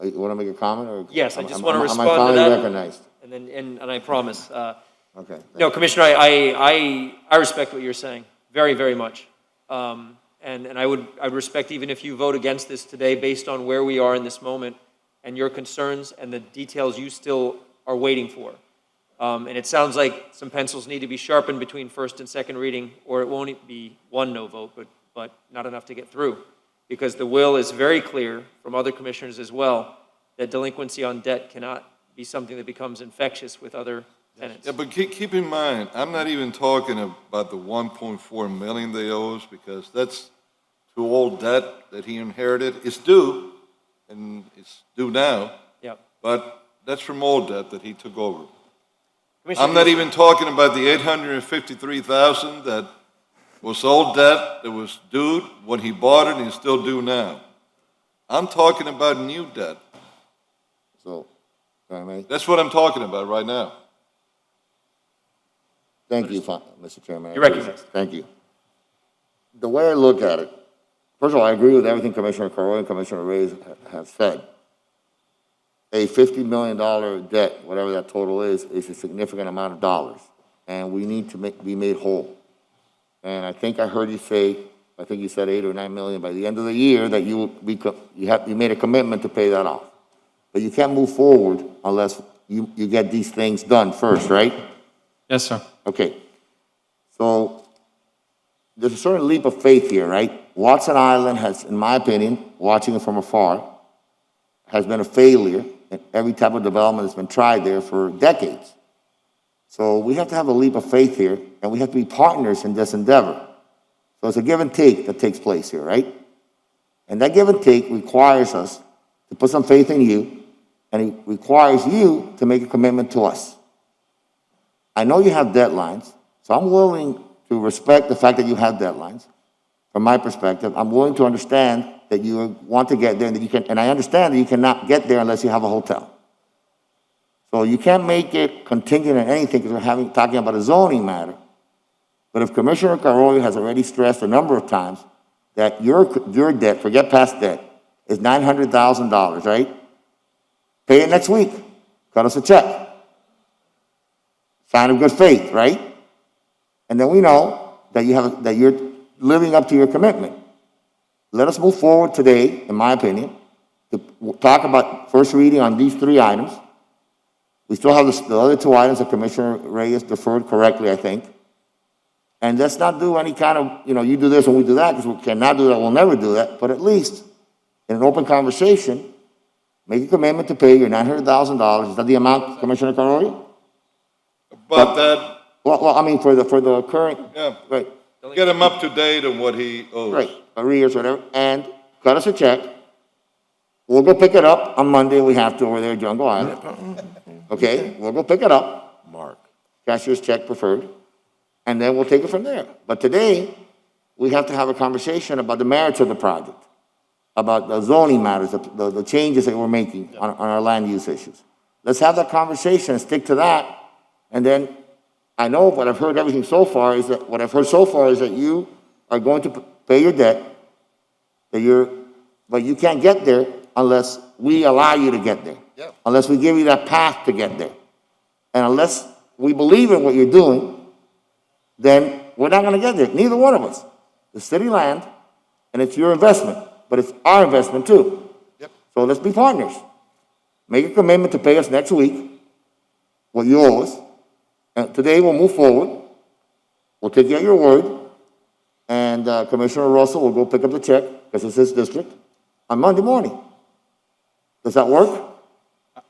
Speaker 7: You want to make a comment, or?
Speaker 1: Yes, I just
Speaker 7: Am-
Speaker 1: want to
Speaker 7: am I
Speaker 1: respond to
Speaker 7: finally
Speaker 1: that.
Speaker 7: recognized?
Speaker 1: And then, and I promise.
Speaker 7: Okay.
Speaker 1: No, Commissioner, I respect what you're saying, very, very much. And I'd respect even if you vote against this today based on where we are in this moment and your concerns and the details you still are waiting for. And it sounds like some pencils need to be sharpened between first and second reading, or it won't be one no vote, but not enough to get through. Because the will is very clear from other commissioners as well, that delinquency on debt cannot be something that becomes infectious with other tenants.
Speaker 6: Yeah, but keep in mind, I'm not even talking about the 1.4 million they owe us, because that's too old debt that he inherited. It's due, and it's due now.
Speaker 1: Yep.
Speaker 6: But that's from old debt that he took over.
Speaker 1: Commissioner,
Speaker 6: I'm not even talking about the $853,000 that was old debt that was due when he bought it and is still due now. I'm talking about new debt.
Speaker 7: So, if I may?
Speaker 6: That's what I'm talking about right now.
Speaker 7: Thank you, Mr. Chairman.
Speaker 1: You're recognized.
Speaker 7: Thank you. The way I look at it, first of all, I agree with everything Commissioner Carroll and Commissioner Reyes have said. A $50 million debt, whatever that total is a significant amount of dollars, and we need to be made whole. And I think I heard you say, I think you said 8 or 9 million by the end of the year that you made a commitment to pay that off. But you can't move forward unless you get these things done first, right?
Speaker 15: Yes, sir.
Speaker 7: Okay. So there's a certain leap of faith here, right? Watson Island has, in my opinion, watching it from afar, has been a failure in every type of development that's been tried there for decades. So we have to have a leap of faith here, and we have to be partners in this endeavor. So it's a give and take that takes place here, right? And that give and take requires us to put some faith in you, and it requires you to make a commitment to us. I know you have deadlines, so I'm willing to respect the fact that you have deadlines. From my perspective, I'm willing to understand that you want to get there, and that you can, and I understand that you cannot get there unless you have a hotel. So you can't make it contingent on anything because we're talking about a zoning matter. But if Commissioner Carollo has already stressed a number of times that your debt, forget past debt, is $900,000, right? Pay it next week. Cut us a check. Sign of good faith, right? And then we know that you're living up to your commitment. Let us move forward today, in my opinion, to talk about first reading on these 3 items. We still have the other two items that Commissioner Reyes deferred correctly, I think. And let's not do any kind of, you do this and we do that, because we cannot do that, we'll never do that. But at least, in an open conversation, make a commitment to pay your $900,000. Is that the amount, Commissioner Carollo?
Speaker 6: But that,
Speaker 7: Well, I mean, for the current,
Speaker 6: yeah,
Speaker 7: right,
Speaker 6: get him up to date on what he owes.
Speaker 7: right, arrears, whatever, and cut us a check. We'll go pick it up on Monday, we have to over there at Jungle Island. Okay, we'll go pick it up.
Speaker 4: Mark.
Speaker 7: Cashier's check preferred, and then we'll take it from there. But today, we have to have a conversation about the merits of the project, about the zoning matters, the changes that we're making on our land use issues. Let's have that conversation and stick to that, and then I know what I've heard everything so far is that you are going to pay your debt, but you can't get there unless we allow you to get there.
Speaker 3: Yeah.
Speaker 7: Unless we give you that path to get there. And unless we believe in what you're doing, then we're not gonna get there, neither one of us. The city land, and it's your investment, but it's our investment too.
Speaker 3: Yep.
Speaker 7: So let's be partners. Make a commitment to pay us next week what you owe us. And today we'll move forward. We'll take you at your word. And Commissioner Russell will go pick up the check, because it's his district, on Monday morning. Does that work?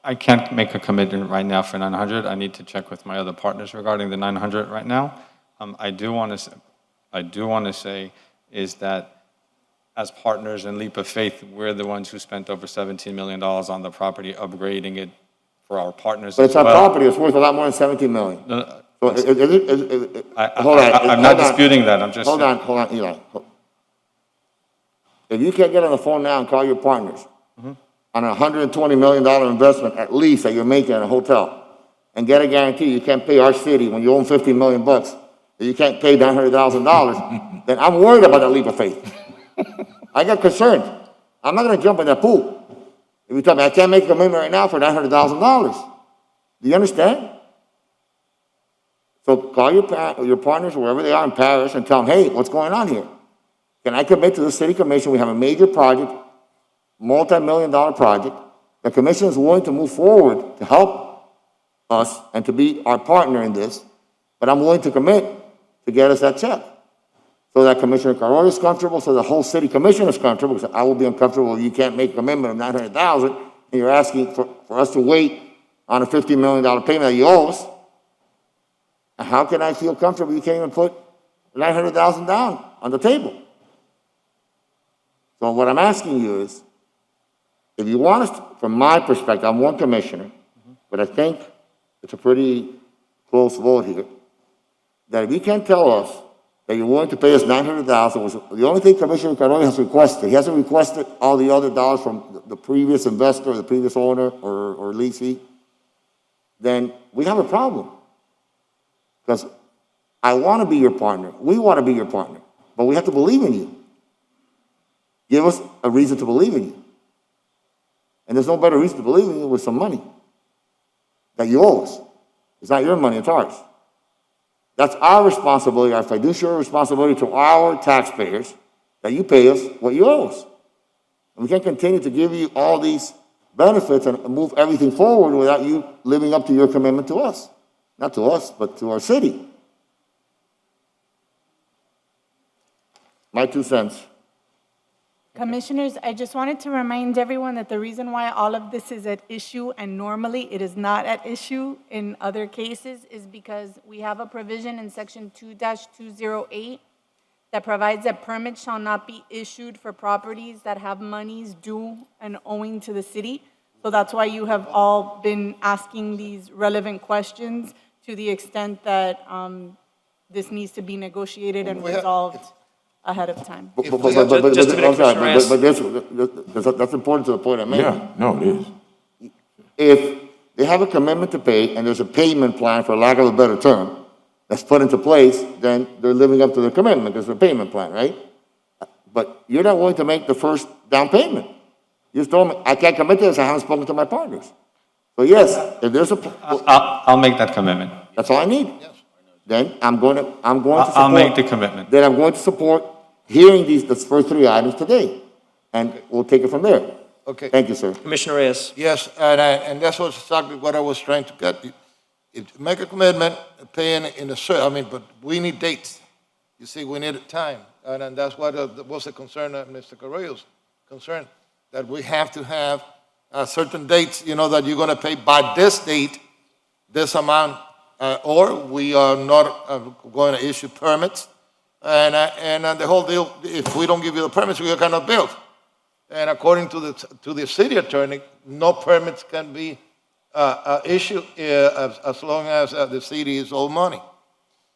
Speaker 15: I can't make a commitment right now for 900. I need to check with my other partners regarding the 900 right now. I do want to say is that as partners in Leap of Faith, we're the ones who spent over $17 million on the property, upgrading it for our partners
Speaker 7: But
Speaker 15: as
Speaker 7: it's our
Speaker 15: well.
Speaker 7: property, it's worth a lot more than $17 million.
Speaker 15: No,
Speaker 7: So hold on.
Speaker 15: I'm not disputing that. I'm just
Speaker 7: Hold on, Eli. If you can't get on the phone now and call your partners on a $120 million investment at least that you're making in a hotel, and get a guarantee you can't pay our city when you own $50 million bucks, that you can't pay $900,000, then I'm worried about that leap of faith. I got concerned. I'm not gonna jump in that pool. If you tell me I can't make a commitment right now for $900,000, do you understand? So call your partners, wherever they are in Paris, and tell them, hey, what's going on here? Can I commit to the city commission? We have a major project, multi-million-dollar project. The commission is willing to move forward to help us and to be our partner in this, but I'm willing to commit to get us that check. So that Commissioner Carollo is comfortable, so the whole city commission is comfortable, because I will be uncomfortable if you can't make a commitment of $900,000 and you're asking for us to wait on a $50 million payment that you owe us. How can I feel comfortable you can't even put $900,000 down on the table? So what I'm asking you is, if you want us, from my perspective, I'm one commissioner, but I think it's a pretty close vote here, that if you can't tell us that you're willing to pay us $900,000, was the only thing Commissioner Carollo has requested. He hasn't requested all the other dollars from the previous investor, the previous owner, or leasee. Then we have a problem. Because I want to be your partner. We want to be your partner. But we have to believe in you. Give us a reason to believe in you. And there's no better reason to believe in you with some money that you owe us. It's not your money, it's ours. That's our responsibility, our fiduciary responsibility to our taxpayers, that you pay us what you owe us. And we can't continue to give you all these benefits and move everything forward without you living up to your commitment to us. Not to us, but to our city. My 2 cents.
Speaker 8: Commissioners, I just wanted to remind everyone that the reason why all of this is at issue, and normally it is not at issue in other cases, is because we have a provision in section 2-208 that provides that permits shall not be issued for properties that have monies due and owing to the city. So that's why you have all been asking these relevant questions, to the extent that this needs to be negotiated and resolved ahead of time.
Speaker 7: But
Speaker 1: Just to make
Speaker 7: that's important to the point I made.
Speaker 4: Yeah, no, it is.
Speaker 7: If they have a commitment to pay and there's a payment plan, for lack of a better term, that's put into place, then they're living up to their commitment. There's a payment plan, right? But you're not willing to make the first down payment. You just told me, I can't commit to this, I haven't spoken to my partners. So yes, if there's
Speaker 15: I'll make that commitment.
Speaker 7: that's all I need. Then I'm going to support.
Speaker 15: I'll make the commitment.
Speaker 7: Then I'm going to support hearing the first 3 items today, and we'll take it from there.
Speaker 3: Okay.
Speaker 7: Thank you, sir.
Speaker 1: Commissioner Reyes.
Speaker 3: Yes, and that's what's exactly what I was trying to get. Make a commitment, paying in but we need dates. You see, we need time. And that's what was the concern of Mr. Carrillo's concern, that we have to have certain dates, that you're going to pay by this date, this amount, or we are not going to issue permits. And the whole deal, if we don't give you the permits, we cannot build. And according to the city attorney, no permits can be issued as long as the city is owed money.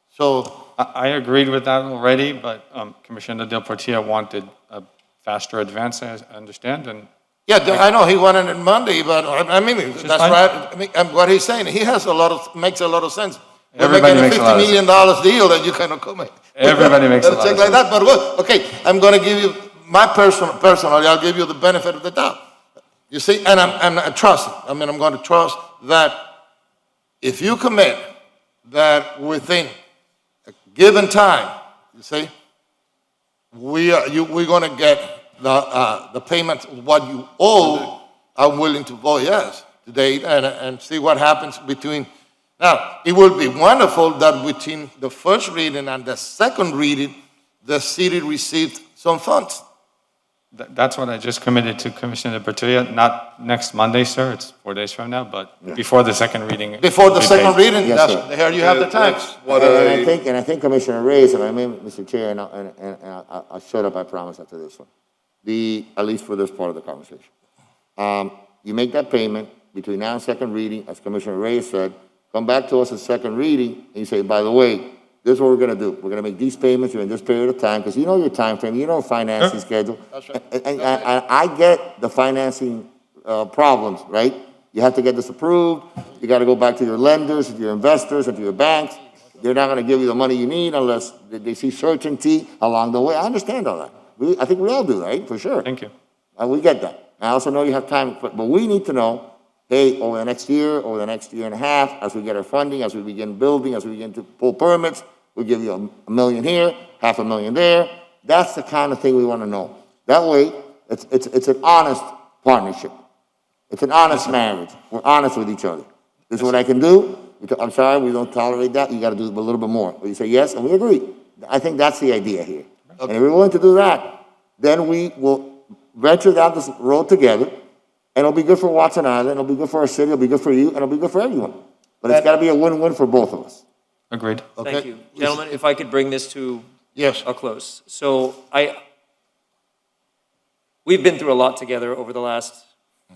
Speaker 3: So
Speaker 15: I agreed with that already, but Commissioner Del Portillo wanted a faster advance, I understand, and
Speaker 3: yeah, I know he wanted it Monday, but I mean that's
Speaker 15: fine.
Speaker 3: right. I mean, and what he's saying, he has makes a lot of sense. We're
Speaker 15: Everybody
Speaker 3: making
Speaker 15: makes a
Speaker 3: a
Speaker 15: lot
Speaker 3: $50
Speaker 15: of
Speaker 3: million deal that you cannot come in.
Speaker 15: Everybody makes a lot of
Speaker 3: Check like that, but what? Okay, I'm going to give you my personally, I'll give you the benefit of the doubt. You see, and I trust. I'm going to trust that if you commit that within a given time, you see, we're going to get the payment of what you owe. I'm willing to vote yes today and see what happens between. Now, it will be wonderful that between the first reading and the second reading, the city received some funds.
Speaker 15: that's what I just committed to Commissioner Del Portillo, not next Monday, sir, it's 4 days from now, but before the second reading.
Speaker 3: Before the
Speaker 15: we
Speaker 3: second
Speaker 15: paid.
Speaker 3: reading,
Speaker 7: Yes, sir.
Speaker 3: there you have the time.
Speaker 7: And I think Commissioner Reyes, and I mean, Mr. Chair, and I'll shut up, I promise, after this one. At least for this part of the conversation. You make that payment between now and second reading, as Commissioner Reyes said, come back to us at second reading, and you say, by the way, this is what we're going to do. We're going to make these payments during this period of time, because you know your time frame, you know financing schedule.
Speaker 3: That's right.
Speaker 7: And I get the financing problems, right? You have to get this approved. You got to go back to your lenders, to your investors, and to your banks. They're not going to give you the money you need unless they see certainty along the way. I understand all that. I think we all do, right? For sure.
Speaker 15: Thank you.
Speaker 7: We get that. I also know you have time, but we need to know, hey, over the next year, over the next year and a half, as we get our funding, as we begin building, as we begin to pull permits, we'll give you $1 million here, $500,000 there. That's the kind of thing we want to know. That way, it's an honest partnership. It's an honest marriage. We're honest with each other. This is what I can do. I'm sorry, we don't tolerate that. You got to do a little bit more. But you say yes, and we agree. I think that's the idea here. And if we're willing to do that, then we will venture down this road together, and it'll be good for Watson Island, it'll be good for our city, it'll be good for you, and it'll be good for everyone. But it's got to be a win-win for both of us.
Speaker 15: Agreed.
Speaker 3: Okay.
Speaker 1: Thank you. Gentlemen, if I could bring this to
Speaker 3: Yes.
Speaker 1: a close. So we've been through a lot together over the last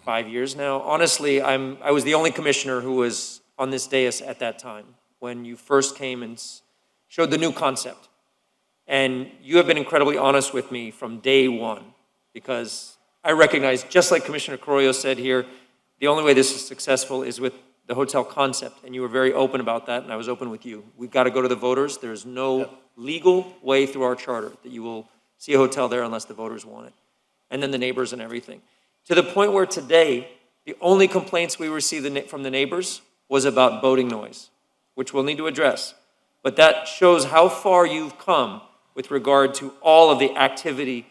Speaker 1: 5 years now. Honestly, I was the only commissioner who was on this dais at that time when you first came and showed the new concept. And you have been incredibly honest with me from day one, because I recognize, just like Commissioner Carrillo said here, the only way this is successful is with the hotel concept, and you were very open about that, and I was open with you. We've got to go to the voters. There's no legal way through our charter that you will see a hotel there unless the voters want it, and then the neighbors and everything. To the point where today, the only complaints we received from the neighbors was about boating noise, which we'll need to address. But that shows how far you've come with regard to all of the activity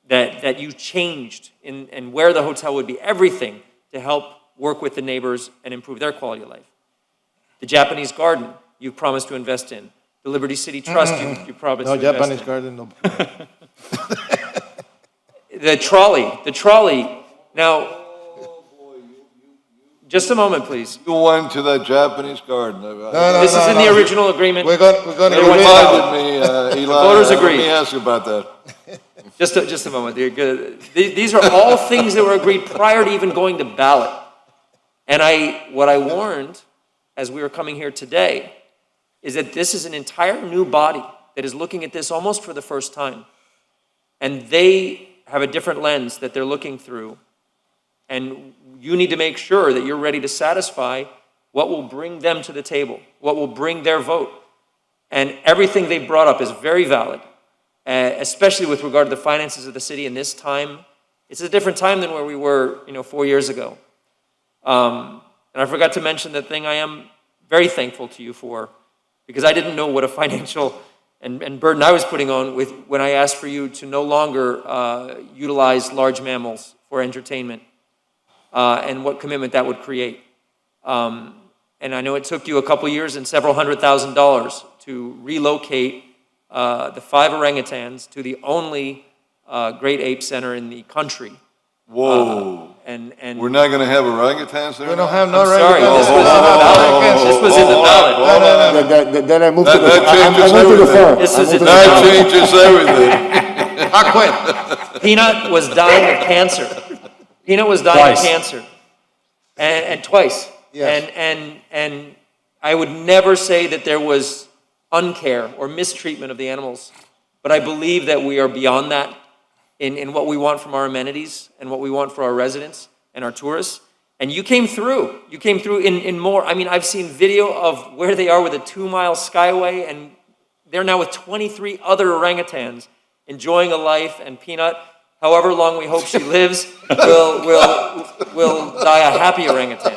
Speaker 1: that you changed and where the hotel would be, everything to help work with the neighbors and improve their quality of life. The Japanese garden, you promised to invest in. The Liberty City Trust, you promised to invest in.
Speaker 3: No, Japanese garden, no.
Speaker 1: The trolley. Now, just a moment, please.
Speaker 6: You went to that Japanese garden.
Speaker 1: This is in the original agreement.
Speaker 3: We're going to
Speaker 1: It went
Speaker 6: Reminded
Speaker 1: down.
Speaker 6: me, Eli.
Speaker 1: Voters
Speaker 6: Let
Speaker 1: agree.
Speaker 6: me ask you about that.
Speaker 1: Just a moment. These are all things that were agreed prior to even going to ballot. And what I warned as we were coming here today is that this is an entire new body that is looking at this almost for the first time. And they have a different lens that they're looking through. And you need to make sure that you're ready to satisfy what will bring them to the table, what will bring their vote. And everything they brought up is very valid, especially with regard to the finances of the city in this time. It's a different time than where we were, 4 years ago. And I forgot to mention the thing I am very thankful to you for, because I didn't know what a financial and burden I was putting on when I asked for you to no longer utilize large mammals for entertainment, and what commitment that would create. And I know it took you a couple years and several $100,000 to relocate the 5 orangutans to the only great ape center in the country.
Speaker 6: Whoa.
Speaker 1: And
Speaker 6: We're not going to have orangutans there?
Speaker 3: We don't have
Speaker 1: I'm
Speaker 3: no
Speaker 1: sorry,
Speaker 3: regular.
Speaker 1: this was in the ballot. This was in the ballot.
Speaker 7: Then I moved to the,
Speaker 6: That
Speaker 7: I
Speaker 6: changes
Speaker 7: went to the
Speaker 6: everything.
Speaker 7: floor.
Speaker 1: This
Speaker 7: I
Speaker 1: is
Speaker 7: moved to
Speaker 1: it.
Speaker 7: the
Speaker 6: That
Speaker 7: floor.
Speaker 6: changes everything.
Speaker 3: I quit.
Speaker 1: Peanut was dying of cancer. Peanut was dying of cancer. And twice.
Speaker 3: Yes.
Speaker 1: And I would never say that there was uncare or mistreatment of the animals, but I believe that we are beyond that in what we want from our amenities and what we want for our residents and our tourists. And you came through. You came through in more. I mean, I've seen video of where they are with a 2-mile skyway, and they're now with 23 other orangutans enjoying a life, and Peanut, however long we hope she lives, will die a happy orangutan.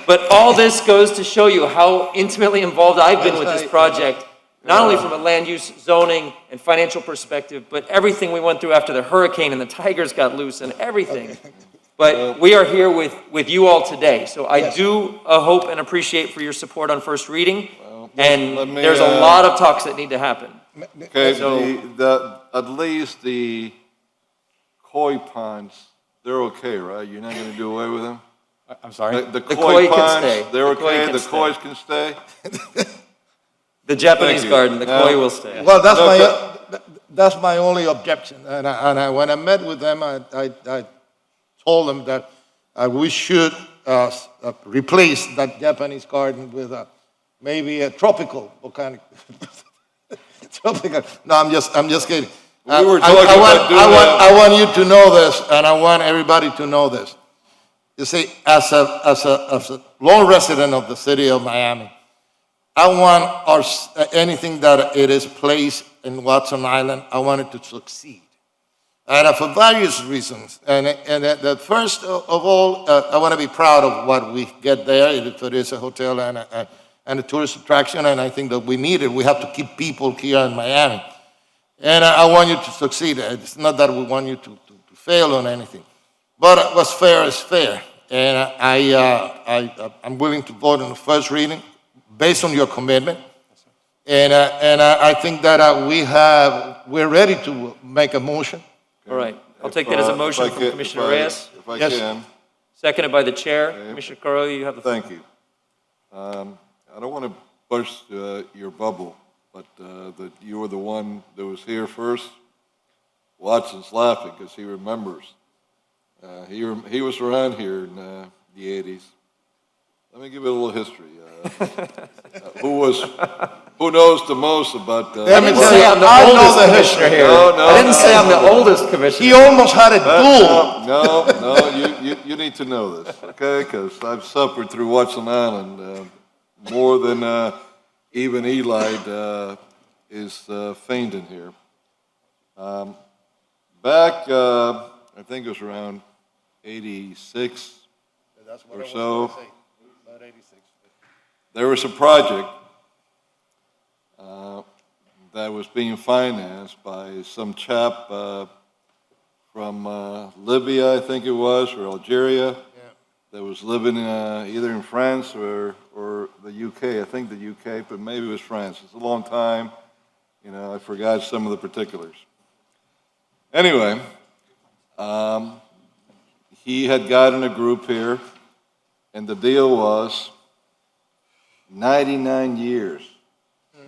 Speaker 1: But all this goes to show you how intimately involved I've been with this project, not only from a land use, zoning, and financial perspective, but everything we went through after the hurricane and the tigers got loose and everything. But we are here with you all today. So I do hope and appreciate for your support on first reading. And
Speaker 6: let me,
Speaker 1: there's a lot of talks that need to happen.
Speaker 6: Okay,
Speaker 1: So-
Speaker 6: at least the koi ponds, they're okay, right? You're not going to do away with them?
Speaker 15: I'm sorry?
Speaker 6: The
Speaker 1: koi
Speaker 6: koi
Speaker 1: can
Speaker 6: ponds,
Speaker 1: stay.
Speaker 6: they're
Speaker 1: The koi
Speaker 6: okay?
Speaker 1: can
Speaker 6: The
Speaker 1: stay.
Speaker 6: kois can stay?
Speaker 1: The Japanese
Speaker 6: Thank you.
Speaker 1: garden, the koi will stay.
Speaker 3: Well, that's my only objection. And when I met with them, I told them that we should replace that Japanese garden with maybe a tropical volcanic. Tropical. No, I'm just kidding.
Speaker 6: We were talking about doing
Speaker 3: I want you to know this, and I want everybody to know this. You see, as a lone resident of the city of Miami, I want anything that it is placed in Watson Island, I want it to succeed. And for various reasons. And the first of all, I want to be proud of what we get there. It is a hotel and a tourist attraction, and I think that we need it. We have to keep people here in Miami. And I want you to succeed. It's not that we want you to fail on anything. But what's fair is fair. And I'm willing to vote on the first reading based on your commitment. And I think that we're ready to make a motion.
Speaker 1: All right, I'll take that as a motion
Speaker 6: If I
Speaker 1: from
Speaker 6: can-
Speaker 1: Commissioner
Speaker 6: if I-
Speaker 1: Reyes,
Speaker 6: If I
Speaker 3: Yes.
Speaker 6: can.
Speaker 1: seconded by the chair. Commissioner Carrillo, you have the floor.
Speaker 6: Thank you. I don't want to burst your bubble, but that you were the one that was here first. Watson's laughing because he remembers. He was around here in the 80s. Let me give you a little history. Who knows the most about...
Speaker 3: Let me
Speaker 1: I didn't
Speaker 3: tell
Speaker 1: say
Speaker 3: you,
Speaker 1: I'm the
Speaker 3: I know
Speaker 1: oldest
Speaker 3: the
Speaker 1: commissioner
Speaker 3: history.
Speaker 1: here.
Speaker 6: No,
Speaker 1: I didn't say I'm the oldest commissioner.
Speaker 3: He almost had a duel.
Speaker 6: No, you need to know this, okay? Because I've suffered through Watson Island more than even Eli is fainting here. Back, I think it was around 86 or so, there was a project that was being financed by some chap from Libya, I think it was, or Algeria, that was living either in France or the UK. I think the UK, but maybe it was France. It's a long time. You know, I forgot some of the particulars. Anyway, he had gotten a group here, and the deal was 99 years.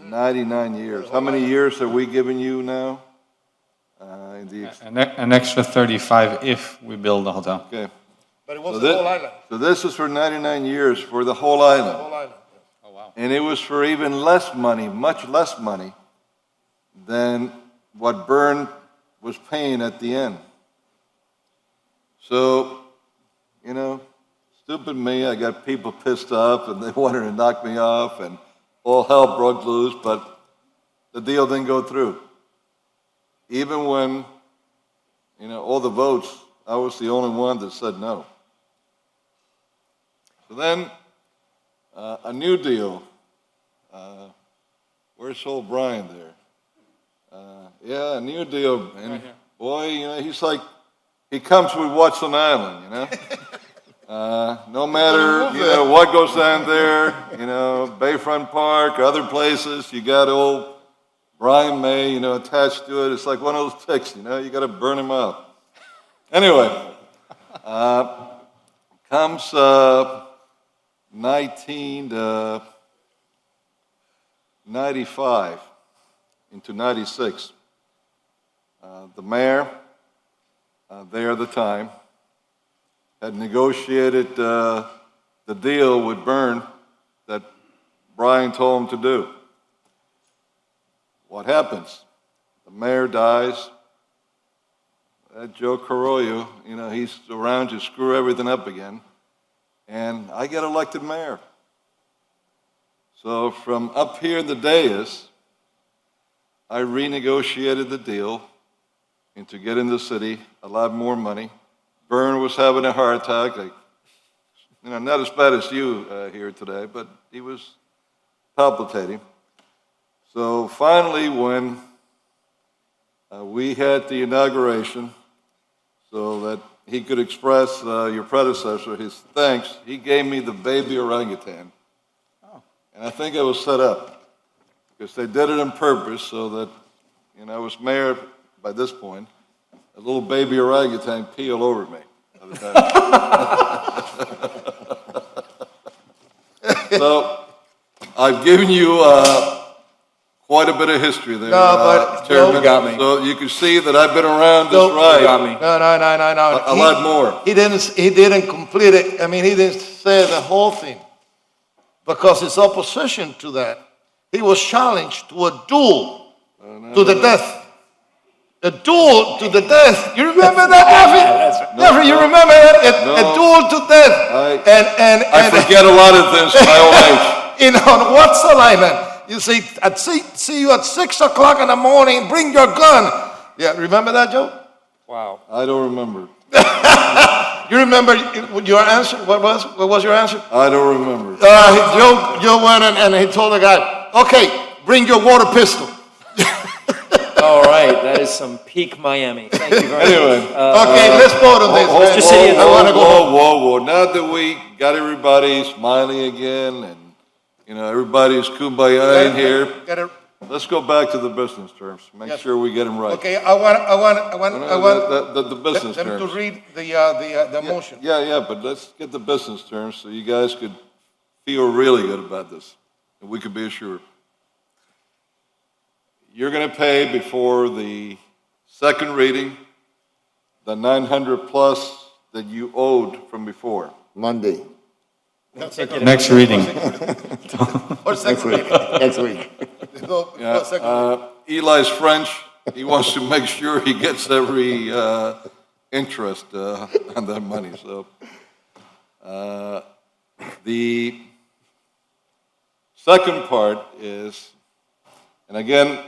Speaker 6: 99 years. How many years are we giving you now?
Speaker 15: An extra 35 if we build the hotel.
Speaker 6: Okay.
Speaker 3: But it was the whole island.
Speaker 6: So this is for 99 years for the whole island.
Speaker 3: The whole island.
Speaker 15: Oh, wow.
Speaker 6: And it was for even less money, much less money, than what Byrne was paying at the end. So, you know, stupid me, I got people pissed off and they wanted to knock me off and all hell broke loose, but the deal didn't go through. Even when, you know, all the votes, I was the only one that said no. So then, a new deal. Where's old Brian there? Yeah, a new deal. And boy, you know, he's he comes with Watson Island, you know? No matter, you know, what goes down there, you know, Bayfront Park, other places, you got old Brian May, you know, attached to it. It's like one of those ticks, you know, you got to burn him out. Anyway, comes 1995 into 96. The mayor, there at the time, had negotiated the deal with Byrne that Brian told him to do. What happens? The mayor dies. That Joe Carollo, you know, he's around to screw everything up again. And I get elected mayor. So from up here in the dais, I renegotiated the deal and to get in the city a lot more money. Byrne was having a heart attack, like, you know, not as bad as you here today, but he was palpitating. So finally, when we had the inauguration, so that he could express your predecessor his thanks, he gave me the baby orangutan. And I think it was set up, because they did it on purpose so that, you know, I was mayor by this point, a little baby orangutan pee all over me. By the time. So I've given you quite a bit of history there, Chairman.
Speaker 3: You got me.
Speaker 6: So you can see that I've been around this ride.
Speaker 3: You got me. No.
Speaker 6: A lot more.
Speaker 3: He didn't complete it. I mean, he didn't say the whole thing. Because his opposition to that, he was challenged to a duel to the death. A duel to the death. You remember that, Jeffrey? Jeffrey, you remember that? A duel to death.
Speaker 6: I forget a lot of things from my old age.
Speaker 3: On Watson Island. You see you at 6 o'clock in the morning, bring your gun. Yeah, remember that, Joe?
Speaker 1: Wow.
Speaker 6: I don't remember.
Speaker 3: You remember your answer? What was your answer?
Speaker 6: I don't remember.
Speaker 3: Joe went and he told the guy, okay, bring your water pistol.
Speaker 1: All right, that is some peak Miami. Thank you very
Speaker 6: Anyway.
Speaker 1: much.
Speaker 3: Okay, let's vote on this.
Speaker 1: Mr. City,
Speaker 3: I want to go home.
Speaker 6: Whoa. Now that we got everybody smiling again and, you know, everybody's kumbaya in here, let's go back to the business terms. Make sure we get them right.
Speaker 3: Okay, I want
Speaker 6: the business
Speaker 3: them
Speaker 6: terms.
Speaker 3: to read the motion.
Speaker 6: Yeah, but let's get the business terms so you guys could feel really good about this, and we could be assured. You're going to pay before the second reading the 900 plus that you owed from before.
Speaker 7: Monday.
Speaker 15: Next reading.
Speaker 3: Or second reading.
Speaker 7: Next week.
Speaker 6: Eli's French. He wants to make sure he gets every interest on that money. So the second part is, and again,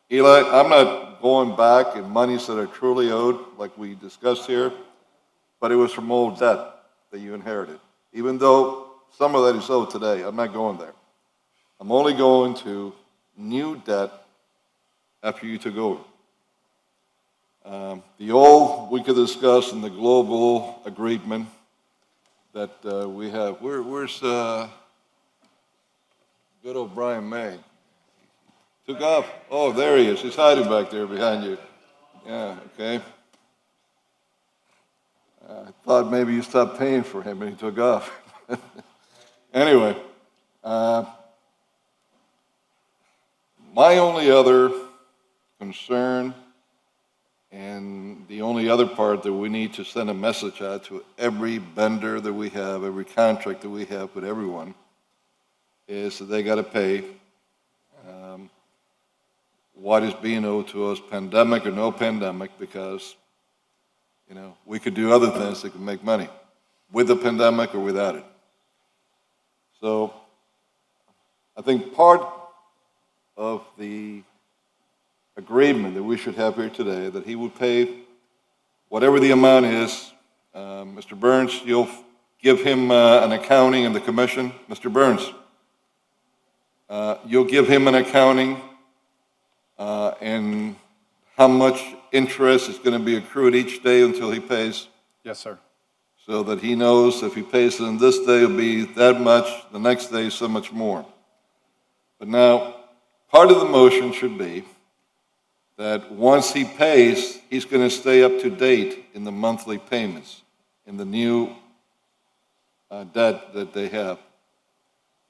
Speaker 6: Eli, I'm not going back in monies that are truly owed, like we discussed here, but it was from old debt that you inherited. Even though some of that is owed today, I'm not going there. I'm only going to new debt after you took over. The old, we could discuss in the global agreement that we have. Where's good old Brian May? Took off. Oh, there he is. He's hiding back there behind you. Yeah, okay. I thought maybe you stopped paying for him and he took off. Anyway, my only other concern and the only other part that we need to send a message out to every vendor that we have, every contract that we have with everyone, is that they got to pay what is being owed to us, pandemic or no pandemic, because, you know, we could do other things that could make money with the pandemic or without it. So I think part of the agreement that we should have here today, that he would pay whatever the amount is. Mr. Burns, you'll give him an accounting in the commission. Mr. Burns, you'll give him an accounting and how much interest is going to be accrued each day until he pays?
Speaker 13: Yes, sir.
Speaker 6: So that he knows if he pays it on this day, it'll be that much, the next day, so much more. But now, part of the motion should be that once he pays, he's going to stay up to date in the monthly payments, in the new debt that they have.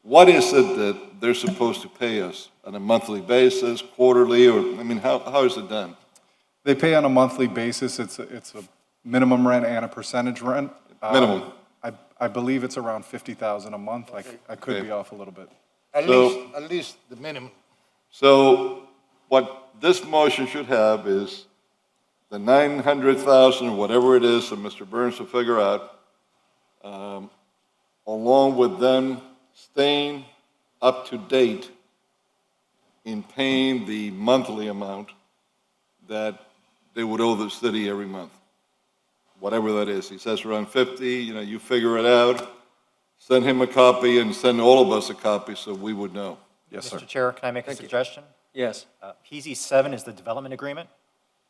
Speaker 6: What is it that they're supposed to pay us on a monthly basis, quarterly, or, I mean, how is it done?
Speaker 13: They pay on a monthly basis. It's a minimum rent and a percentage rent.
Speaker 6: Minimum.
Speaker 13: I believe it's around 50,000 a month. I could be off a little bit.
Speaker 3: At least the minimum.
Speaker 6: So what this motion should have is the 900,000, or whatever it is that Mr. Burns will figure out, along with them staying up to date in paying the monthly amount that they would owe the city every month, whatever that is. He says around 50, you figure it out, send him a copy and send all of us a copy so we would know.
Speaker 13: Yes, sir.
Speaker 16: Mr. Chair, can I make a suggestion?
Speaker 1: Yes.
Speaker 16: PZ 7 is the development agreement.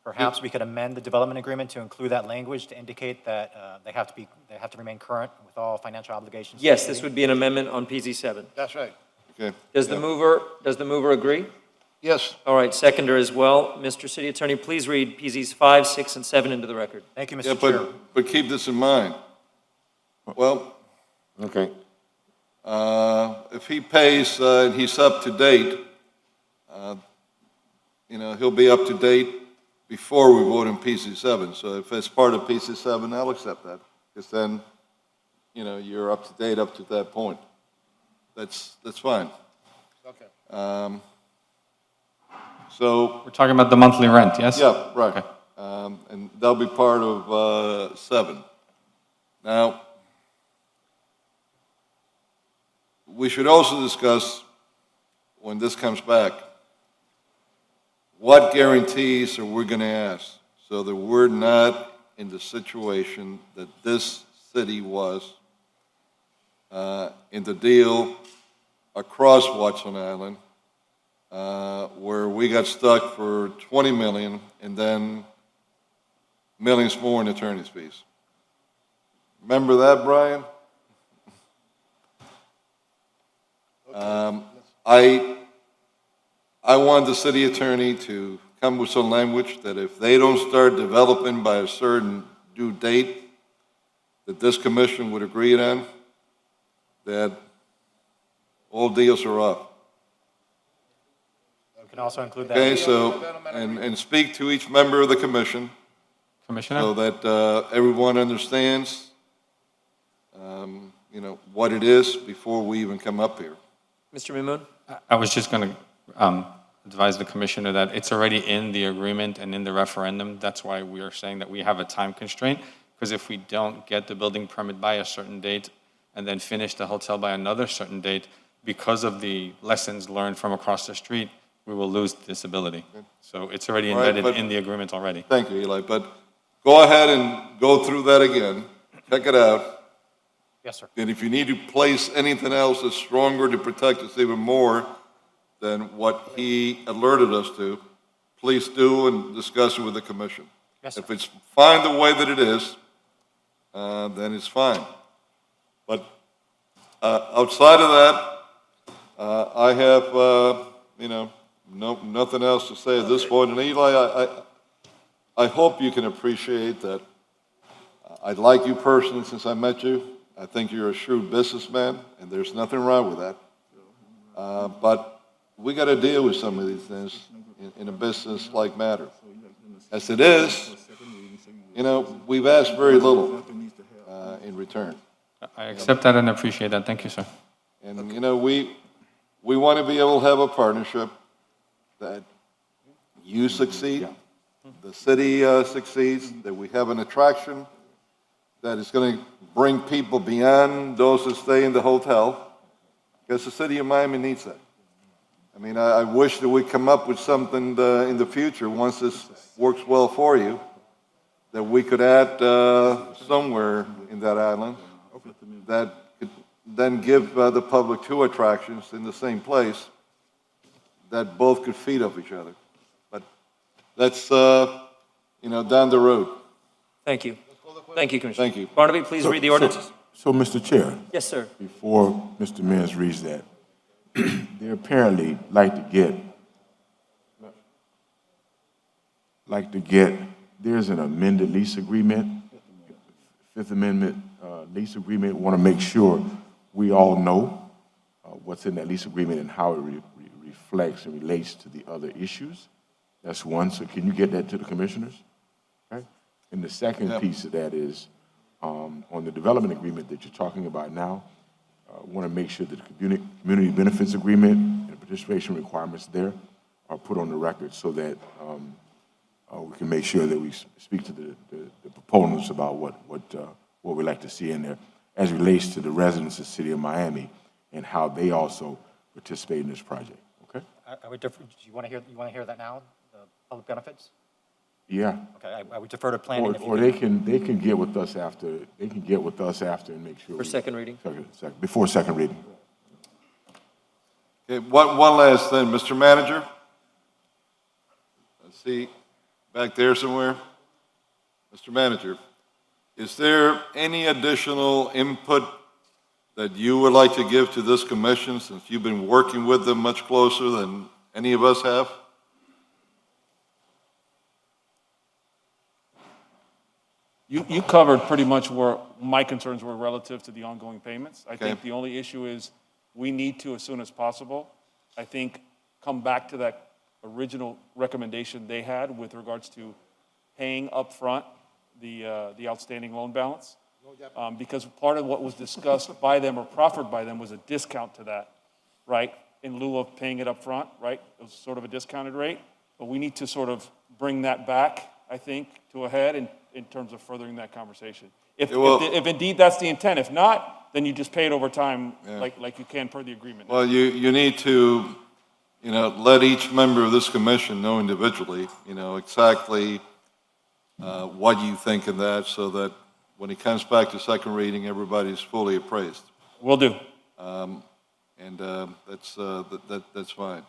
Speaker 16: Perhaps we could amend the development agreement to include that language to indicate that they have to remain current with all financial obligations. to the
Speaker 1: Yes,
Speaker 16: city.
Speaker 1: this would be an amendment on PZ 7.
Speaker 3: That's right.
Speaker 6: Okay.
Speaker 1: Does the mover agree?
Speaker 3: Yes.
Speaker 1: All right, seconder as well. Mr. City Attorney, please read PZs 5, 6, and 7 into the record.
Speaker 16: Thank you, Mr.
Speaker 6: Yeah,
Speaker 16: Chair.
Speaker 6: but keep this in mind. Well,
Speaker 7: Okay.
Speaker 6: if he pays and he's up to date, he'll be up to date before we vote on PC 7. So if it's part of PC 7, I'll accept that. Because then, you're up to date up to that point. That's fine.
Speaker 3: Okay.
Speaker 6: So,
Speaker 15: We're talking about the monthly rent, yes?
Speaker 6: yeah, right.
Speaker 15: Okay.
Speaker 6: And that'll be part of 7. Now, we should also discuss, when this comes back, what guarantees are we going to ask so that we're not in the situation that this city was in the deal across Watson Island, where we got stuck for 20 million and then millions more in attorney's fees. Remember that, Brian? I want the city attorney to come with some language that if they don't start developing by a certain due date that this commission would agree on, that all deals are off.
Speaker 16: You can also include that.
Speaker 6: Okay, so, and speak to each member of the commission
Speaker 15: Commissioner?
Speaker 6: so that everyone understands, what it is before we even come up here.
Speaker 1: Mr. Mimoun?
Speaker 15: I was just going to advise the commissioner that it's already in the agreement and in the referendum. That's why we are saying that we have a time constraint, because if we don't get the building permit by a certain date and then finish the hotel by another certain date, because of the lessons learned from across the street, we will lose this ability. So it's already
Speaker 6: All right,
Speaker 15: embedded
Speaker 6: but-
Speaker 15: in the agreement already.
Speaker 6: Thank you, Eli, but go ahead and go through that again, check it out.
Speaker 16: Yes, sir.
Speaker 6: And if you need to place anything else that's stronger to protect us even more than what he alerted us to, please do and discuss it with the commission.
Speaker 16: Yes, sir.
Speaker 6: If it's fine the way that it is, then it's fine. But outside of that, I have, nothing else to say at this point. And Eli, I hope you can appreciate that I like you personally since I met you. I think you're a shrewd businessman, and there's nothing wrong with that. But we got to deal with some of these things in a business-like matter. As it is, we've asked very little in return.
Speaker 15: I accept that and appreciate that. Thank you, sir.
Speaker 6: And, we want to be able to have a partnership that you succeed, the city succeeds, that we have an attraction that is going to bring people beyond those that stay in the hotel, because the city of Miami needs that. I mean, I wish that we come up with something in the future, once this works well for you, that we could add somewhere in that island that could then give the public two attractions in the same place that both could feed off each other. But that's, down the road.
Speaker 1: Thank you. Thank you, Commissioner.
Speaker 6: Thank you.
Speaker 1: Barnaby, please read the ordinance.
Speaker 4: So, Mr. Chair,
Speaker 1: Yes, sir.
Speaker 4: before Mr. Mears reads that, they apparently like to get, there's an amended lease agreement, Fifth Amendment lease agreement. Want to make sure we all know what's in that lease agreement and how it reflects and relates to the other issues. That's one. So can you get that to the commissioners? Right? And the second piece of that is on the development agreement that you're talking about now. Want to make sure that the community benefits agreement and the participation requirements there are put on the record so that we can make sure that we speak to the proponents about what we like to see in there as it relates to the residents of the city of Miami and how they also participate in this project. Okay?
Speaker 16: I would defer, do you want to hear that now, the public benefits?
Speaker 4: Yeah.
Speaker 16: Okay, I would defer to planning. if you
Speaker 4: Or
Speaker 16: could-
Speaker 4: they can get with us after. They can get with us after and make sure
Speaker 1: For second reading?
Speaker 4: before second reading.
Speaker 6: Okay, one last thing, Mr. Manager. Let's see, back there somewhere. Mr. Manager, is there any additional input that you would like to give to this commission since you've been working with them much closer than any of us have?
Speaker 5: You covered pretty much where my concerns were relative to the ongoing payments. I
Speaker 6: Okay.
Speaker 5: think the only issue is we need to, as soon as possible, I think, come back to that original recommendation they had with regards to paying upfront the outstanding loan balance. Because part of what was discussed by them or proffered by them was a discount to that, right? In lieu of paying it upfront, right? It was sort of a discounted rate. But we need to sort of bring that back, I think, to a head in terms of furthering that conversation. If indeed that's the intent. If not, then you just pay it over time like you can per the agreement.
Speaker 6: Well, you need to, let each member of this commission know individually, exactly what you think of that so that when it comes back to second reading, everybody's fully appraised.
Speaker 5: Will do.
Speaker 6: That's fine.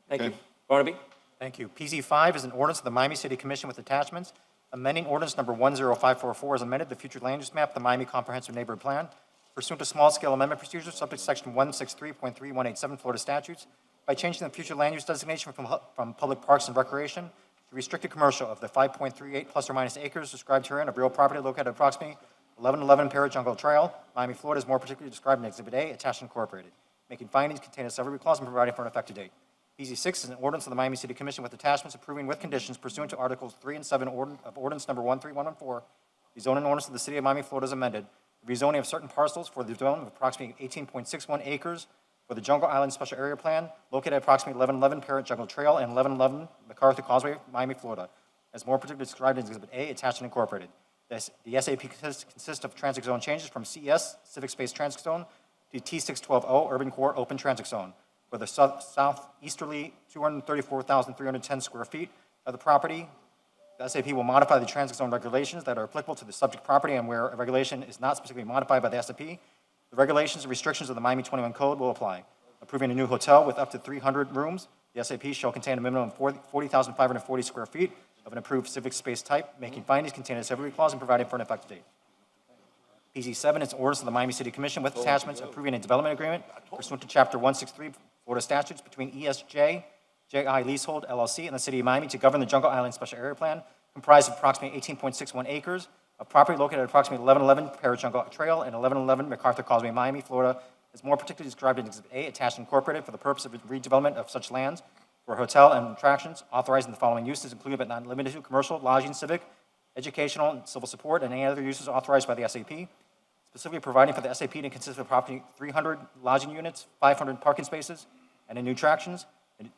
Speaker 1: Thank you.
Speaker 6: Okay.
Speaker 1: Barnaby?
Speaker 16: Thank you. PZ5 is an ordinance of the Miami City Commission with attachments, amending ordinance number 10544 as amended, the future land use map, the Miami Comprehensive Neighborhood Plan, pursuant to small-scale amendment procedures subject to section 163.3187 Florida statutes, by changing the future land use designation from public parks and recreation to restricted commercial of the 5.38 plus or minus acres described herein of real property located at approximately 1111 Parrot Jungle Trail, Miami, Florida, is more particularly described in Exhibit A, attached and incorporated, making findings contained a severance clause and providing for an effective date. PZ6 is an ordinance of the Miami City Commission with attachments approving with conditions pursuant to Articles 3 and 7 of Ordinance Number 13114, the zoning ordinance of the City of Miami, Florida, is amended, the rezoning of certain parcels for the development of approximately 18.61 acres for the Jungle Island Special Area Plan located at approximately 1111 Parrot Jungle Trail and 1111 MacArthur Causeway, Miami, Florida, as more particularly described in Exhibit A, attached and incorporated. The SAP consists of transit zone changes from CES, Civic Space Transit Zone, to T6120, Urban Core Open Transit Zone, for the southeasterly 234,310 square feet of the property. The SAP will modify the transit zone regulations that are applicable to the subject property, and where a regulation is not specifically modified by the SAP, the regulations and restrictions of the Miami 21 Code will apply. Approving a new hotel with up to 300 rooms, the SAP shall contain a minimum of 40,540 square feet of an approved civic space type, making findings contained in a severance clause and providing for an effective date. PZ7 is orders of the Miami City Commission with attachments approving a development agreement pursuant to Chapter 163 Florida statutes between ESJ, JI Leasehold LLC, and the City of Miami to govern the Jungle Island Special Area Plan, comprised of approximately 18.61 acres of property located at approximately 1111 Parrot Jungle Trail and 1111 MacArthur Causeway, Miami, Florida, is more particularly described in Exhibit A, attached and incorporated for the purpose of redevelopment of such lands for hotel and attractions, authorizing the following uses, including but not limited to commercial, lodging, civic, educational, and civil support, and any other uses authorized by the SAP. Specifically providing for the SAP to consist of approximately 300 lodging units, 500 parking spaces, and new attractions.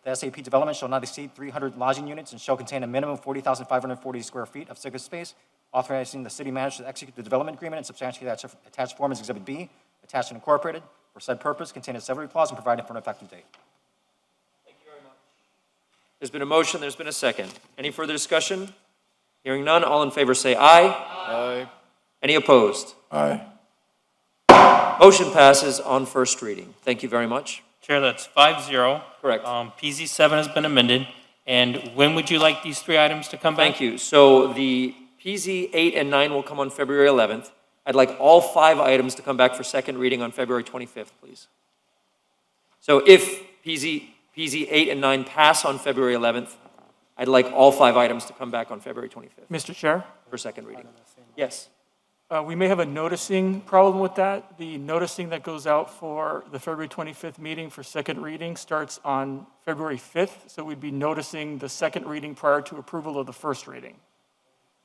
Speaker 16: The SAP development shall not exceed 300 lodging units and shall contain a minimum of 40,540 square feet of civic space, authorizing the city manager to execute the development agreement and substantially attached form as Exhibit B, attached and incorporated, for said purpose, contain a severance clause and providing for an effective date.
Speaker 1: There's been a motion, there's been a second. Any further discussion? Hearing none, all in favor say aye.
Speaker 6: Aye.
Speaker 1: Any opposed?
Speaker 4: Aye.
Speaker 1: Motion passes on first reading. Thank you very much.
Speaker 10: Chair, that's 5-0.
Speaker 1: Correct.
Speaker 10: PZ7 has been amended, And when would you like these 3 items to come back?
Speaker 1: Thank you. So the PZ 8 and 9 will come on February 11th. I'd like all 5 items to come back for second reading on February 25th, please. So if PZ 8 and 9 pass on February 11th, I'd like all 5 items to come back on February 25th
Speaker 12: Mr. Chair,
Speaker 1: for second reading. Yes.
Speaker 12: we may have a noticing problem with that. The noticing that goes out for the February 25th meeting for second reading starts on February 5th, so we'd be noticing the second reading prior to approval of the first reading.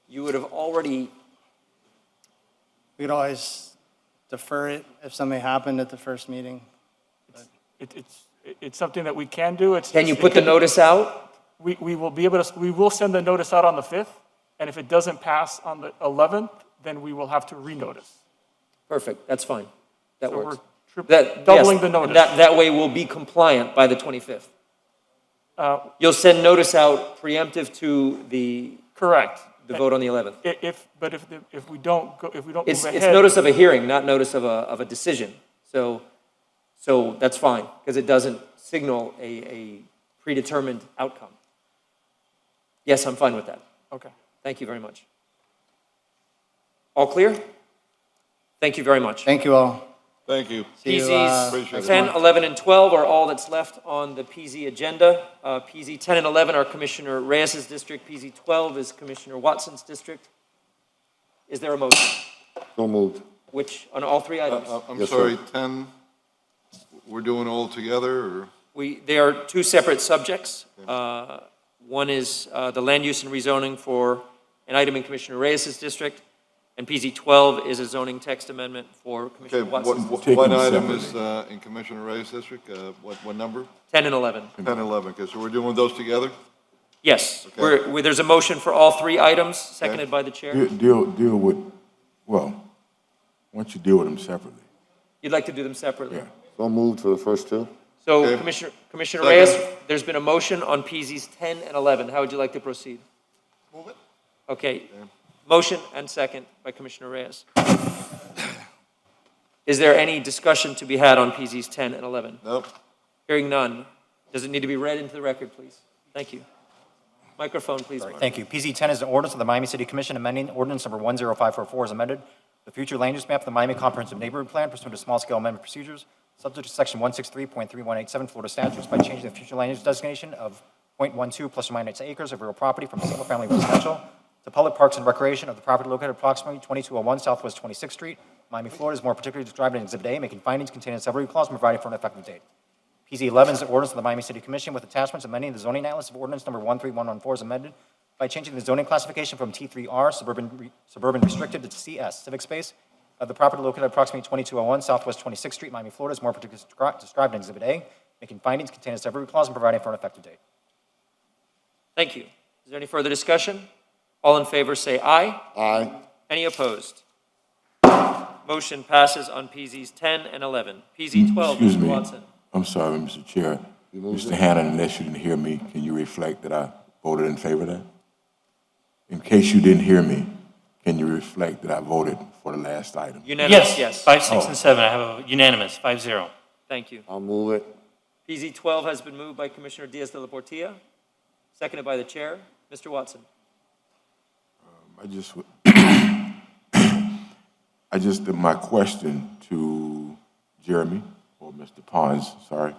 Speaker 1: You would have already,
Speaker 14: We could always defer it if something happened at the first meeting.
Speaker 12: It's something that we can do.
Speaker 1: can you put the notice out?
Speaker 12: We will be able to, we will send the notice out on the 5th, and if it doesn't pass on the 11th, then we will have to renotice.
Speaker 1: Perfect, that's fine. That
Speaker 12: So
Speaker 1: works.
Speaker 12: we're
Speaker 1: yes,
Speaker 12: doubling the notice.
Speaker 1: That way we'll be compliant by the 25th. You'll send notice out preemptive to the
Speaker 12: Correct.
Speaker 1: vote on the 11th.
Speaker 12: If we don't go, if we don't move
Speaker 1: It's
Speaker 12: ahead.
Speaker 1: notice of a hearing, not notice of a decision. So that's fine, because it doesn't signal a predetermined outcome. Yes, I'm fine with that.
Speaker 12: Okay.
Speaker 1: Thank you very much. All clear? Thank you very much.
Speaker 14: Thank you all.
Speaker 6: Thank you.
Speaker 14: See you,
Speaker 1: PZs
Speaker 6: Appreciate it.
Speaker 1: 10, 11, and 12 are all that's left on the PZ agenda. PZ 10 and 11 are Commissioner Reyes's district. PZ 12 is Commissioner Watson's district. Is there a motion?
Speaker 7: So moved.
Speaker 1: Which, on all 3 items?
Speaker 6: I'm
Speaker 7: Yes,
Speaker 6: sorry,
Speaker 7: sir.
Speaker 6: 10, we're doing all together, or?
Speaker 1: They are 2 separate subjects. One is the land use and rezoning for an item in Commissioner Reyes's district, and PZ 12 is a zoning text amendment for
Speaker 6: Okay,
Speaker 1: Commissioner Watson's.
Speaker 4: Take
Speaker 6: what
Speaker 4: them
Speaker 6: item is
Speaker 4: separately.
Speaker 6: in Commissioner Ray's district? What number?
Speaker 1: 10 and 11.
Speaker 6: 10, 11, okay, so we're doing those together?
Speaker 1: Yes,
Speaker 6: Okay.
Speaker 1: there's a motion for all 3 items, seconded by the chair.
Speaker 4: Deal with, well, why don't you deal with them separately?
Speaker 1: You'd like to do them separately?
Speaker 4: Yeah.
Speaker 7: So moved for the first 2.
Speaker 1: So
Speaker 6: Okay.
Speaker 1: Commissioner
Speaker 6: Second.
Speaker 1: Reyes, there's been a motion on PZs 10 and 11. How would you like to proceed?
Speaker 6: Move it.
Speaker 1: Okay. Motion and second by Commissioner Reyes. Is there any discussion to be had on PZs 10 and 11?
Speaker 6: Nope.
Speaker 1: Hearing none. Does it need to be read into the record, please? Thank you. Microphone, please, Mark.
Speaker 16: Thank you. PZ 10 is an ordinance of the Miami City Commission amending ordinance number 10544 as amended. The future land use map of the Miami Comprehensive Neighborhood Plan pursuant to small-scale amendment procedures, subject to section 163.3187 Florida statutes by changing the future land use designation of .12 plus or minus acres of real property from single-family residential to public parks and recreation of the property located approximately 2201 Southwest 26th Street, Miami, Florida, is more particularly described in Exhibit A, making findings containing several clause and providing for an effective date. PZ 11 is an ordinance of the Miami City Commission with attachments amending the zoning atlas of ordinance number 13114 is amended by changing the zoning classification from T3R, suburban restricted, to CS, civic space, of the property located at approximately 2201 Southwest 26th Street, Miami, Florida, is more particularly described in Exhibit A, making findings containing several clause and providing for an effective date.
Speaker 1: Thank you. Is there any further discussion? All in favor say aye.
Speaker 7: Aye.
Speaker 1: Any opposed? Motion passes on PZs 10 and 11. PZ 12,
Speaker 4: Excuse
Speaker 1: Mr.
Speaker 4: me.
Speaker 1: Watson.
Speaker 4: I'm sorry, Mr. Chair. Mr. Hannon, unless you didn't hear me, can you reflect that I voted in favor of that? In case you didn't hear me, can you reflect that I voted for the last item?
Speaker 1: Unanimous, yes.
Speaker 10: 5, 6, and 7, I have a unanimous, 5-0.
Speaker 1: Thank you.
Speaker 7: I'll move it.
Speaker 1: PZ 12 has been moved by Commissioner Diaz de la Portilla, seconded by the chair. Mr. Watson.
Speaker 4: My question to Jeremy, or Mr. Pons, sorry,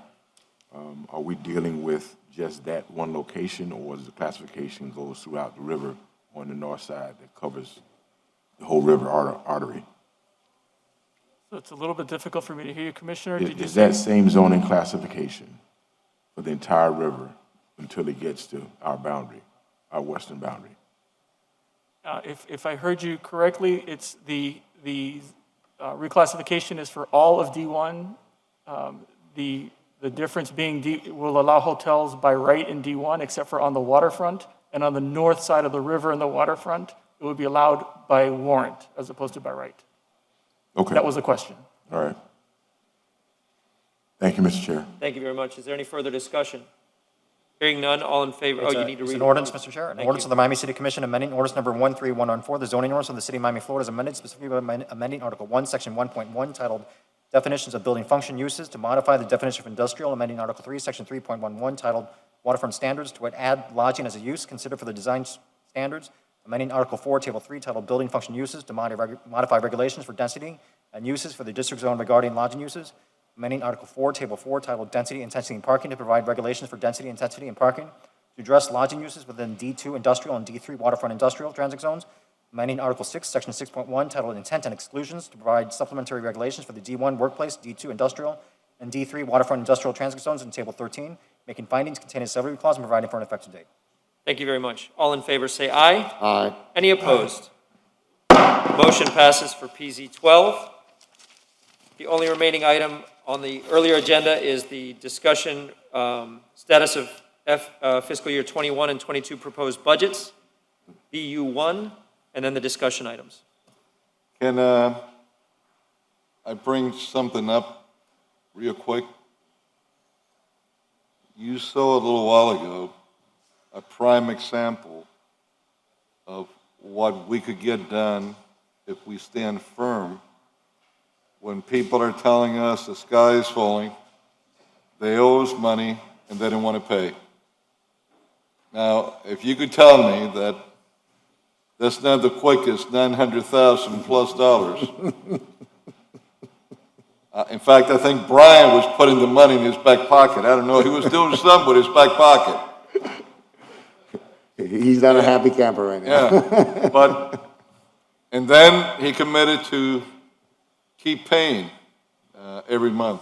Speaker 4: are we dealing with just that one location, or is the classification goes throughout the river on the north side that covers the whole river artery?
Speaker 12: So it's a little bit difficult for me to hear you, Commissioner. Did you
Speaker 4: Is
Speaker 12: say?
Speaker 4: that same zoning classification for the entire river until it gets to our boundary, our western boundary?
Speaker 12: If I heard you correctly, it's the reclassification is for all of D1. The difference being will allow hotels by right in D1, except for on the waterfront, and on the north side of the river and the waterfront, it would be allowed by warrant as opposed to by right.
Speaker 4: Okay.
Speaker 12: That was the question.
Speaker 4: All right. Thank you, Mr. Chair.
Speaker 1: Thank you very much. Is there any further discussion? Hearing none, all in favor,
Speaker 16: It's
Speaker 1: you
Speaker 16: a-
Speaker 1: need to
Speaker 16: it's
Speaker 1: read.
Speaker 16: an ordinance, Mr. Chair, an
Speaker 1: Thank
Speaker 16: ordinance
Speaker 1: you.
Speaker 16: of the Miami City Commission amending ordinance number 13114, the zoning ordinance of the city of Miami, Florida, is amended specifically by amending Article 1, Section 1.1, titled Definitions of Building Function Uses, to modify the definition of industrial, amending Article 3, Section 3.11, titled waterfront standards to add lodging as a use considered for the design standards, amending Article 4, Table 3, titled Building Function Uses to modify regulations for density and uses for the district zone regarding lodging uses, amending Article 4, Table 4, titled Density, Intensity, and Parking to provide regulations for density, intensity, and parking, to address lodging uses within D2 industrial and D3 waterfront industrial transit zones, amending Article 6, Section 6.1, titled Intent and Exclusions to provide supplementary regulations for the D1 workplace, D2 industrial, and D3 waterfront industrial transit zones in Table 13, making findings containing a subrogation clause and providing for an effective date.
Speaker 1: Thank you very much. All in favor, say aye.
Speaker 7: Aye.
Speaker 1: Any opposed? Motion passes for PZ 12. The only remaining item on the earlier agenda is the discussion status of fiscal year 21 and 22 proposed budgets, BU1, and then the discussion items.
Speaker 6: Can I bring something up real quick? You saw a little while ago a prime example of what we could get done if we stand firm when people are telling us the sky is falling, they owe us money, and they don't want to pay. Now, if you could tell me that that's not the quickest $900,000 plus. In fact, I think Brian was putting the money in his back pocket. I don't know, he was doing something with his back pocket.
Speaker 7: He's not a happy camper right now.
Speaker 6: Yeah, and then he committed to keep paying every month.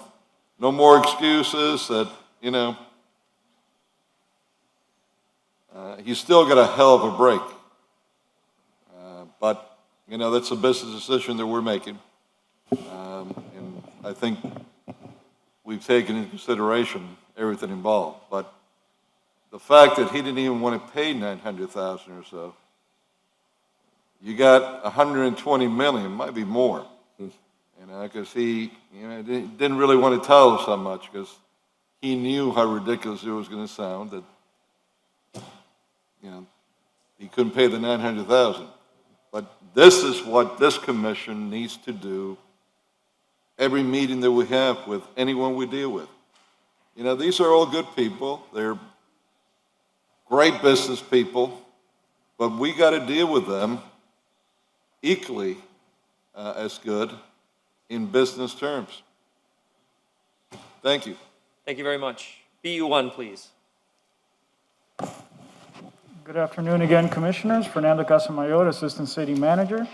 Speaker 6: No more excuses that, he's still got a hell of a break. But, that's a business decision that we're making. And I think we've taken into consideration everything involved. But the fact that he didn't even want to pay $900,000 or so, you got $120 million, might be more. Because he didn't really want to tell us so much because he knew how ridiculous it was going to sound that, he couldn't pay the $900,000. But this is what this commission needs to do every meeting that we have with anyone we deal with. These are all good people. They're great business people, but we got to deal with them equally as good in business terms. Thank you.
Speaker 1: Thank you very much. BU1, please.
Speaker 12: Good afternoon again, Commissioners. Fernando Casamayor, Assistant City Manager.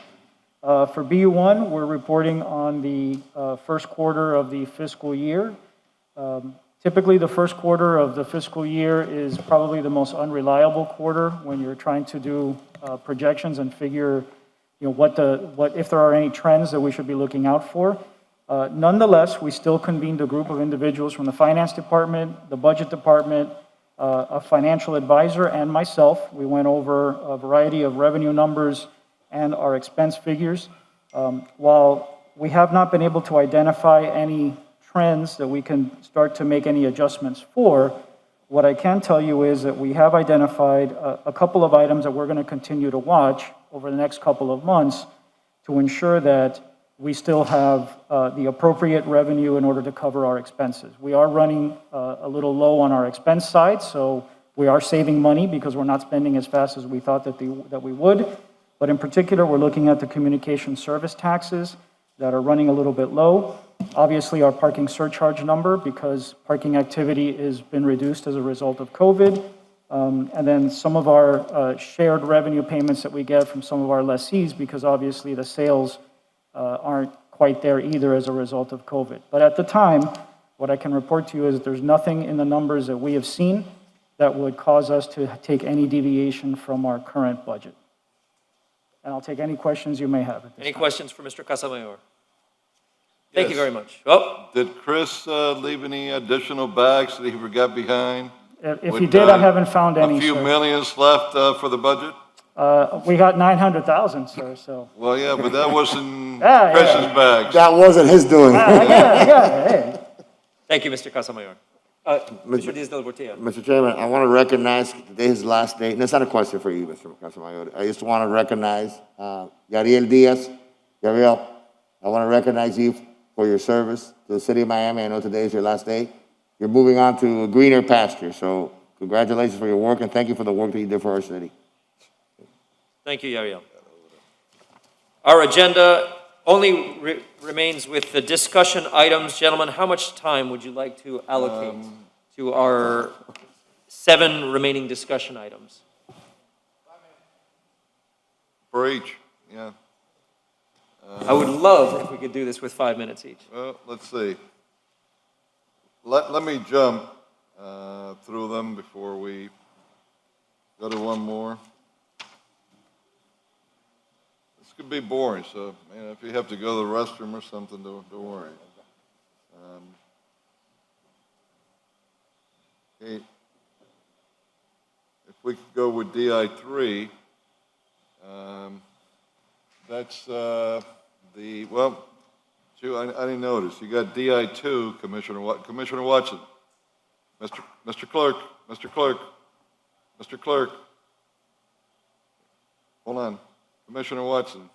Speaker 12: For BU1, we're reporting on the first quarter of the fiscal year. Typically, the first quarter of the fiscal year is probably the most unreliable quarter when you're trying to do projections and figure, what if there are any trends that we should be looking out for. Nonetheless, we still convened a group of individuals from the Finance Department, the Budget Department, a financial advisor, and myself. We went over a variety of revenue numbers and our expense figures. While we have not been able to identify any trends that we can start to make any adjustments for, what I can tell you is that we have identified a couple of items that we're going to continue to watch over the next couple of months to ensure that we still have the appropriate revenue in order to cover our expenses. We are running a little low on our expense side, so we are saving money because we're not spending as fast as we thought that we would. But in particular, we're looking at the communication service taxes that are running a little bit low. Obviously, our parking surcharge number, because parking activity has been reduced as a result of COVID. And then some of our shared revenue payments that we get from some of our lessees, because obviously the sales aren't quite there either as a result of COVID. But at the time, what I can report to you is there's nothing in the numbers that we have seen that would cause us to take any deviation from our current budget. And I'll take any questions you may have.
Speaker 1: Any questions for Mr. Casamayor? Thank you very much. Oh.
Speaker 6: Did Chris leave any additional bags that he forgot behind?
Speaker 12: If he did, I haven't found any,
Speaker 6: A few
Speaker 12: sir.
Speaker 6: millions left for the budget?
Speaker 12: We got 900,000, sir, so.
Speaker 6: Well, yeah, but that wasn't
Speaker 12: Yeah,
Speaker 6: Chris's
Speaker 12: yeah.
Speaker 6: bags.
Speaker 7: That wasn't his doing.
Speaker 12: Hey.
Speaker 1: Thank you, Mr. Casamayor. Mr. Diaz del Portillo.
Speaker 7: Mr. Chairman, I want to recognize today is his last day, and it's not a question for you, Mr. Casamayor. I just want to recognize Yariel Diaz. Yariel, I want to recognize you for your service to the city of Miami. I know today is your last day. You're moving on to a greener pasture, so Congratulations for your work, and thank you for the work that you did for our city.
Speaker 1: Thank you, Yariel. Our agenda only remains with the discussion items. Gentlemen, how much time would you like to allocate to our 7 remaining discussion items?
Speaker 6: For each, yeah.
Speaker 1: I would love if we could do this with 5 minutes each.
Speaker 6: Well, let's see. Let me jump through them before we go to one more. This could be boring, so if you have to go to the restroom or something, don't worry. Okay. If we could go with DI3, that's well, I didn't notice. You got DI2, Commissioner Watson. Mr. Clerk. Hold on. Commissioner Watson.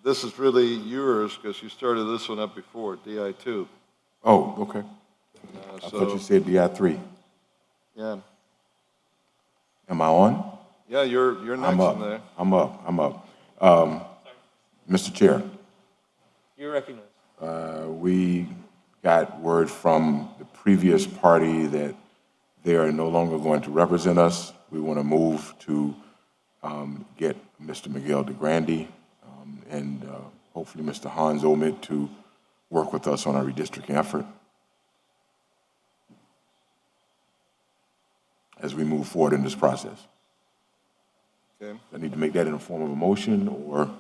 Speaker 6: This is really yours because you started this one up before, DI2.
Speaker 4: Oh, okay. I thought you said DI3.
Speaker 6: Yeah. Am I on?
Speaker 4: Yeah, you're next
Speaker 6: I'm up.
Speaker 4: in there.
Speaker 6: I'm up. Mr. Chair,
Speaker 1: You're recognized.
Speaker 6: we got word from the previous party that they are no longer going to represent us. We want to move to get Mr. Miguel DeGrande and hopefully Mr. Hans Omid to work with us on our redistricting effort as we move forward in this process.
Speaker 4: Okay.
Speaker 6: I need to make that in the form of a motion or?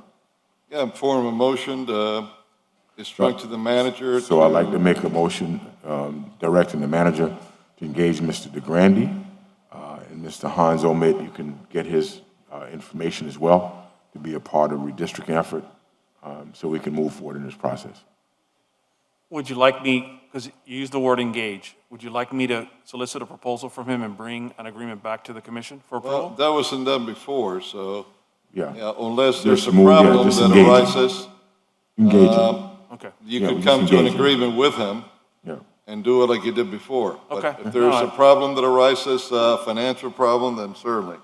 Speaker 4: Yeah, in form of a motion to instruct to the manager.
Speaker 6: So I'd like to make a motion directing the manager to engage Mr. DeGrande and Mr. Hans Omid. You can get his information as well to be a part of the redistricting effort so we can move forward in this process.
Speaker 5: Would you like me, because you used the word engage, would you like me to solicit a proposal from him and bring an agreement back to the commission for approval?
Speaker 4: Well, that wasn't done before, so.
Speaker 6: Yeah.
Speaker 4: Unless there's
Speaker 6: Just
Speaker 4: a
Speaker 6: move, yeah,
Speaker 4: problem
Speaker 6: just
Speaker 4: that
Speaker 6: engage him.
Speaker 4: arises.
Speaker 6: Engage him.
Speaker 5: Okay.
Speaker 4: You
Speaker 6: Yeah, we
Speaker 4: could
Speaker 6: just
Speaker 4: come to an
Speaker 6: engage him.
Speaker 4: agreement with him.
Speaker 6: Yeah.
Speaker 4: And do it like you did before. But
Speaker 5: Okay.
Speaker 4: if there's
Speaker 5: All
Speaker 4: a
Speaker 5: right.
Speaker 4: problem that arises, financial problem, then certainly.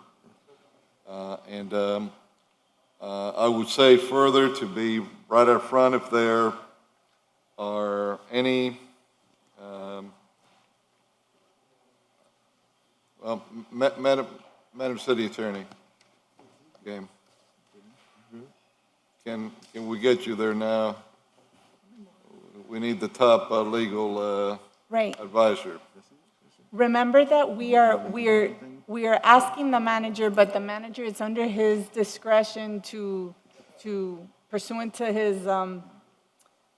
Speaker 4: I would say further to be right up front, if there are any, Madam City Attorney, okay. Can we get you there now? We need the top legal
Speaker 8: Right.
Speaker 4: advisor.
Speaker 8: Remember that we are asking the manager, but the manager is under his discretion to pursuant to his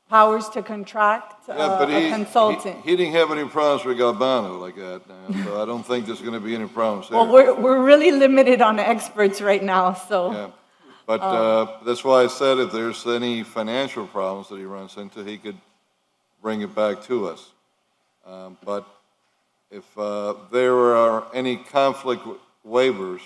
Speaker 8: powers to contract
Speaker 4: Yeah, but
Speaker 8: a consultant.
Speaker 4: He didn't have any problems with Galvano like that, so I don't think there's gonna be any problems there.
Speaker 8: Well, we're really limited on experts right now, so.
Speaker 4: Yeah, but that's why I said if there's any financial problems that he runs into, he could bring it back to us. But if there are any conflict waivers,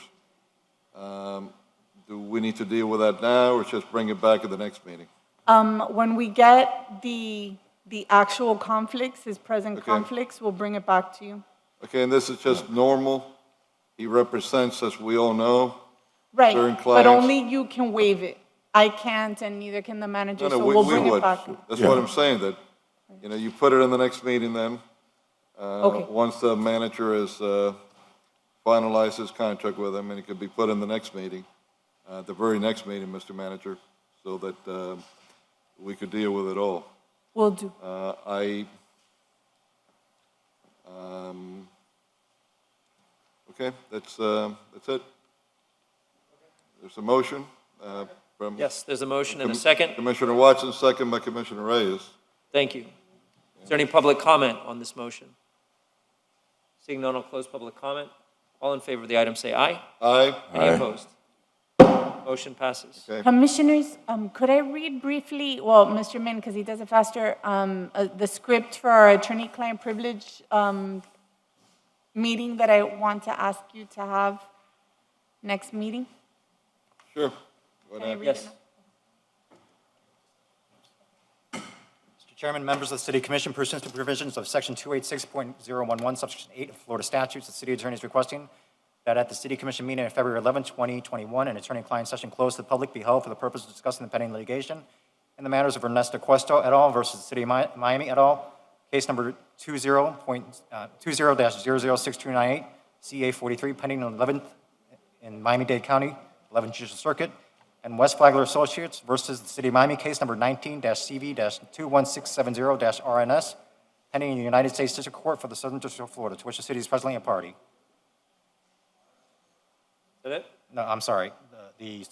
Speaker 4: do we need to deal with that now or just bring it back at the next meeting?
Speaker 8: When we get the actual conflicts, his present
Speaker 4: Okay.
Speaker 8: conflicts, we'll bring it back to you.
Speaker 4: Okay, and this is just normal. He represents, as we all know,
Speaker 8: Right,
Speaker 4: certain
Speaker 8: but
Speaker 4: clients.
Speaker 8: only you can waive it. I can't, and neither can the manager,
Speaker 4: No,
Speaker 8: so
Speaker 4: we
Speaker 8: we'll bring
Speaker 4: would.
Speaker 8: it back.
Speaker 4: That's
Speaker 6: Yeah.
Speaker 4: what I'm saying, that, you put it in the next meeting then.
Speaker 8: Okay.
Speaker 4: Once the manager has finalized his contract with him, and it could be put in the next meeting, the very next meeting, Mr. Manager, so that we could deal with it all.
Speaker 8: Will do.
Speaker 4: Okay, that's it. There's a motion from.
Speaker 1: Yes, there's a motion and a second.
Speaker 4: Commissioner Watson, second by Commissioner Reyes.
Speaker 1: Thank you. Is there any public comment on this motion? Seeing none, I'll close public comment. All in favor of the item, say aye.
Speaker 4: Aye.
Speaker 1: Any
Speaker 6: Aye.
Speaker 1: opposed? Motion passes.
Speaker 4: Okay.
Speaker 8: Commissioners, could I read briefly, well, Mr. Min, because he does it faster, the script for our attorney-client privilege meeting that I want to ask you to have next meeting?
Speaker 4: Sure.
Speaker 8: Can I read it
Speaker 1: Yes.
Speaker 8: now?
Speaker 1: Mr.
Speaker 16: Chairman, members of the City Commission, pursuant to provisions of Section 286.011, subsection 8 of Florida statutes, the city attorney is requesting that at the City Commission meeting on February 11, 2021, an attorney-client session closed to the public be held for the purpose of discussing the pending litigation in the matters of Ernesto Cuesto et al. Versus the City of Miami et al., case number 20-006298, CA 43, pending on 11th in Miami-Dade County, 11th Judicial Circuit, and West Flagler Associates versus the City of Miami, case number 19-CV-21670-RNS, pending in the United States District Court for the Southern District of Florida, to which the city is presently a party.
Speaker 1: Is that it?
Speaker 16: No, I'm sorry. The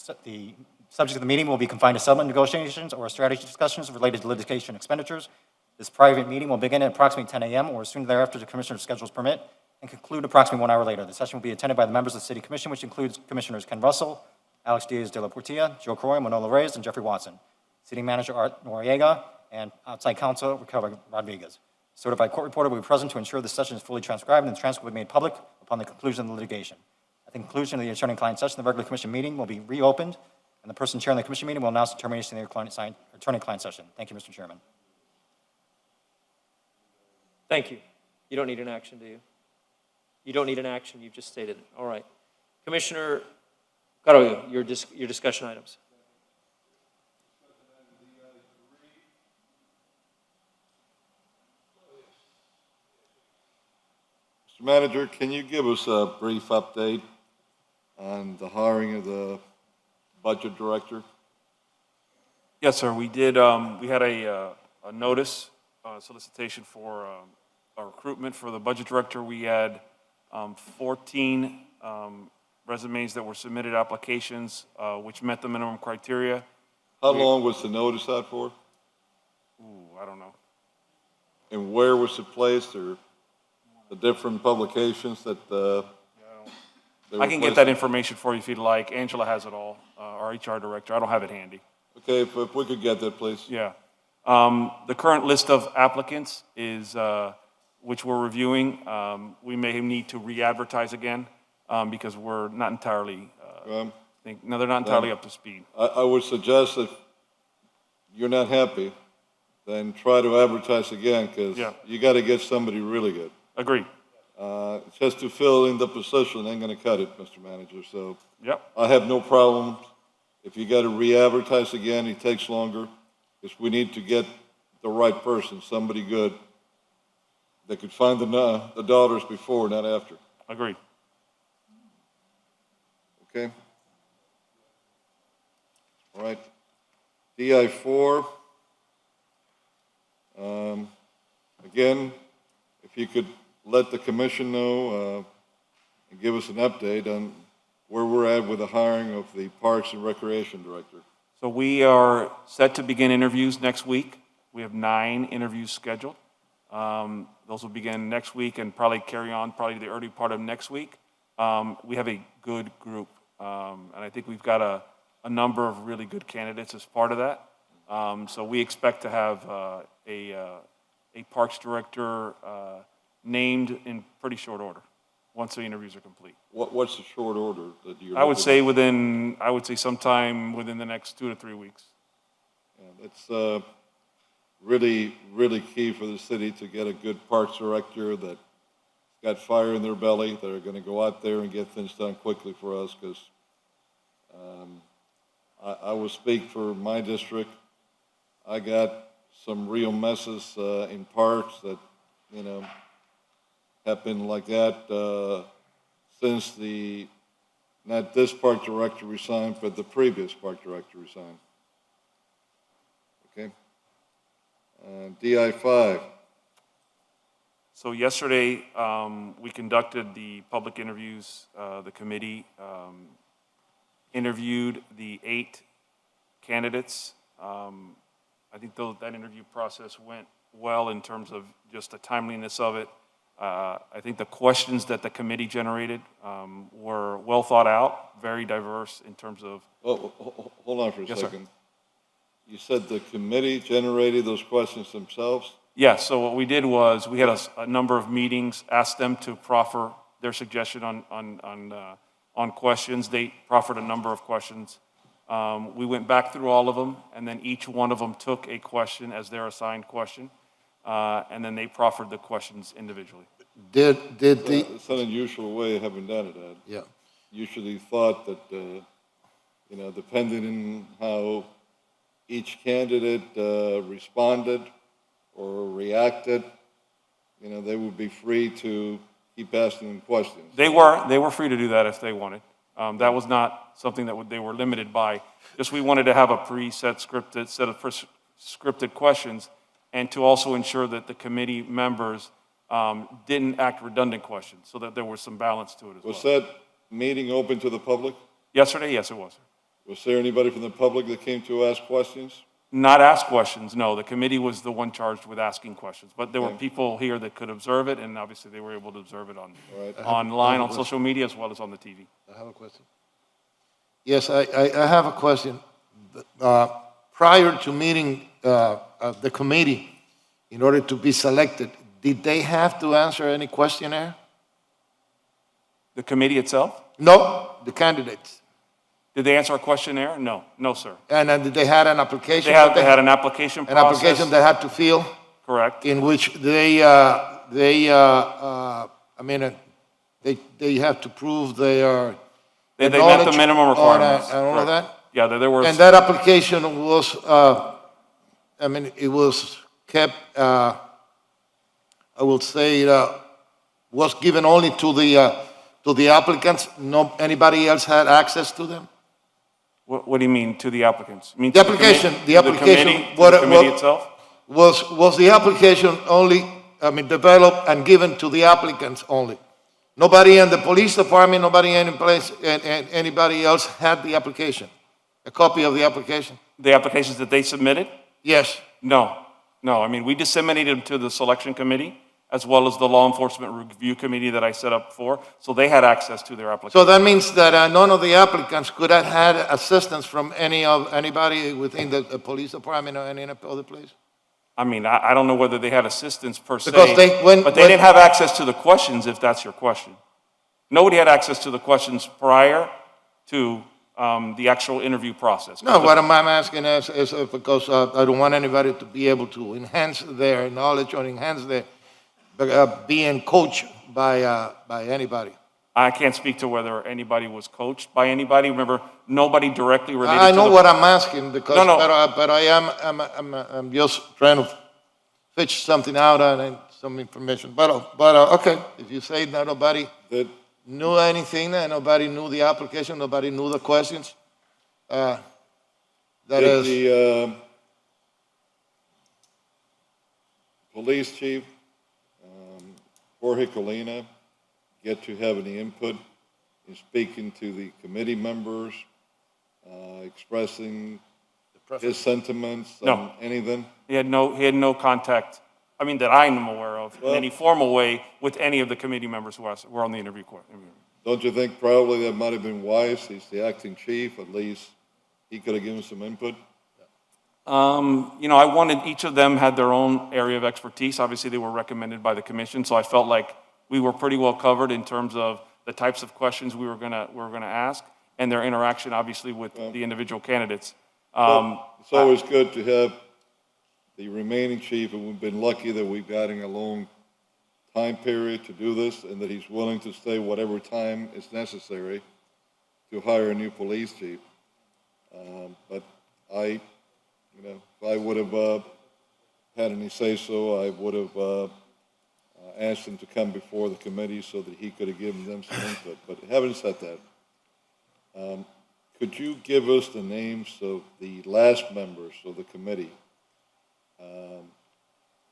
Speaker 16: subject of the meeting will be confined to settlement negotiations or strategy discussions related to litigation expenditures. This private meeting will begin at approximately 10 a.m. or as soon thereafter the Commissioner's schedules permit and conclude approximately 1 hour later. The session will be attended by the members of the City Commission, which includes Commissioners Ken Russell, Alex Diaz de la Portilla, Joe Croy, Manolo Reyes, and Jeffrey Watson. City Manager Art Noriega, and outside counsel Raquel Rodriguez. Certified court reporter will be present to ensure the session is fully transcribed and the transcript will be made public upon the conclusion of the litigation. At the conclusion of the attorney-client session, the regular commission meeting will be reopened, and the person chairing the commission meeting will announce the termination of the attorney-client session. Thank you, Mr. Chairman.
Speaker 1: Thank you. You don't need an action, do you? You don't need an action, you've just stated it. All right. Commissioner Carollo, your discussion items.
Speaker 6: Mr. Manager, can you give us a brief update on the hiring of the budget director?
Speaker 5: Yes, sir. We did, we had a notice, solicitation for a recruitment for the budget director. We had 14 resumes that were submitted, applications, which met the minimum criteria.
Speaker 6: How long was the notice out for?
Speaker 5: Ooh, I don't know.
Speaker 6: And where was it placed, or the different publications that they were
Speaker 5: I can get
Speaker 6: placed
Speaker 5: that
Speaker 6: in?
Speaker 5: information for you if you'd like. Angela has it all, our HR director. I don't have it handy.
Speaker 6: Okay, if we could get that, please.
Speaker 5: Yeah. The current list of applicants is, which we're reviewing. We may need to re-advertise again because we're not entirely, they're not entirely up to speed.
Speaker 6: I would suggest if you're not happy, then try to advertise again, because you got to get somebody really good.
Speaker 5: Agreed.
Speaker 6: Just to fill in the position ain't going to cut it, Mr. Manager. So
Speaker 5: Yep.
Speaker 6: I have no problem. If you got to re-advertise again, it takes longer, because we need to get the right person, somebody good that could find the dollars before, not after.
Speaker 5: Agreed.
Speaker 6: Okay? All right. DI4. Again, if you could let the commission know and give us an update on where we're at with the hiring of the Parks and Recreation Director.
Speaker 5: So we are set to begin interviews next week. We have 9 interviews scheduled. Those will begin next week and probably carry on probably the early part of next week. We have a good group, and I think we've got a number of really good candidates as part of that. So we expect to have a Parks Director named in pretty short order, once the interviews are complete.
Speaker 6: What's the short order that you're
Speaker 5: I would
Speaker 6: looking
Speaker 5: say sometime within the next 2 to 3 weeks.
Speaker 6: at? It's really, really key for the city to get a good Parks Director that's got fire in their belly, that are going to go out there and get things done quickly for us, because I will speak for my district. I got some real messes in parks that, have been like that since not this park director resigned, but the previous park director resigned. Okay? DI5.
Speaker 5: So yesterday, we conducted the public interviews. The committee interviewed the 8 candidates. I think that interview process went well in terms of just the timeliness of it. I think the questions that the committee generated were well thought out, very diverse in terms of.
Speaker 6: Hold on for a
Speaker 5: Yes, sir.
Speaker 6: second. You said the committee generated those questions themselves?
Speaker 5: Yeah, so what we did was, we had a number of meetings, asked them to proffer their suggestion on questions. They proffered a number of questions. We went back through all of them, and then each one of them took a question as their assigned question, and then they proffered the questions individually.
Speaker 3: Did the,
Speaker 6: It's an unusual way of having done it, Ed.
Speaker 3: yeah.
Speaker 6: Usually thought that, depending on how each candidate responded or reacted, they would be free to keep asking them questions.
Speaker 5: They were free to do that if they wanted. That was not something that they were limited by. Just we wanted to have a preset scripted set of scripted questions, and to also ensure that the committee members didn't act redundant questions, so that there was some balance to it as well.
Speaker 6: Was that meeting open to the public?
Speaker 5: Yesterday, yes, it was.
Speaker 6: Was there anybody from the public that came to ask questions?
Speaker 5: Not ask questions, no. The committee was the one charged with asking questions. But there were people here that could observe it, and obviously they were able to observe it online, on social media, as well as on the TV.
Speaker 3: I have a question. Yes, I have a question. Prior to meeting the committee, in order to be selected, did they have to answer any questionnaire?
Speaker 5: The committee itself?
Speaker 3: No, the candidates.
Speaker 5: Did they answer a questionnaire? No, no, sir.
Speaker 3: And then did they had an application?
Speaker 5: They had an application
Speaker 3: An
Speaker 5: process.
Speaker 3: application they had to fill?
Speaker 5: Correct.
Speaker 3: In which they have to prove they are.
Speaker 5: They met the minimum requirements.
Speaker 3: And all of
Speaker 5: Correct.
Speaker 3: that?
Speaker 5: Yeah, there was.
Speaker 3: And that application was, it was kept, I will say, was given only to the applicants? No, anybody else had access to them?
Speaker 5: What do you mean, to the applicants? You mean
Speaker 3: The
Speaker 5: to
Speaker 3: application,
Speaker 5: committee- to the committee itself?
Speaker 3: Was the application only, developed and given to the applicants only? Nobody in the police department, nobody any place, anybody else had the application? A copy of the application?
Speaker 5: The applications that they submitted?
Speaker 3: Yes.
Speaker 5: No, no. We disseminated them to the selection committee, as well as the law enforcement review committee that I set up for, so they had access to their application.
Speaker 3: So that means that none of the applicants could have had assistance from anybody within the police department or any other place?
Speaker 5: I don't know whether they had assistance per se,
Speaker 3: Because
Speaker 5: but they didn't have access to the questions, if that's your question. Nobody had access to the questions prior to the actual interview process.
Speaker 3: No, what I'm asking is because I don't want anybody to be able to enhance their knowledge or enhance their being coached by anybody.
Speaker 5: I can't speak to whether anybody was coached by anybody. Remember, nobody directly related
Speaker 3: I
Speaker 5: to
Speaker 3: know
Speaker 5: the...
Speaker 3: what I'm asking because,
Speaker 5: No, no.
Speaker 3: but I'm just trying to fetch something out and some information. But okay, if you say that nobody knew anything, and nobody knew the application, nobody knew the questions, that
Speaker 6: Did
Speaker 3: is.
Speaker 6: the police chief, Jorge Colina, get to have any input in speaking to the committee members, expressing his sentiments
Speaker 5: No.
Speaker 6: on anything?
Speaker 5: He had no contact, that I'm aware of, in any formal way with any of the committee members who were on the interview court.
Speaker 6: Don't you think probably that might have been wise? He's the acting chief, at least he could have given some input.
Speaker 5: I wanted, each of them had their own area of expertise. Obviously, they were recommended by the commission, so I felt like we were pretty well covered in terms of the types of questions we were gonna ask, and their interaction, obviously, with the individual candidates.
Speaker 6: It's always good to have the remaining chief, and we've been lucky that we've gotten a long time period to do this, and that he's willing to stay whatever time is necessary to hire a new police chief. But if I would have had any say-so, I would have asked him to come before the committee so that he could have given them some input. But having said that, could you give us the names of the last members of the committee,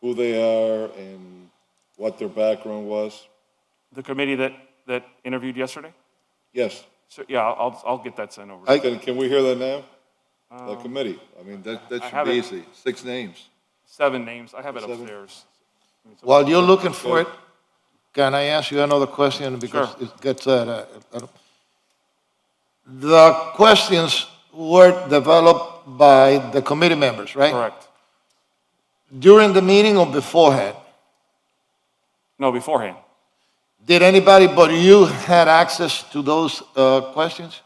Speaker 6: who they are and what their background was?
Speaker 5: The committee that interviewed yesterday?
Speaker 6: Yes.
Speaker 5: So, yeah, I'll get that sent over.
Speaker 6: Can we hear that now? The committee. That
Speaker 5: I
Speaker 6: should
Speaker 5: have
Speaker 6: be
Speaker 5: it.
Speaker 6: easy. 6 names.
Speaker 5: 7 names. I have it
Speaker 6: 7?
Speaker 5: upstairs.
Speaker 3: While you're looking for it, can I ask you another question? Because
Speaker 5: Sure.
Speaker 3: it gets the questions were developed by the committee members, right?
Speaker 5: Correct.
Speaker 3: During the meeting or beforehand?
Speaker 5: No, beforehand.
Speaker 3: Did anybody but you had access to those questions?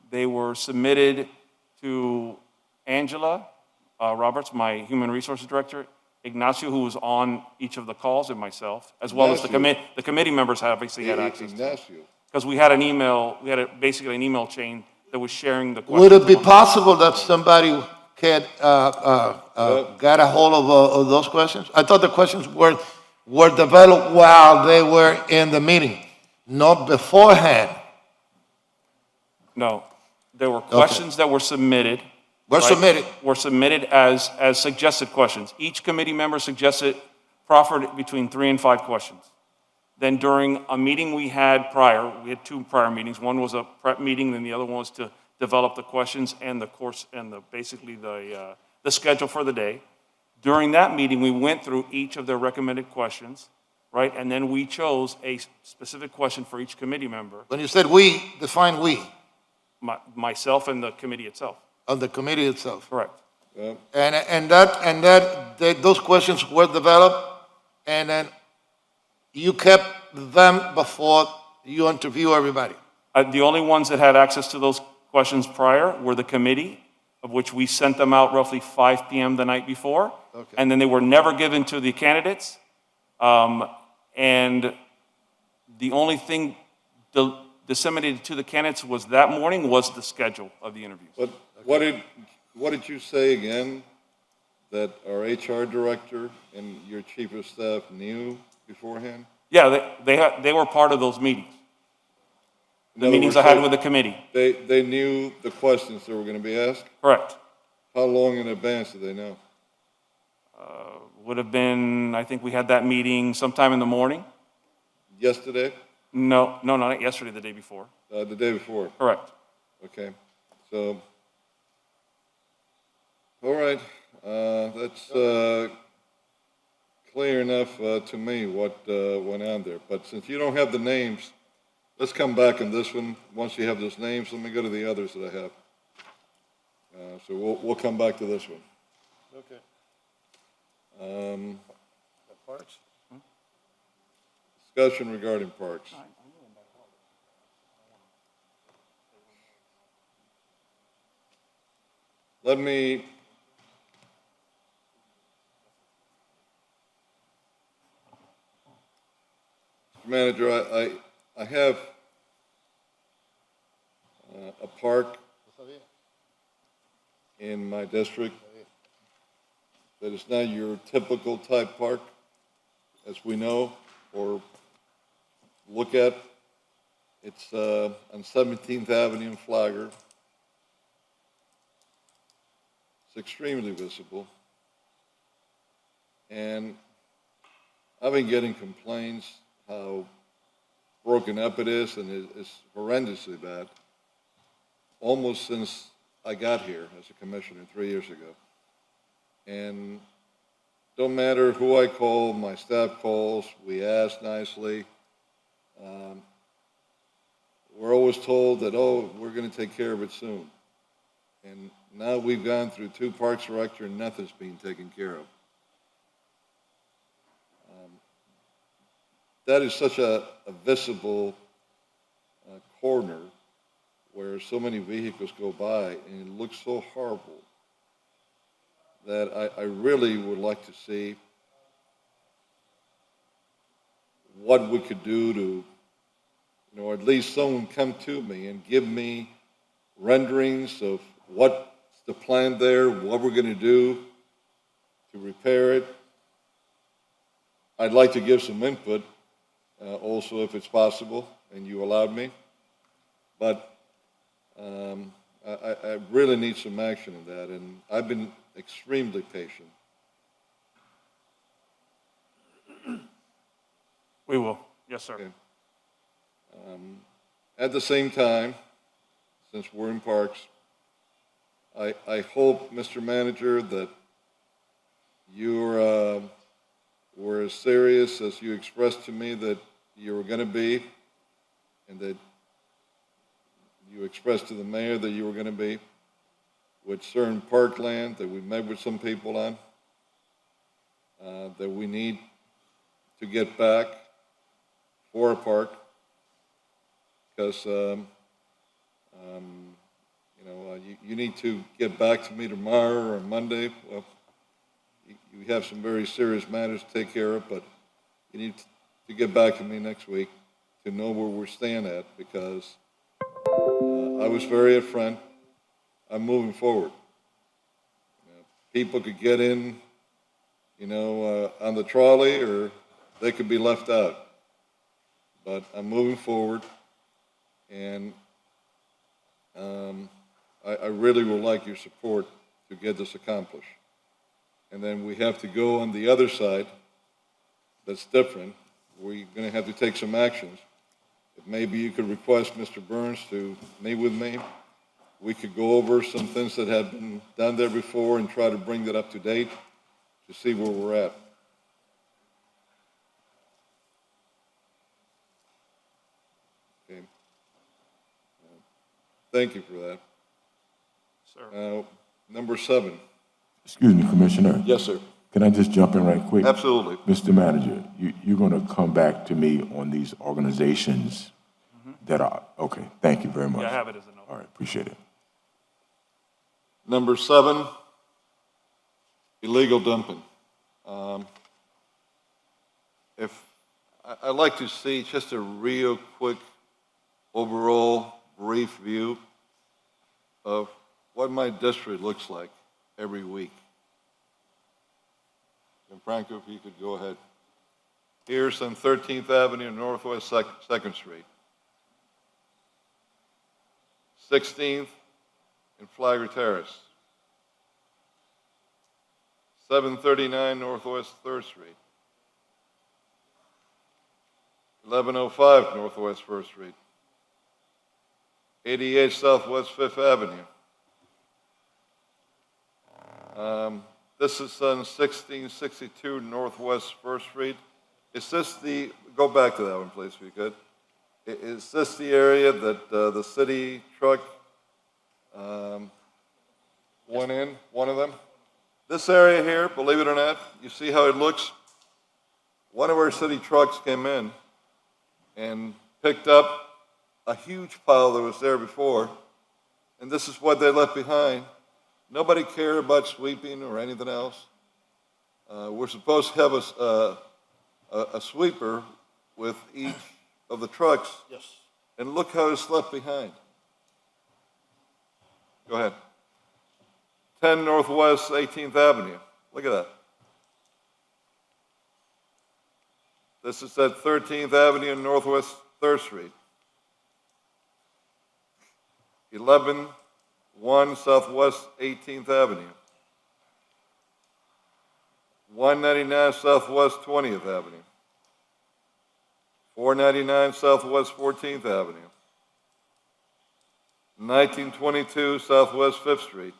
Speaker 5: They were submitted to Angela Roberts, my Human Resources Director, Ignacio, who was on each of the calls, and myself, as well as the committee members obviously had access to it. Because we had an email, basically an email chain that was sharing the questions.
Speaker 3: Would it be possible that somebody can get a hold of those questions? I thought the questions were developed while they were in the meeting, not beforehand.
Speaker 5: No, there were questions that were submitted.
Speaker 3: Were submitted.
Speaker 5: Were submitted as suggested questions. Each committee member proffered between 3 and 5 questions. Then during a meeting we had prior, we had 2 prior meetings. One was a prep meeting, then the other one was to develop the questions and the course and basically the schedule for the day. During that meeting, we went through each of their recommended questions, right? And then we chose a specific question for each committee member.
Speaker 3: When you said we, define we.
Speaker 5: Myself and the committee itself.
Speaker 3: Of the committee itself.
Speaker 5: Correct.
Speaker 3: Those questions were developed, and then you kept them before you interview everybody.
Speaker 5: The only ones that had access to those questions prior were the committee, of which we sent them out roughly 5 p.m. the night before.
Speaker 3: Okay.
Speaker 5: And then they were never given to the candidates. And the only thing disseminated to the candidates was that morning was the schedule of the interviews.
Speaker 6: But what did you say again, that our HR director and your chief of staff knew beforehand?
Speaker 5: Yeah, they were part of those meetings. The meetings I had with the committee.
Speaker 6: They knew the questions that were going to be asked?
Speaker 5: Correct.
Speaker 6: How long in advance did they know?
Speaker 5: Would have been, I think we had that meeting sometime in the morning.
Speaker 6: Yesterday?
Speaker 5: No, not yesterday, the day before.
Speaker 6: The day before?
Speaker 5: Correct.
Speaker 6: Okay, so, all right, that's clear enough to me what went on there. But since you don't have the names, let's come back on this one. Once you have those names, let me go to the others that I have. So we'll come back to this one.
Speaker 3: Okay.
Speaker 6: Parks? Discussion regarding parks. Let me Manager, I have a park in my district that is not your typical type park, as we know or look at. It's on 17th Avenue in Flagler. It's extremely visible. And I've been getting complaints how broken up it is, and it's horrendously bad, almost since I got here as a commissioner 3 years ago. And don't matter who I call, my staff calls, we ask nicely. We're always told that, oh, we're going to take care of it soon. And now we've gone through 2 parks director and nothing's being taken care of. That is such a visible corner where so many vehicles go by, and it looks so horrible that I really would like to see what we could do to, at least someone come to me and give me renderings of what's the plan there, what we're going to do to repair it. I'd like to give some input. Also, if it's possible, and you allowed me. But I really need some action in that, and I've been extremely patient.
Speaker 5: We will. Yes, sir.
Speaker 6: Okay. At the same time, since we're in parks, I hope, Mr. Manager, that you're were as serious as you expressed to me that you were going to be, and that you expressed to the mayor that you were going to be, with certain parkland that we met with some people on, that we need to get back for a park, because You need to get back to me tomorrow or Monday. Well, you have some very serious matters to take care of, but you need to get back to me next week to know where we're staying at, because I was very upfront. I'm moving forward. People could get in, on the trolley, or they could be left out. But I'm moving forward, and I really would like your support to get this accomplished. And then we have to go on the other side. That's different. We're going to have to take some actions. If maybe you could request Mr. Burns to meet with me, we could go over some things that have been done there before and try to bring that up to date to see where we're at. Okay. Thank you for that.
Speaker 5: Sir.
Speaker 6: Number 7.
Speaker 4: Excuse me, Commissioner.
Speaker 6: Yes, sir.
Speaker 4: Can I just jump in right quick?
Speaker 6: Absolutely.
Speaker 4: Mr. Manager, you're going to come back to me on these organizations that are, okay, thank you very much.
Speaker 5: Yeah, I have it as a note.
Speaker 4: All right, appreciate it.
Speaker 6: Number 7, illegal dumping. I'd like to see just a real quick overall brief view of what my district looks like every week. And Franco, if you could go ahead. Here's on 13th Avenue, Northwest 2nd Street. 16th in Flagler Terrace. 739 Northwest 3rd Street. 1105 Northwest 1st Street. 88 Southwest 5th Avenue. This is on 1662 Northwest 1st Street. Is this go back to that one, please, if you could. Is this the area that the city truck went in, one of them? This area here, believe it or not, you see how it looks? One of our city trucks came in and picked up a huge pile that was there before, and this is what they left behind. Nobody cared about sweeping or anything else. We're supposed to have a sweeper with each of the trucks. Yes. And look how it's left behind. Go ahead. 10 Northwest 18th Avenue. Look at that. This is at 13th Avenue and Northwest 3rd Street. 11-1 Southwest 18th Avenue. 199 Southwest 20th Avenue. 499 Southwest 14th Avenue. 1922 Southwest 5th Street.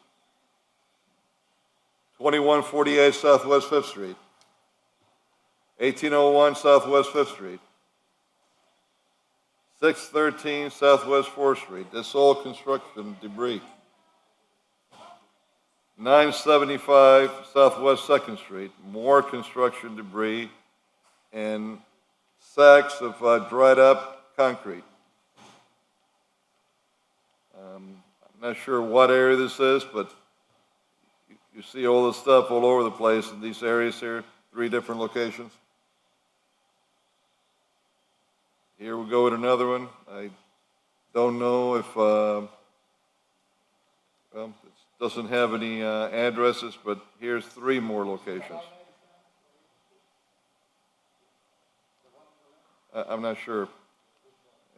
Speaker 6: 2148 Southwest 5th Street. 1801 Southwest 5th Street. 613 Southwest 4th Street. That's all construction debris. 975 Southwest 2nd Street. More construction debris and sacks of dried up concrete. I'm not sure what area this is, but you see all this stuff all over the place in these areas here, 3 different locations. Here we go with another one. I don't know if, well, it doesn't have any addresses, but here's 3 more locations. I'm not sure.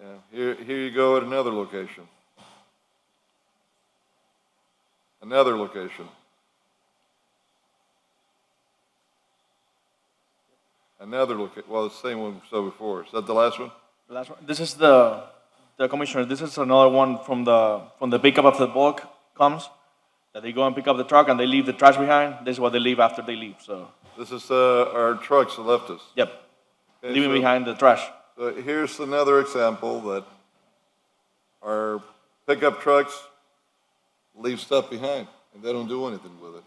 Speaker 6: Yeah, here you go at another location. Another location. Another location. Well, the same one we saw before. Is that the last one?
Speaker 17: The last one. This is the commissioner. This is another one from the pickup of the bulk comes. That they go and pick up the truck and they leave the trash behind. This is what they leave after they leave. So.
Speaker 6: This is our trucks that left us.
Speaker 17: Yep.
Speaker 6: Okay,
Speaker 17: Leaving behind the trash.
Speaker 6: So here's another example that our pickup trucks leave stuff behind and they don't do anything with it.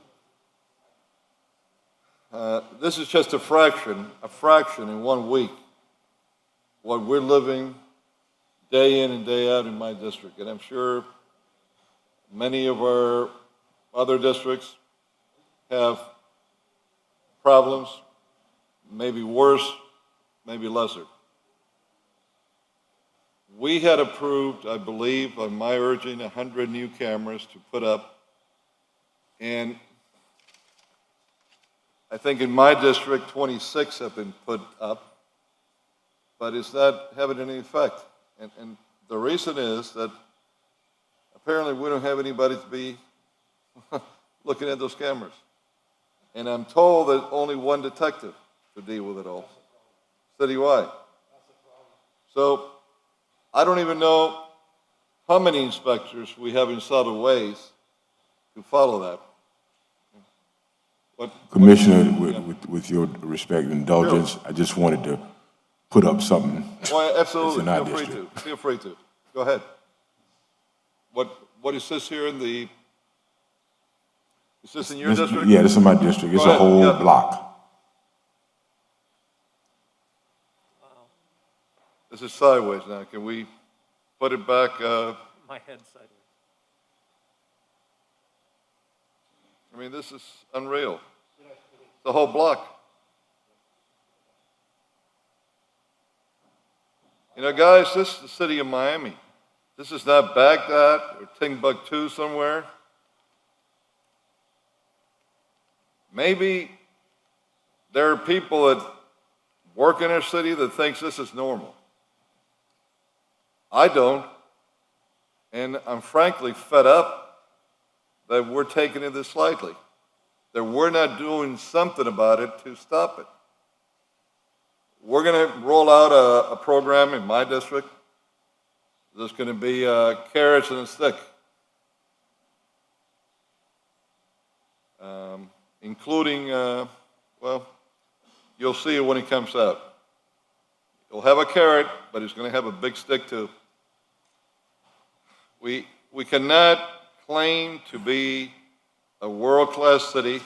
Speaker 6: This is just a fraction in 1 week, what we're living day in and day out in my district. And I'm sure Many of our other districts have problems, maybe worse, maybe lesser. We had approved, I believe, on my urging, 100 new cameras to put up. And I think in my district, 26 have been put up, but it's not having any effect. And the reason is that apparently we don't have anybody to be looking at those cameras. And I'm told that only one detective to deal with it all, citywide. So I don't even know how many inspectors we have in solid waste to follow that.
Speaker 4: Commissioner, with your respect and indulgence, I just wanted to put up something.
Speaker 6: Well,
Speaker 4: that's
Speaker 6: absolutely,
Speaker 4: in our
Speaker 6: feel free
Speaker 4: district.
Speaker 6: to, feel free to. Go ahead. What is this here in the, is this in your
Speaker 4: This-
Speaker 6: district?
Speaker 4: Yeah, this is my district. It's
Speaker 6: Go
Speaker 4: a
Speaker 6: ahead,
Speaker 4: whole
Speaker 6: yeah.
Speaker 4: block.
Speaker 6: This is sideways now. Can we put it back?
Speaker 1: My head sideways.
Speaker 6: I mean, this is unreal. The whole block. You know, guys, this is the city of Miami. This is not Baghdad or Timbuktu somewhere. Maybe there are people that work in our city that thinks this is normal. I don't. And I'm frankly fed up that we're taking it this lightly, that we're not doing something about it to stop it. We're going to roll out a program in my district. There's going to be carrots and a stick, including, well, you'll see it when it comes out. You'll have a carrot, but it's going to have a big stick too. We cannot claim to be a world-class city,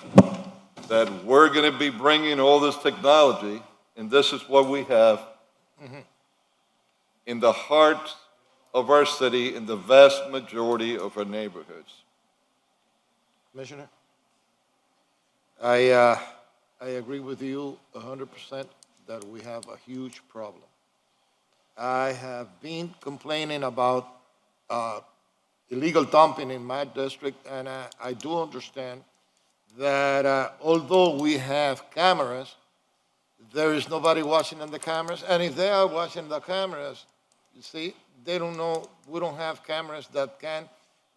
Speaker 6: that we're going to be bringing all this technology, and this is what we have in the heart of our city, in the vast majority of our neighborhoods.
Speaker 3: Commissioner? I agree with you 100% that we have a huge problem. I have been complaining about illegal dumping in my district, and I do understand that although we have cameras, there is nobody watching on the cameras, and if they are watching the cameras, you see, they don't know, we don't have cameras that can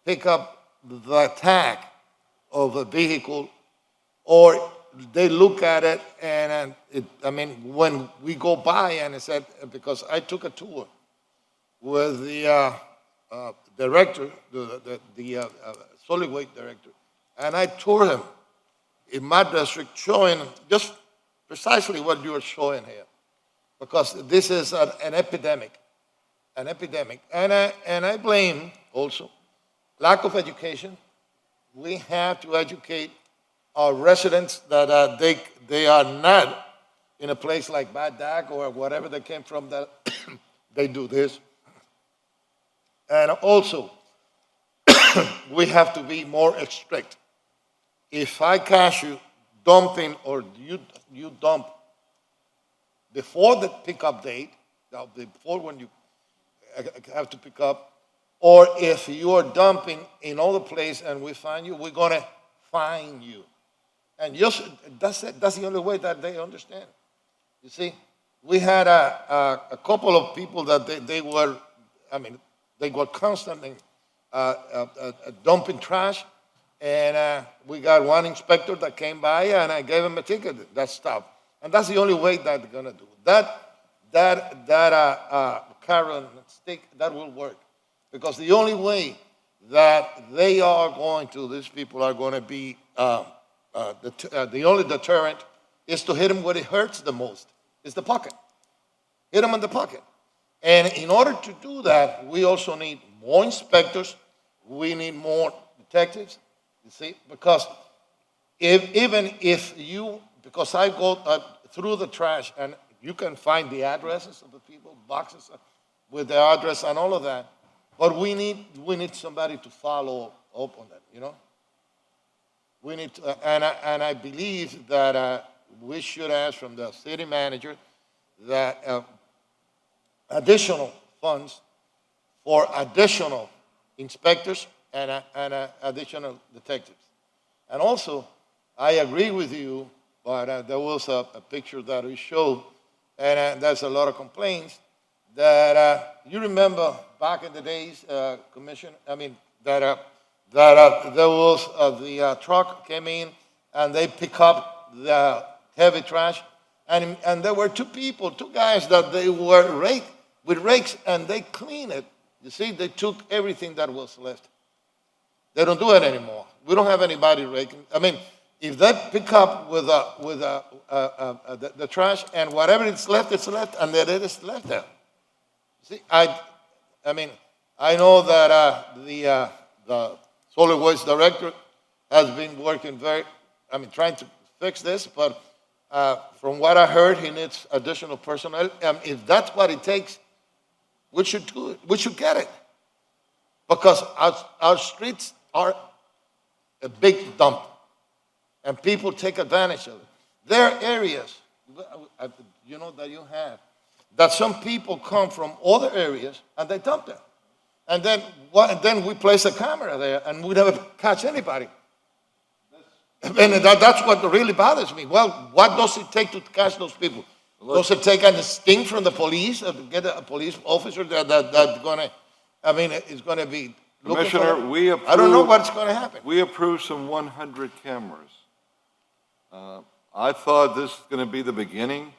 Speaker 3: pick up the tag of a vehicle, or they look at it, and I mean, when we go by, and it said, because I took a tour with the director, the solid waste director, and I toured him in my district, showing just precisely what you are showing here, because this is an epidemic, and I blame also lack of education. We have to educate our residents that they are not in a place like Baghdad or whatever they came from, that they do this. And also, we have to be more strict. If I catch you dumping, or you dump before the pickup date, before when you have to pick up, or if you are dumping in other place and we find you, we're gonna fine you. And just, that's it. That's the only way that they understand. You see, we had a couple of people that they were constantly dumping trash, and we got one inspector that came by, and I gave him a ticket. That stopped, and that's the only way that they're gonna do it. That carrot and stick, that will work, because the only way that they are going to, these people are going to be the only deterrent is to hit them where it hurts the most. It's the pocket. Hit them in the pocket. And in order to do that, we also need more inspectors. We need more detectives, you see, because even if you, because I go through the trash and you can find the addresses of the people, boxes with their address and all of that, but we need somebody to follow open that, you know? We need to, and I believe that we should ask from the city manager that additional funds for additional inspectors and additional detectives. And also, I agree with you, but there was a picture that we showed, and there's a lot of complaints that you remember back in the days, Commission. I mean that there was the truck came in and they pick up the heavy trash, and there were two guys that they were with rakes and they clean it. You see, they took everything that was left. They don't do it anymore. We don't have anybody raking. I mean, if they pick up with the trash and whatever is left, it's left, and then it is left there. See, I mean, I know that the solid waste director has been working trying to fix this, but from what I heard, he needs additional personnel. If that's what it takes, we should do it. We should get it. Because our streets are a big dump, and people take advantage of it. There are areas, you know, that you have, that some people come from other areas and they dump there. And then we place a camera there and we never catch anybody. And that's what really bothers me. Well, what does it take to catch those people? Does it take a sting from the police to get a police officer that's going to, I mean, is going to be looking for
Speaker 6: Commissioner,
Speaker 3: them? I don't know what's going to happen.
Speaker 6: We approved some 100 cameras. I thought this was going to be the beginning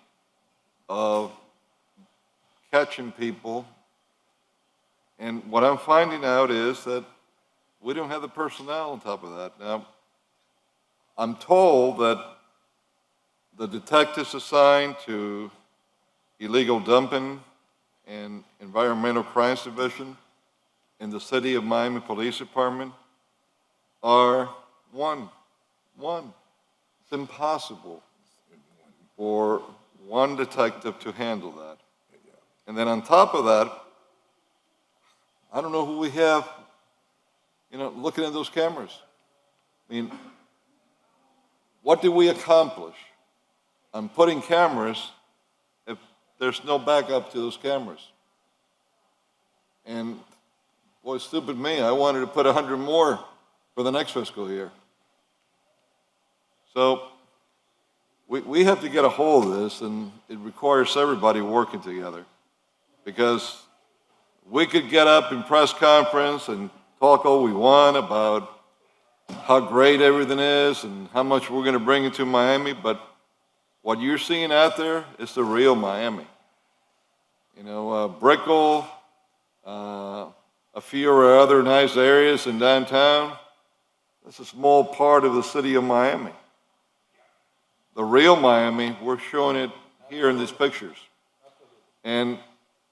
Speaker 6: of catching people. And what I'm finding out is that we don't have the personnel on top of that. Now, I'm told that the detectives assigned to illegal dumping and environmental crimes division in the City of Miami Police Department are one. It's impossible for one detective to handle that. And then on top of that, I don't know who we have, you know, looking at those cameras. I mean, what did we accomplish on putting cameras if there's no backup to those cameras? And boy, stupid me, I wanted to put 100 more for the next fiscal year. So we have to get a hold of this, and it requires everybody working together, because we could get up in press conference and talk all we want about how great everything is and how much we're going to bring into Miami, but what you're seeing out there is the real Miami. You know, Brickell, a few other nice areas in downtown, that's a small part of the city of Miami. The real Miami, we're showing it here in these pictures. And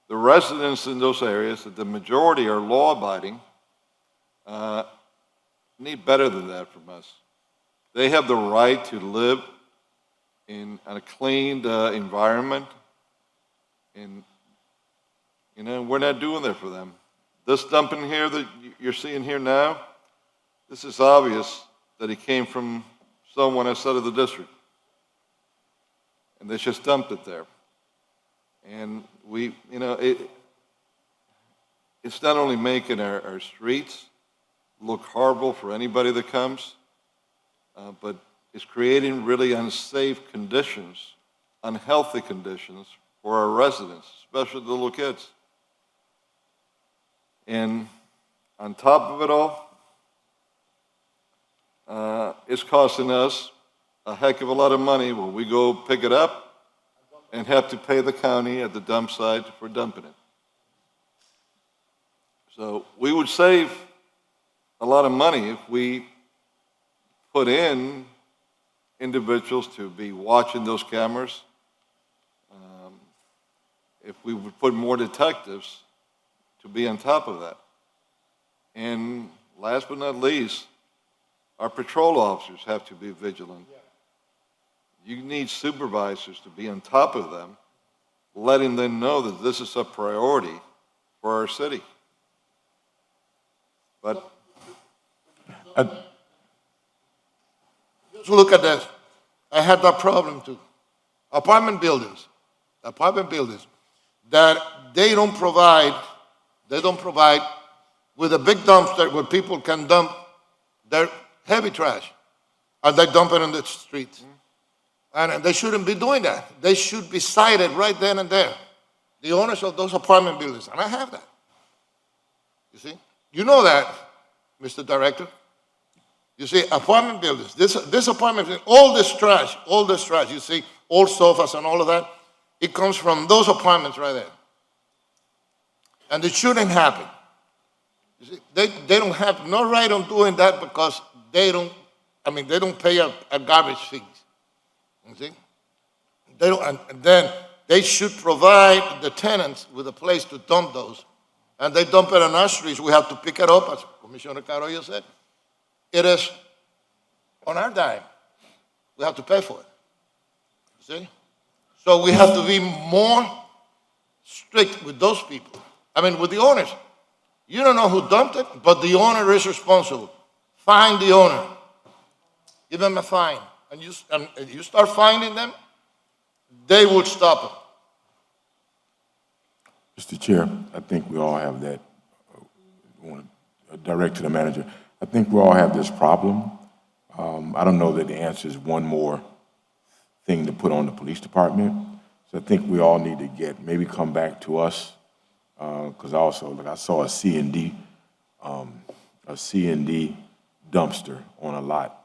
Speaker 6: the residents in those areas, that the majority are law-abiding, need better than that from us. They have the right to live in a cleaned environment, and you know, we're not doing that for them. This dumping here that you're seeing here now, this is obvious that it came from someone outside of the district, and they just dumped it there. And we, you know, it's not only making our streets look horrible for anybody that comes, but it's creating really unsafe conditions, unhealthy conditions for our residents, especially the little kids. And on top of it all, it's costing us a heck of a lot of money when we go pick it up and have to pay the county at the dump site for dumping it. So we would save a lot of money if we put in individuals to be watching those cameras. If we would put more detectives to be on top of that. And last but not least, our patrol officers have to be vigilant. You need supervisors to be on top of them, letting them know that this is a priority for our city. But
Speaker 3: Just look at this. I had that problem too. Apartment buildings that they don't provide with a big dumpster where people can dump their heavy trash, and they dump it in the streets. And they shouldn't be doing that. They should be cited right then and there. The owners of those apartment buildings, and I have that. You see? You know that, Mr. Director. You see, apartment buildings, this apartment building, all this trash, you see, old sofas and all of that, it comes from those apartments right there. And it shouldn't happen. You see, they don't have no right on doing that because they don't pay a garbage fee. You see? They don't, and then they should provide the tenants with a place to dump those. And they dump it on our streets. We have to pick it up, as Commissioner Carollo said. It is on our dime. We have to pay for it. See? So we have to be more strict with those people. With the owners. You don't know who dumped it, but the owner is responsible. Fine the owner. Give them a fine. And you start fining them, they will stop it.
Speaker 4: Mr. Chair, I think we all have that. I want to direct to the manager. I think we all have this problem. I don't know that the answer is one more thing to put on the police department. So I think we all need to maybe come back to us, because I saw a C&D dumpster on a lot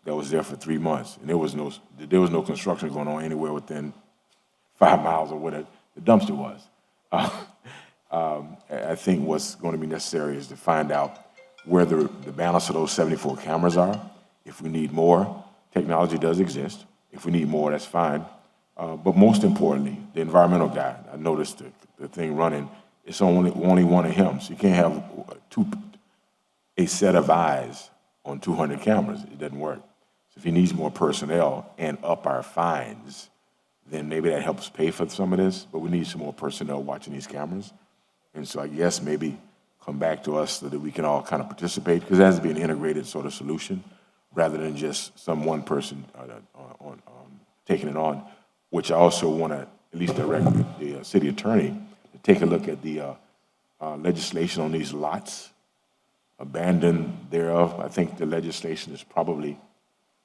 Speaker 4: that was there for 3 months, and there was no construction going on anywhere within 5 miles of where the dumpster was. I think what's going to be necessary is to find out where the balance of those 74 cameras are. If we need more, technology does exist. If we need more, that's fine. But most importantly, the environmental guy, I noticed the thing running, it's only one of him. So you can't have a set of eyes on 200 cameras. It doesn't work. So if he needs more personnel and up our fines, then maybe that helps pay for some of this, but we need some more personnel watching these cameras. And so I guess maybe come back to us so that we can all kind of participate, because it has to be an integrated sort of solution rather than just some one person taking it on, which I also want to at least direct the city attorney to take a look at the legislation on these lots, abandon thereof. I think the legislation is probably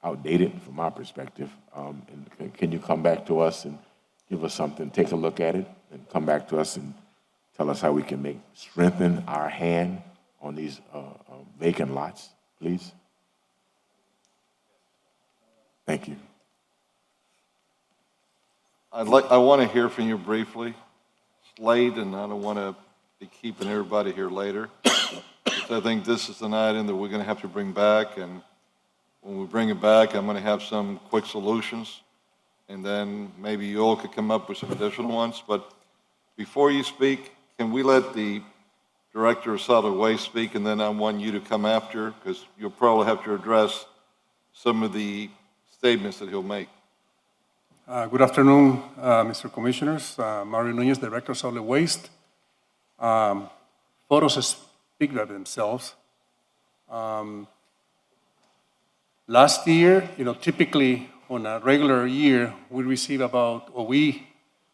Speaker 4: outdated from my perspective. And can you come back to us and give us something, take a look at it, and come back to us and tell us how we can strengthen our hand on these vacant lots, please? Thank you.
Speaker 6: I want to hear from you briefly. It's late, and I don't want to be keeping everybody here later. I think this is an item that we're going to have to bring back, and when we bring it back, I'm going to have some quick solutions, and then maybe you all could come up with some additional ones. But before you speak, can we let the Director of Solid Waste speak, and then I want you to come after, because you'll probably have to address some of the statements that he'll make.
Speaker 18: Good afternoon, Mr. Commissioners. Mario Nunez, Director of Solid Waste. Photos speak for themselves. Last year, typically on a regular year, we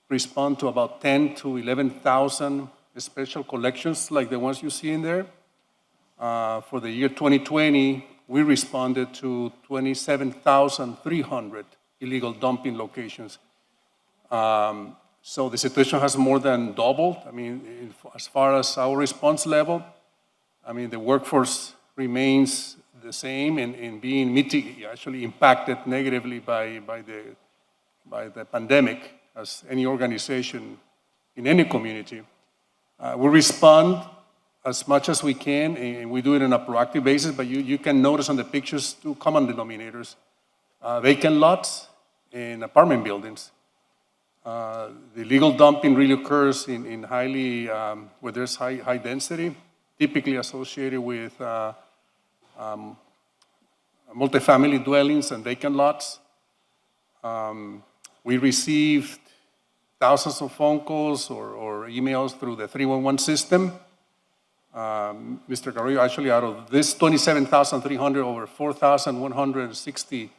Speaker 18: respond to about 10 to 11,000 special collections like the ones you see in there. For the year 2020, we responded to 27,300 illegal dumping locations. So the situation has more than doubled. As far as our response level, the workforce remains the same and being actually impacted negatively by the pandemic, as any organization in any community. We respond as much as we can, and we do it on a proactive basis, but you can notice on the pictures two common denominators: vacant lots and apartment buildings. The illegal dumping really occurs in highly, where there's high density, typically associated with multifamily dwellings and vacant lots. We received thousands of phone calls or emails through the 311 system. Mr. Carrillo, actually out of this 27,300, over 4,160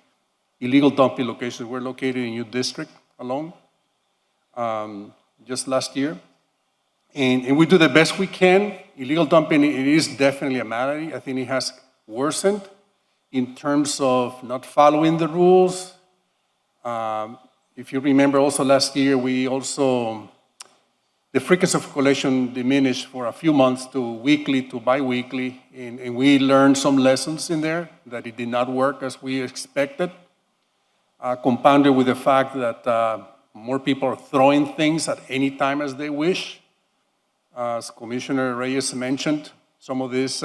Speaker 18: illegal dumping locations were located in your district alone, just last year. And we do the best we can. Illegal dumping, it is definitely a malady. I think it has worsened in terms of not following the rules. If you remember also last year, the frequency of collection diminished for a few months to weekly to biweekly, and we learned some lessons in there that it did not work as we expected, compounded with the fact that more people are throwing things at any time as they wish. As Commissioner Reyes mentioned, some of this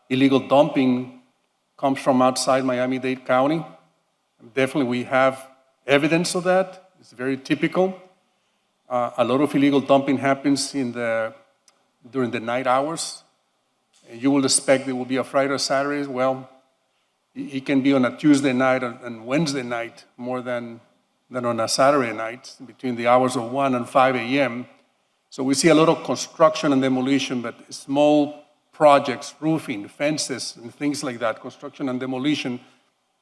Speaker 18: illegal dumping comes from outside Miami-Dade County. Definitely, we have evidence of that. It's very typical. A lot of illegal dumping happens during the night hours. And you will expect it will be a Friday or Saturday. Well, it can be on a Tuesday night and Wednesday night more than on a Saturday night, between the hours of 1 and 5 a.m. So we see a lot of construction and demolition, but small projects, roofing, fences, and things like that, construction and demolition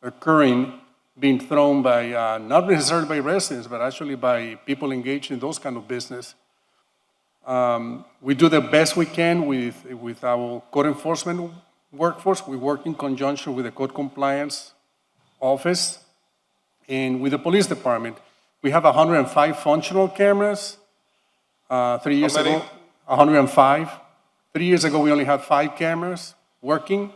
Speaker 18: occurring, being thrown by, not necessarily by residents, but actually by people engaged in those kind of business. We do the best we can with our code enforcement workforce. We work in conjunction with the code compliance office and with the police department. We have 105 functional cameras. 3 years
Speaker 6: How many?
Speaker 18: ago, 105. 3 years ago, we only had 5 cameras working.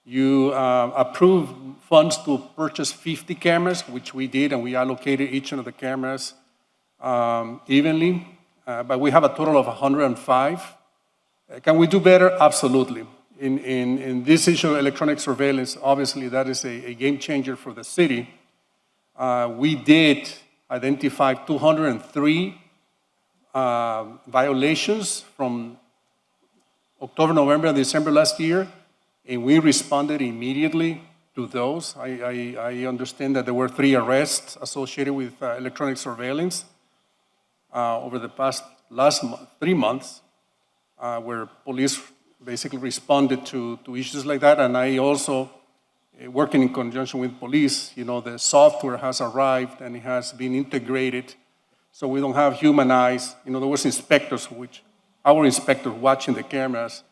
Speaker 18: You approved funds to purchase 50 cameras, which we did, and we allocated each one of the cameras evenly. But we have a total of 105. Can we do better? Absolutely. In this issue of electronic surveillance, obviously that is a game changer for the city. We did identify 203 violations from October, November, and December last year, and we responded immediately to those. I understand that there were 3 arrests associated with electronic surveillance over the last 3 months, where police basically responded to issues like that. And I also, working in conjunction with police, the software has arrived and it has been integrated, so we don't have human eyes. There was inspectors, our inspectors watching the cameras.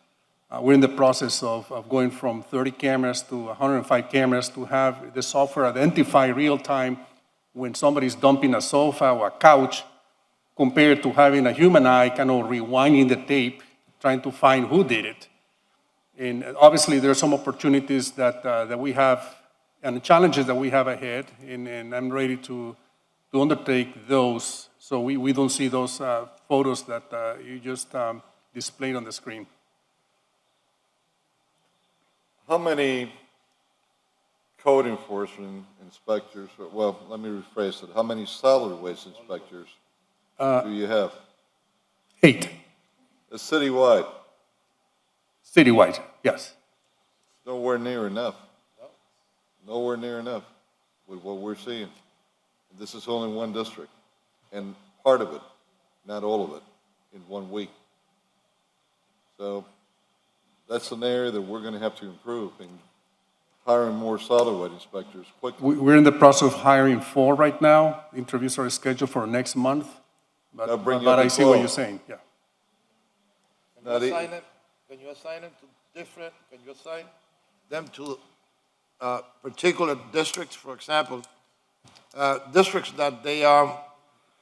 Speaker 18: We're in the process of going from 30 cameras to 105 cameras to have the software identify real time when somebody's dumping a sofa or a couch, compared to having a human eye kind of rewinding the tape, trying to find who did it. And obviously, there are some opportunities that we have and challenges that we have ahead, and I'm ready to undertake those so we don't see those photos that you just displayed on the screen.
Speaker 6: How many code enforcement inspectors, well, let me rephrase it. How many solid waste inspectors do you have?
Speaker 18: 8.
Speaker 6: It's citywide.
Speaker 18: Citywide, yes.
Speaker 6: Nowhere near enough. Nowhere near enough with what we're seeing. This is only one district, and part of it, not all of it, in 1 week. So that's an area that we're going to have to improve in hiring more solid waste inspectors quickly.
Speaker 18: We're in the process of hiring 4 right now. Interviews are scheduled for next month.
Speaker 6: That'll bring you
Speaker 18: But
Speaker 6: up
Speaker 18: I
Speaker 6: to
Speaker 18: see what
Speaker 6: 12.
Speaker 18: you're saying, yeah.
Speaker 3: Can you assign them to can you assign them to particular districts, for example, districts that they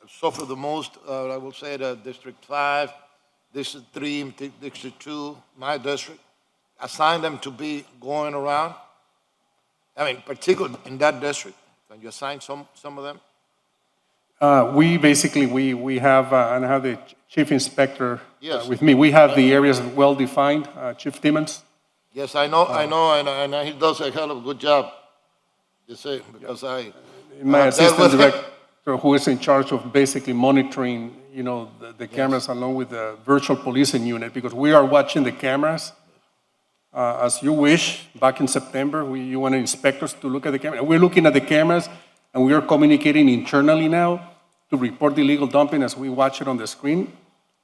Speaker 3: suffer the most, I will say the District 5, District 3, District 2, my district, assign them to be going around? I mean, particularly in that district, can you assign some of them?
Speaker 18: We basically, we have, and I have the chief inspector
Speaker 3: Yes.
Speaker 18: with me. We have the areas well defined, Chief Timmons.
Speaker 3: Yes, I know, and he does a hell of a good job. You see, because
Speaker 18: My
Speaker 3: I've dealt
Speaker 18: assistant
Speaker 3: with him.
Speaker 18: director, who is in charge of basically monitoring, the cameras along with the virtual policing unit, because we are watching the cameras as you wish. Back in September, you wanted inspectors to look at the camera. We're looking at the cameras, and we are communicating internally now to report the illegal dumping as we watch it on the screen.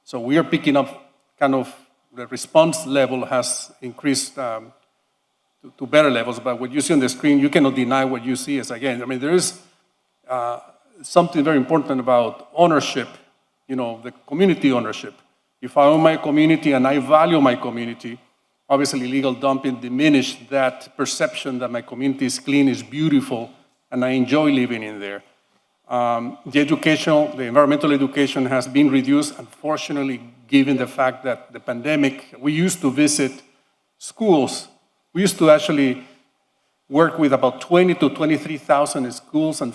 Speaker 18: So we are picking up kind of, the response level has increased to better levels, but what you see on the screen, you cannot deny what you see. Is again, I mean, there is something very important about ownership, the community ownership. If I own my community and I value my community, obviously illegal dumping diminished that perception that my community is clean, is beautiful, and I enjoy living in there. The environmental education has been reduced, unfortunately, given the fact that the pandemic, we used to visit schools. We used to actually work with about 20 to 23,000 schools and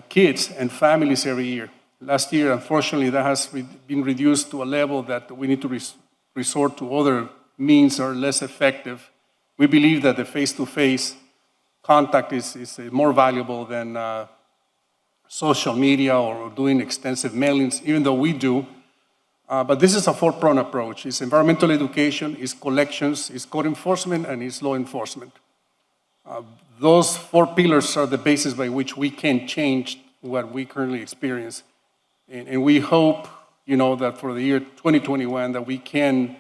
Speaker 18: kids and families every year. Last year, unfortunately, that has been reduced to a level that we need to resort to other means that are less effective. We believe that the face-to-face contact is more valuable than social media or doing extensive mailings, even though we do. But this is a four-pronged approach. It's environmental education, it's collections, it's code enforcement, and it's law enforcement. Those four pillars are the basis by which we can change what we currently experience. And we hope, that for the year 2021, that we can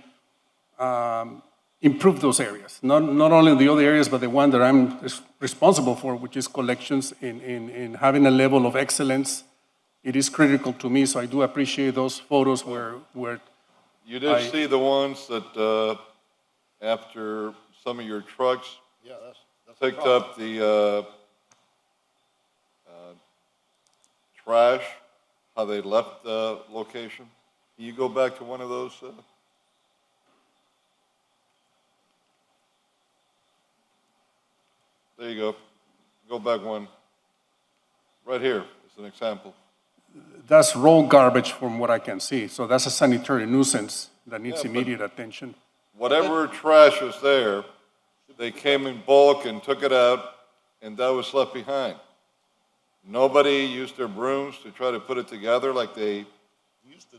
Speaker 18: improve those areas. Not only the other areas, but the one that I'm responsible for, which is collections, in having a level of excellence. It is critical to me, so I do appreciate those photos where
Speaker 6: You did see the ones that, after some of your trucks picked up the trash, how they left the location. Can you go back to one of those? There you go. Go back one. Right here is an example.
Speaker 18: That's raw garbage from what I can see. So that's a sanitary nuisance that needs immediate attention.
Speaker 6: Whatever trash was there, they came in bulk and took it out, and that was left behind. Nobody used their brooms to try to put it together like they,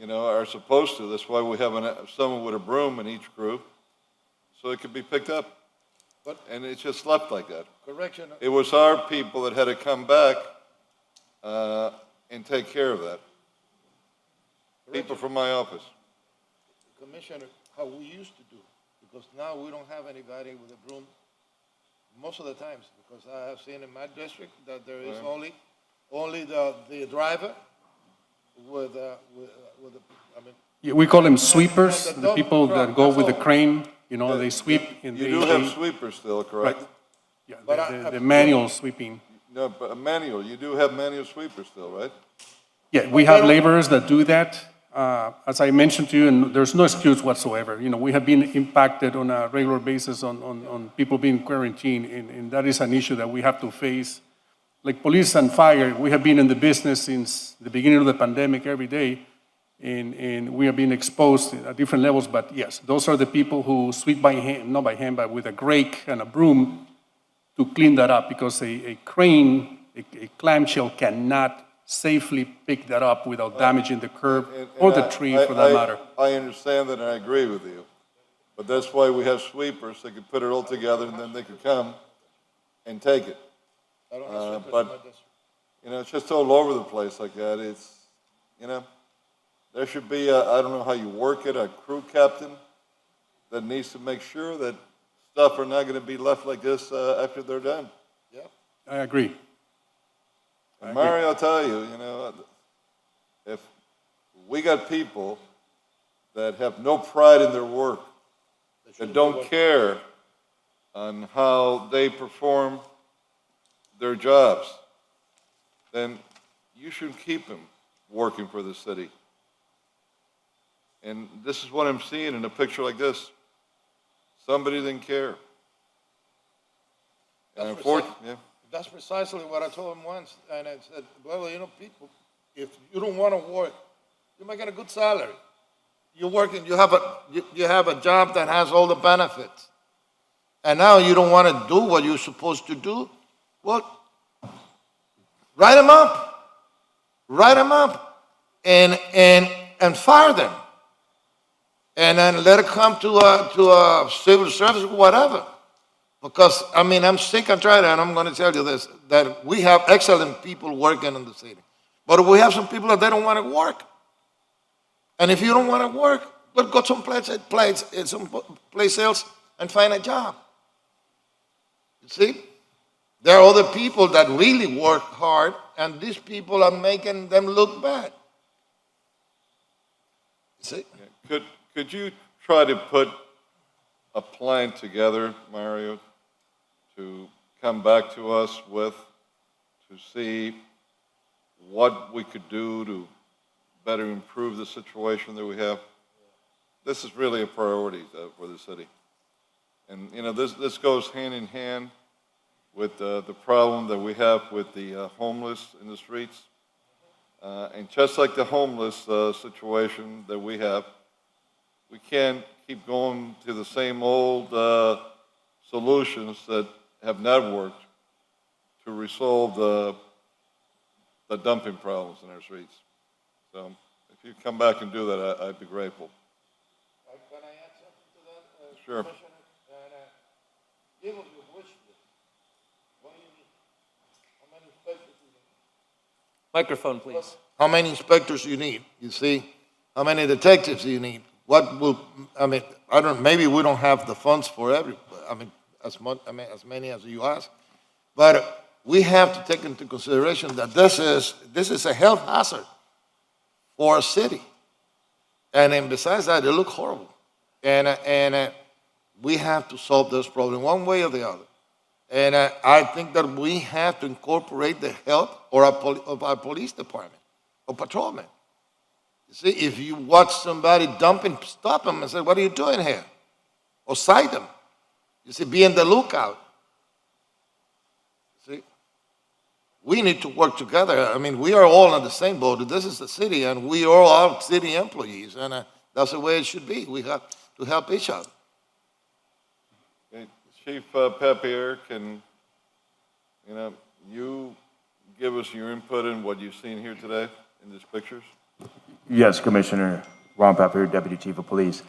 Speaker 6: are supposed to. That's why we have someone with a broom in each group, so it could be picked up. And it's just left like that.
Speaker 3: Correction.
Speaker 6: It was our people that had to come back and take care of that. People from my office.
Speaker 3: Commissioner, how we used to do, because now we don't have anybody with a broom most of the times, because I have seen in my district that there is only the driver with
Speaker 18: Yeah, we call them sweepers, the people that go with the crane, they sweep.
Speaker 6: You do have sweepers still, correct?
Speaker 18: Right. Yeah, the manual sweeping.
Speaker 6: No, but a manual, you do have manual sweepers still, right?
Speaker 18: Yeah, we have laborers that do that. As I mentioned to you, and there's no excuse whatsoever. We have been impacted on a regular basis on people being quarantined, and that is an issue that we have to face. Like police and fire, we have been in the business since the beginning of the pandemic every day, and we have been exposed at different levels. But yes, those are the people who sweep by hand, not by hand, but with a rake and a broom to clean that up, because a crane, a clamshell cannot safely pick that up without damaging the curb or the tree for that matter.
Speaker 6: I understand that and I agree with you. But that's why we have sweepers. They could put it all together and then they could come and take it. But, it's just all over the place like that. It's, there should be I don't know how you work it, a crew captain that needs to make sure that stuff are not going to be left like this after they're done.
Speaker 3: Yeah.
Speaker 18: I agree.
Speaker 6: And Mario, I'll tell you, if we got people that have no pride in their work, that don't care on how they perform their jobs, then you should keep them working for the city. And this is what I'm seeing in a picture like this. Somebody didn't care. And unfortunately,
Speaker 3: That's precisely what I told him once, and I said, well, people, if you don't want to work, you're making a good salary. You're working, you have a job that has all the benefits, and now you don't want to do what you're supposed to do. Well, write them up, and fire them, and then let it come to a civil service, whatever. Because, I'm sick and tired, and I'm going to tell you this, that we have excellent people working in the city. But we have some people that they don't want to work. And if you don't want to work, but go some place else and find a job. You see? There are other people that really work hard, and these people are making them look bad. You see?
Speaker 6: Could you try to put a plan together, Mario, to come back to us with, to see what we could do to better improve the situation that we have? This is really a priority for the city. And, you know, this goes hand in hand with the problem that we have with the homeless in the streets. And just like the homeless situation that we have, we can't keep going to the same old solutions that have not worked to resolve the dumping problems in our streets. So if you come back and do that, I'd be grateful.
Speaker 3: Can I add something to that?
Speaker 6: Sure.
Speaker 3: Commissioner? Give us your wish list. What do you need? How many inspectors do you need?
Speaker 1: Microphone, please.
Speaker 3: How many inspectors you need? You see? How many detectives do you need? What will, I mean, maybe we don't have the funds for as many as you ask, but we have to take into consideration that this is a health hazard for a city. And then besides that, they look horrible. And we have to solve this problem one way or the other. And I think that we have to incorporate the help of our police department or patrolmen. You see, if you watch somebody dumping, stop them and say, what are you doing here? Or cite them. You see, be on the lookout. See, we need to work together. I mean, we are all on the same boat. This is the city, and we are all city employees, and that's the way it should be. We have to help each other.
Speaker 6: Okay. Chief Papier, can you give us your input in what you've seen here today in these pictures?
Speaker 19: Yes, Commissioner. Ron Papier, Deputy Chief of Police.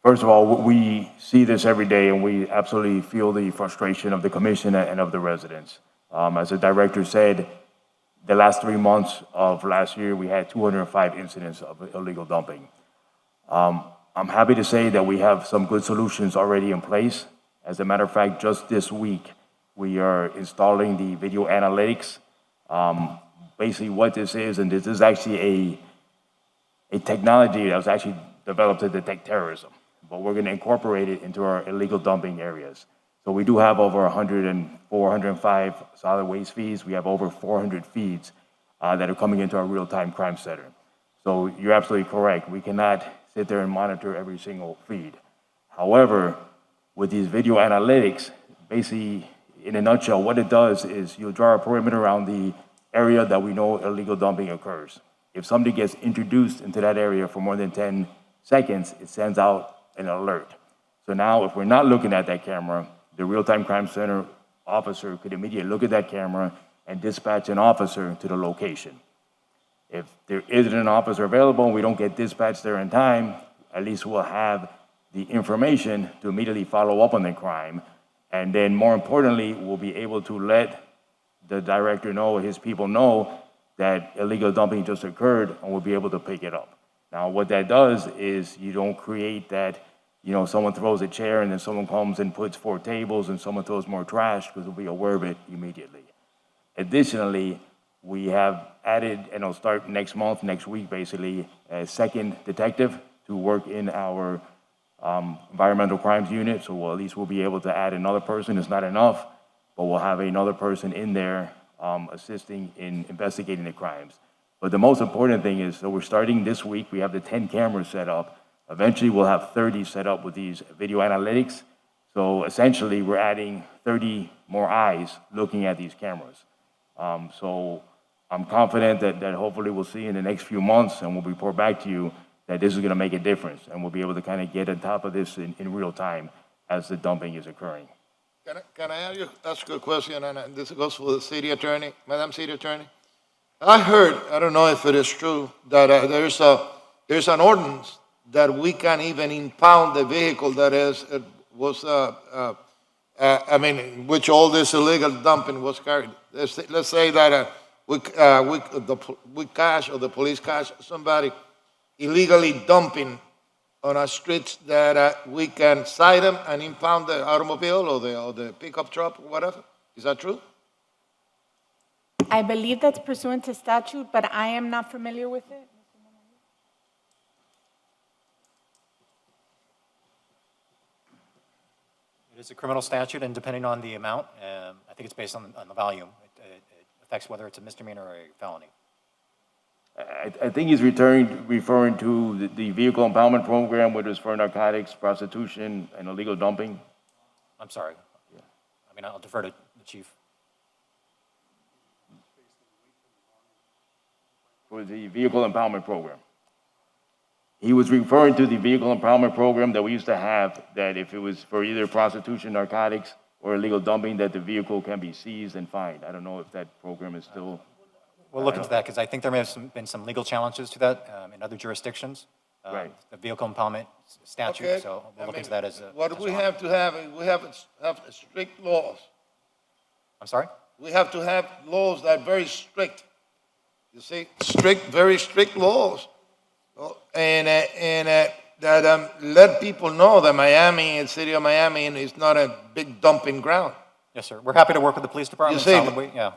Speaker 19: First of all, we see this every day, and we absolutely feel the frustration of the commission and of the residents. As the director said, the last 3 months of last year, we had 205 incidents of illegal dumping. I'm happy to say that we have some good solutions already in place. As a matter of fact, just this week, we are installing the video analytics. Basically what this is, and this is actually a technology that was actually developed to detect terrorism, but we're gonna incorporate it into our illegal dumping areas. So we do have over 104, 105 solid waste feeds. We have over 400 feeds that are coming into our real-time crime center. So you're absolutely correct. We cannot sit there and monitor every single feed. However, with these video analytics, basically, in a nutshell, what it does is you'll draw a perimeter around the area that we know illegal dumping occurs. If somebody gets introduced into that area for more than 10 seconds, it sends out an alert. So now if we're not looking at that camera, the real-time crime center officer could immediately look at that camera and dispatch an officer to the location. If there isn't an officer available and we don't get dispatched there in time, at least we'll have the information to immediately follow up on the crime. And then more importantly, we'll be able to let the director know, his people know that illegal dumping just occurred, and we'll be able to pick it up. Now, what that does is you don't create that, someone throws a chair and then someone comes and puts 4 tables and someone throws more trash, because we'll be aware of it immediately. Additionally, we have added, and it'll start next week basically, a second detective to work in our environmental crimes unit. So we'll be able to add another person. It's not enough, but we'll have another person in there assisting in investigating the crimes. But the most important thing is, so we're starting this week, we have the 10 cameras set up. Eventually, we'll have 30 set up with these video analytics. So essentially, we're adding 30 more eyes looking at these cameras. So I'm confident that hopefully we'll see in the next few months, and we'll report back to you that this is gonna make a difference, and we'll be able to kind of get on top of this in real time as the dumping is occurring.
Speaker 3: Can I ask you a question, and this goes for the city attorney, Madam City Attorney? I heard, I don't know if it is true, that there's an ordinance that we can even impound the vehicle that which all this illegal dumping was carried. Let's say that we catch, or the police catch somebody illegally dumping on our streets that we can cite them and impound the automobile or the pickup truck or whatever? Is that true?
Speaker 8: I believe that's pursuant to statute, but I am not familiar with it.
Speaker 16: It is a criminal statute, and depending on the amount, I think it's based on the volume. It affects whether it's a misdemeanor or a felony.
Speaker 19: I think he's referring to the vehicle impoundment program, which is for narcotics, prostitution, and illegal dumping.
Speaker 16: I'm sorry. I mean, I'll defer to the chief.
Speaker 19: For the vehicle impoundment program. He was referring to the vehicle impoundment program that we used to have, that if it was for either prostitution, narcotics, or illegal dumping, that the vehicle can be seized and fined. I don't know if that program is still.
Speaker 16: We'll look into that, because I think there may have been some legal challenges to that in other jurisdictions.
Speaker 19: Right.
Speaker 16: The vehicle impoundment statute,
Speaker 3: Okay.
Speaker 16: so we'll look into that as a.
Speaker 3: What
Speaker 16: as
Speaker 3: we
Speaker 16: well.
Speaker 3: have to have, we have strict laws.
Speaker 16: I'm sorry?
Speaker 3: We have to have laws that are very strict. You see, very strict laws. And that let people know that Miami, the city of Miami, is not a big dumping ground.
Speaker 16: Yes, sir. We're happy to work with the police department.
Speaker 3: You see,
Speaker 16: solidly, yeah.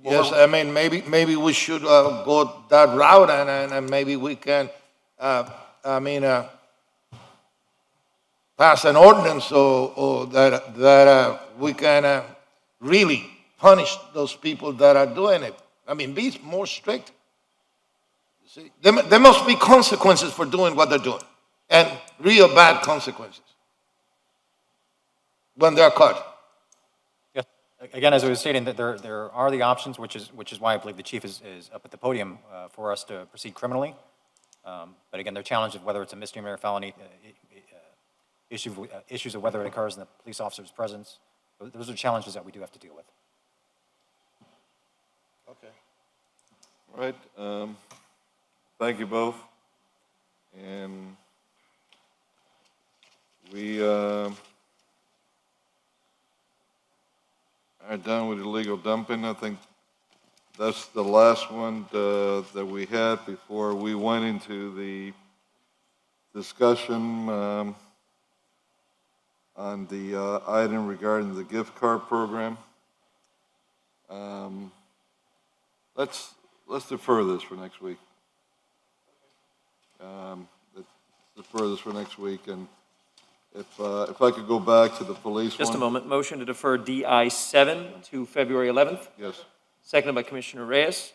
Speaker 3: Yes, I mean, maybe we should go that route, and maybe we can, pass an ordinance or that we can really punish those people that are doing it. I mean, be more strict. You see, there must be consequences for doing what they're doing, and real bad consequences when they're caught.
Speaker 16: Yes. Again, as I was stating, that there are the options, which is why I believe the chief is up at the podium for us to proceed criminally. But again, they're challenged of whether it's a misdemeanor or felony, issues of whether it occurs in the police officer's presence. Those are challenges that we do have to deal with.
Speaker 3: Okay.
Speaker 6: All right. Thank you both. And we are done with illegal dumping. I think that's the last one that we had before we went into the discussion on the item regarding the gift card program. Let's defer this for next week. Let's defer this for next week, and if I could go back to the police one.
Speaker 1: Just a moment. Motion to defer DI 7 to February 11th.
Speaker 6: Yes.
Speaker 1: Seconded by Commissioner Reyes.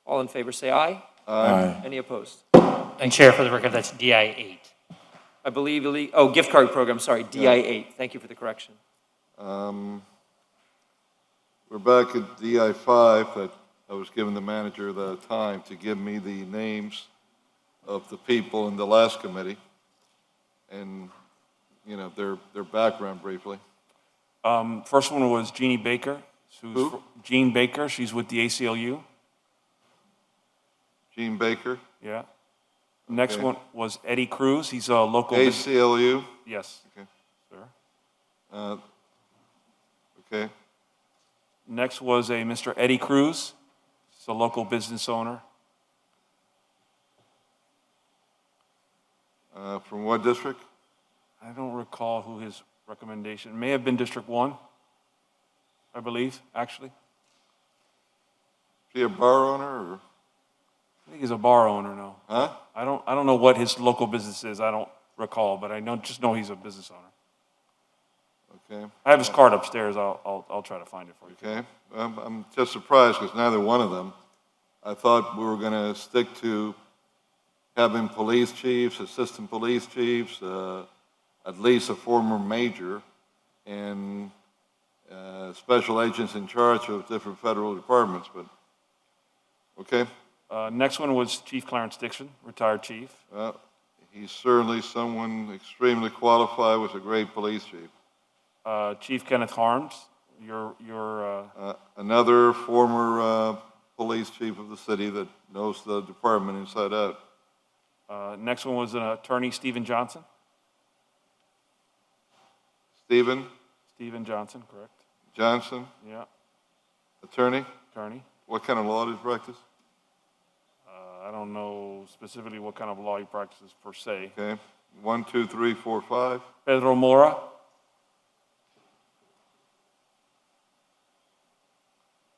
Speaker 1: All in favor, say aye.
Speaker 6: Aye.
Speaker 1: Any opposed?
Speaker 10: And Chair, for the record, that's DI 8.
Speaker 1: I believe, gift card program, sorry, DI 8. Thank you for the correction.
Speaker 6: We're back at DI 5, that I was giving the manager the time to give me the names of the people in the last committee and, their background briefly.
Speaker 5: First one was Jeannie Baker.
Speaker 6: Who?
Speaker 5: Jean Baker, she's with the ACLU.
Speaker 6: Jean Baker.
Speaker 5: Yeah. Next
Speaker 6: Okay.
Speaker 5: one was Eddie Cruz, he's a local.
Speaker 6: ACLU.
Speaker 5: Yes.
Speaker 6: Okay.
Speaker 5: Sir.
Speaker 6: Okay.
Speaker 5: Next was a Mr. Eddie Cruz, he's a local business owner.
Speaker 6: From what district?
Speaker 5: I don't recall who his recommendation, may have been District 1, I believe, actually.
Speaker 6: Is he a bar owner or?
Speaker 5: I think he's a bar owner now.
Speaker 6: Huh?
Speaker 5: I don't know what his local business is, I don't recall, but I just know he's a business owner.
Speaker 6: Okay.
Speaker 5: I have his card upstairs, I'll try to find it for you.
Speaker 6: Okay. I'm just surprised because neither one of them, I thought we were going to stick to having police chiefs, assistant police chiefs, at least a former major, and special agents in charge of different federal departments, but, okay.
Speaker 5: Next one was Chief Clarence Dixon, retired chief.
Speaker 6: He's certainly someone extremely qualified, was a great police chief.
Speaker 5: Chief Kenneth Harms,
Speaker 6: Another former police chief of the city that knows the department inside out.
Speaker 5: Next one was Attorney Stephen Johnson.
Speaker 6: Stephen
Speaker 5: Johnson, correct.
Speaker 6: Johnson,
Speaker 5: Yeah,
Speaker 6: attorney?
Speaker 5: attorney.
Speaker 6: What kind of law do you practice?
Speaker 5: I don't know specifically what kind of law he practices per se.
Speaker 6: Okay. 1, 2, 3, 4, 5.
Speaker 5: Pedro Mora.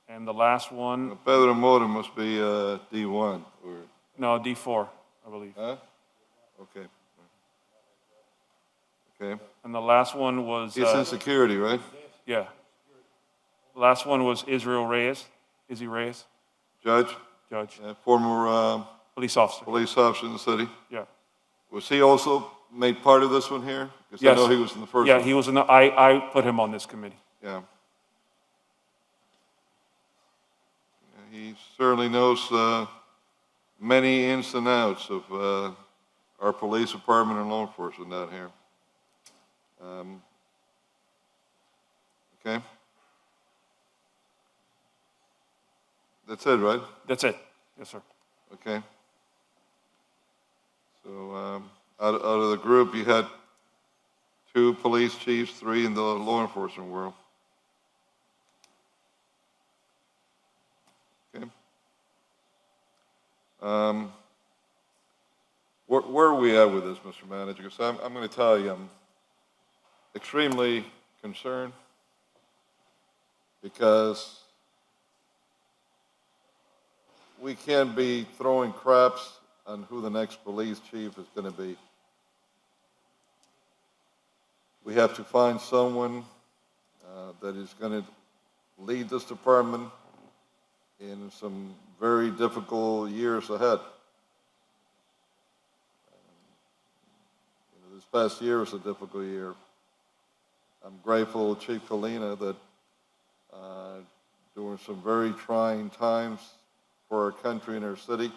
Speaker 5: And the last one,
Speaker 6: Pedro Mota must be D1 or,
Speaker 5: no, D4, I believe.
Speaker 6: huh? Okay. Okay.
Speaker 5: And the last one was,
Speaker 6: He's in security, right?
Speaker 5: yeah. Last one was Israel Reyes, Izzy Reyes,
Speaker 6: Judge?
Speaker 5: judge,
Speaker 6: Former
Speaker 5: police officer.
Speaker 6: police officer in the city.
Speaker 5: Yeah.
Speaker 6: Was he also made part of this one here? Because I
Speaker 5: Yes.
Speaker 6: know he was in the first
Speaker 5: Yeah,
Speaker 6: one.
Speaker 5: he was in the, I put him on this committee.
Speaker 6: Yeah. He certainly knows many ins and outs of our police department and law enforcement down here. Okay? That's it, right?
Speaker 5: That's it. Yes, sir.
Speaker 6: Okay. So out of the group, you had 2 police chiefs, 3 in the law enforcement world. Okay. Where are we at with this, Mr. Manager? Because I'm going to tell you, I'm extremely concerned because we can't be throwing craps on who the next police chief is going to be. We have to find someone that is going to lead this department in some very difficult years ahead. This past year was a difficult year. I'm grateful to Chief Colina that during some very trying times for our country and our city,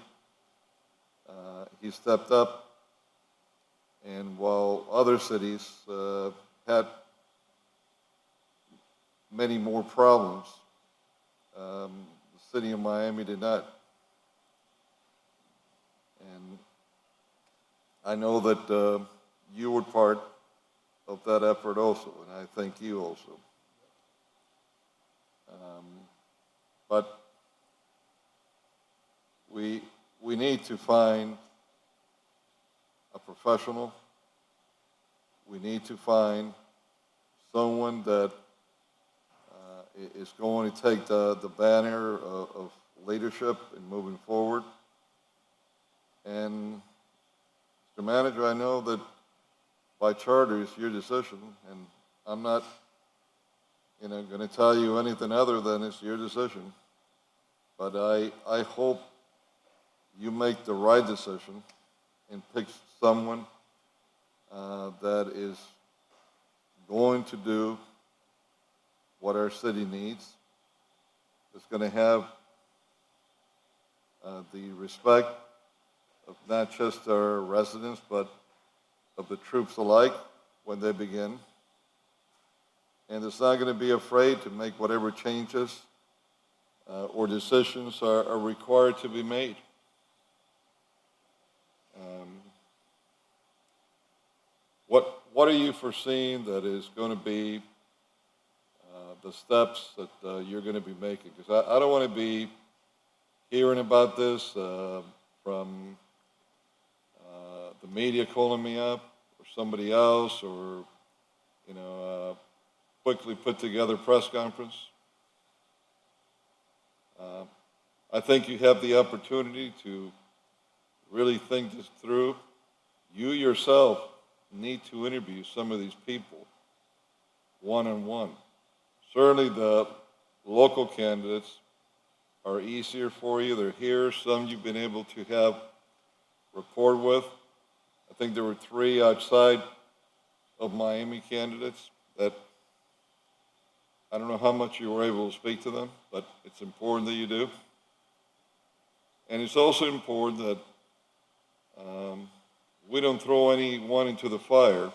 Speaker 6: he stepped up, and while other cities had many more problems, the city of Miami did not. And I know that you were part of that effort also, and I thank you also. But we need to find a professional. We need to find someone that is going to take the banner of leadership and moving forward. And Mr. Manager, I know that by charter it's your decision, and I'm not going to tell you anything other than it's your decision. But I hope you make the right decision and pick someone that is going to do what our city needs, that's going to have the respect of not just our residents, but of the troops alike when they begin. And it's not going to be afraid to make whatever changes or decisions are required to be made. What are you foreseeing that is going to be the steps that you're going to be making? Because I don't want to be hearing about this from the media calling me up or somebody else, or quickly put together press conference. I think you have the opportunity to really think this through. You yourself need to interview some of these people one-on-one. Certainly the local candidates are easier for you. They're here. Some you've been able to have rapport with. I think there were 3 outside of Miami candidates that I don't know how much you were able to speak to them, but it's important that you do. And it's also important that we don't throw anyone into the fire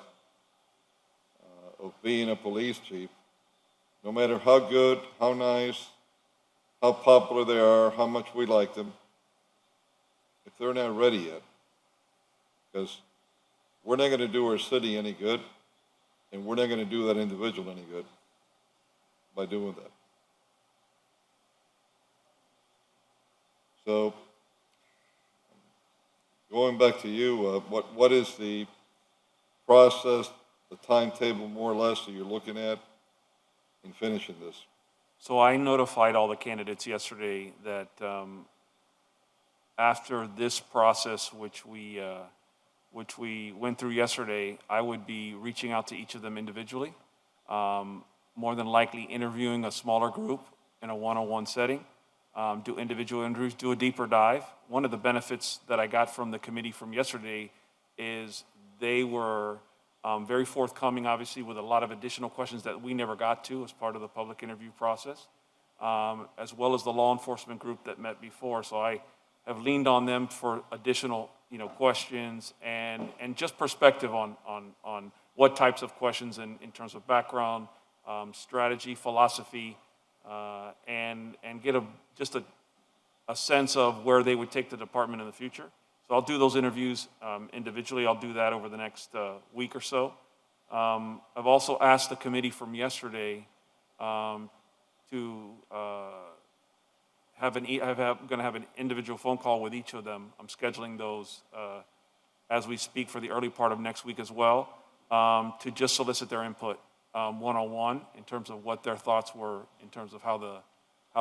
Speaker 6: of being a police chief, no matter how good, how nice, how popular they are, how much we like them, if they're not ready yet. Because we're not going to do our city any good, and we're not going to do that individual any good by doing that. So, going back to you, what is the process, the timetable more or less that you're looking at in finishing this?
Speaker 5: So I notified all the candidates yesterday that after this process, which we went through yesterday, I would be reaching out to each of them individually, more than likely interviewing a smaller group in a one-on-one setting, do individual interviews, do a deeper dive. One of the benefits that I got from the committee from yesterday is they were very forthcoming, obviously, with a lot of additional questions that we never got to as part of the public interview process, as well as the law enforcement group that met before. So I have leaned on them for additional, questions and just perspective on what types of questions in terms of background, strategy, philosophy, and get just a sense of where they would take the department in the future. So I'll do those interviews individually. I'll do that over the next week or so. I've also asked the committee from yesterday to I'm going to have an individual phone call with each of them. I'm scheduling those as we speak for the early part of next week as well, to just solicit their input one-on-one in terms of what their thoughts were in terms of how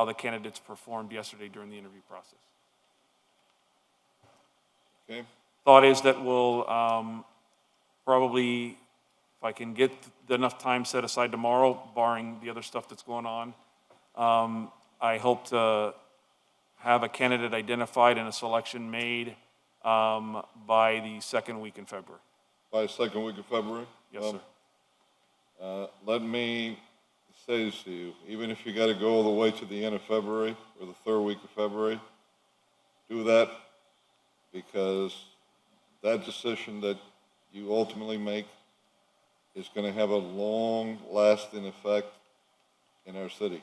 Speaker 5: the candidates performed yesterday during the interview process.
Speaker 6: Okay.
Speaker 5: Thought is that we'll probably, if I can get enough time set aside tomorrow, barring the other stuff that's going on, I hope to have a candidate identified and a selection made by the second week in February.
Speaker 6: By the second week of February?
Speaker 5: Yes, sir.
Speaker 6: Let me say this to you, even if you got to go all the way to the end of February or the third week of February, do that, because that decision that you ultimately make is going to have a long-lasting effect in our city.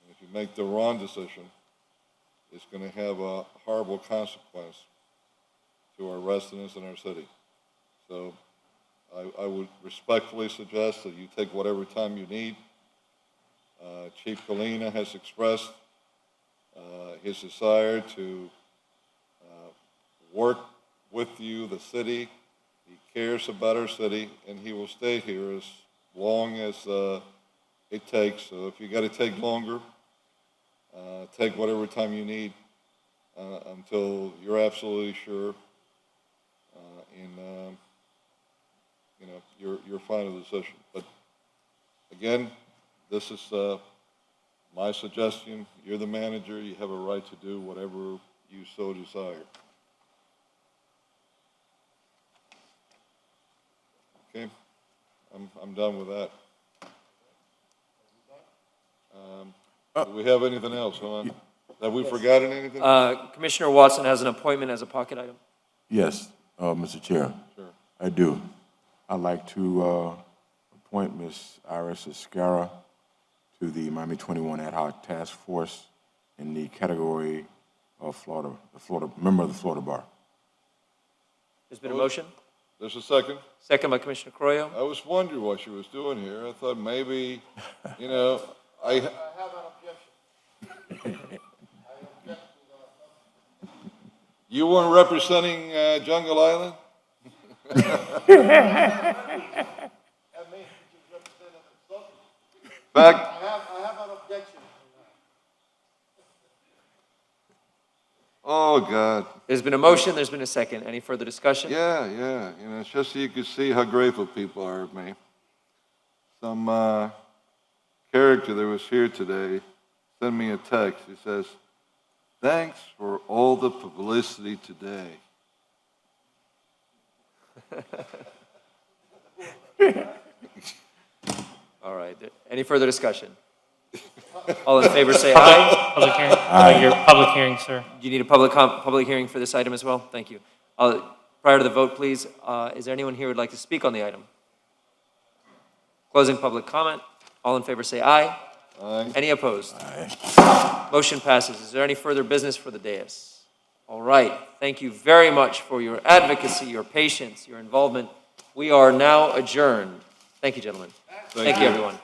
Speaker 6: And if you make the wrong decision, it's going to have a horrible consequence to our residents in our city. So I would respectfully suggest that you take whatever time you need. Chief Colina has expressed his desire to work with you, the city. He cares about our city, and he will stay here as long as it takes. So if you got to take longer, take whatever time you need until you're absolutely sure your final decision. But again, this is my suggestion. You're the manager. You have a right to do whatever you so desire. Okay, I'm done with that. Do we have anything else, Juan? Have we forgotten anything?
Speaker 1: Commissioner Watson has an appointment as a pocket item.
Speaker 4: Yes, Mr. Chair.
Speaker 6: Sure.
Speaker 4: I do. I'd like to appoint Ms. Iris Escara to the Miami 21 Ad Hoc Task Force in the category of member of the Florida Bar.
Speaker 1: There's been a motion.
Speaker 6: There's a second.
Speaker 1: Second by Commissioner Croyo.
Speaker 6: I was wondering what she was doing here. I thought maybe, I have an objection. You weren't representing Jungle Island? Fact.
Speaker 3: I have an objection.
Speaker 6: Oh, God.
Speaker 1: There's been a motion, there's been a second. Any further discussion?
Speaker 6: Yeah. It's just so you can see how grateful people are of me. Some character that was here today sent me a text. He says, "Thanks for all the publicity today."
Speaker 1: All right. Any further discussion? All in favor say aye.
Speaker 10: Public hearing. Your public hearing, sir.
Speaker 1: You need a public hearing for this item as well? Thank you. Prior to the vote, please, is there anyone here who would like to speak on the item? Closing public comment. All in favor say aye.
Speaker 6: Aye.
Speaker 1: Any opposed? Aye. Motion passes. Is there any further business for the dais? All right. Thank you very much for your advocacy, your patience, your involvement. We are now adjourned. Thank you, gentlemen. Thank you, everyone.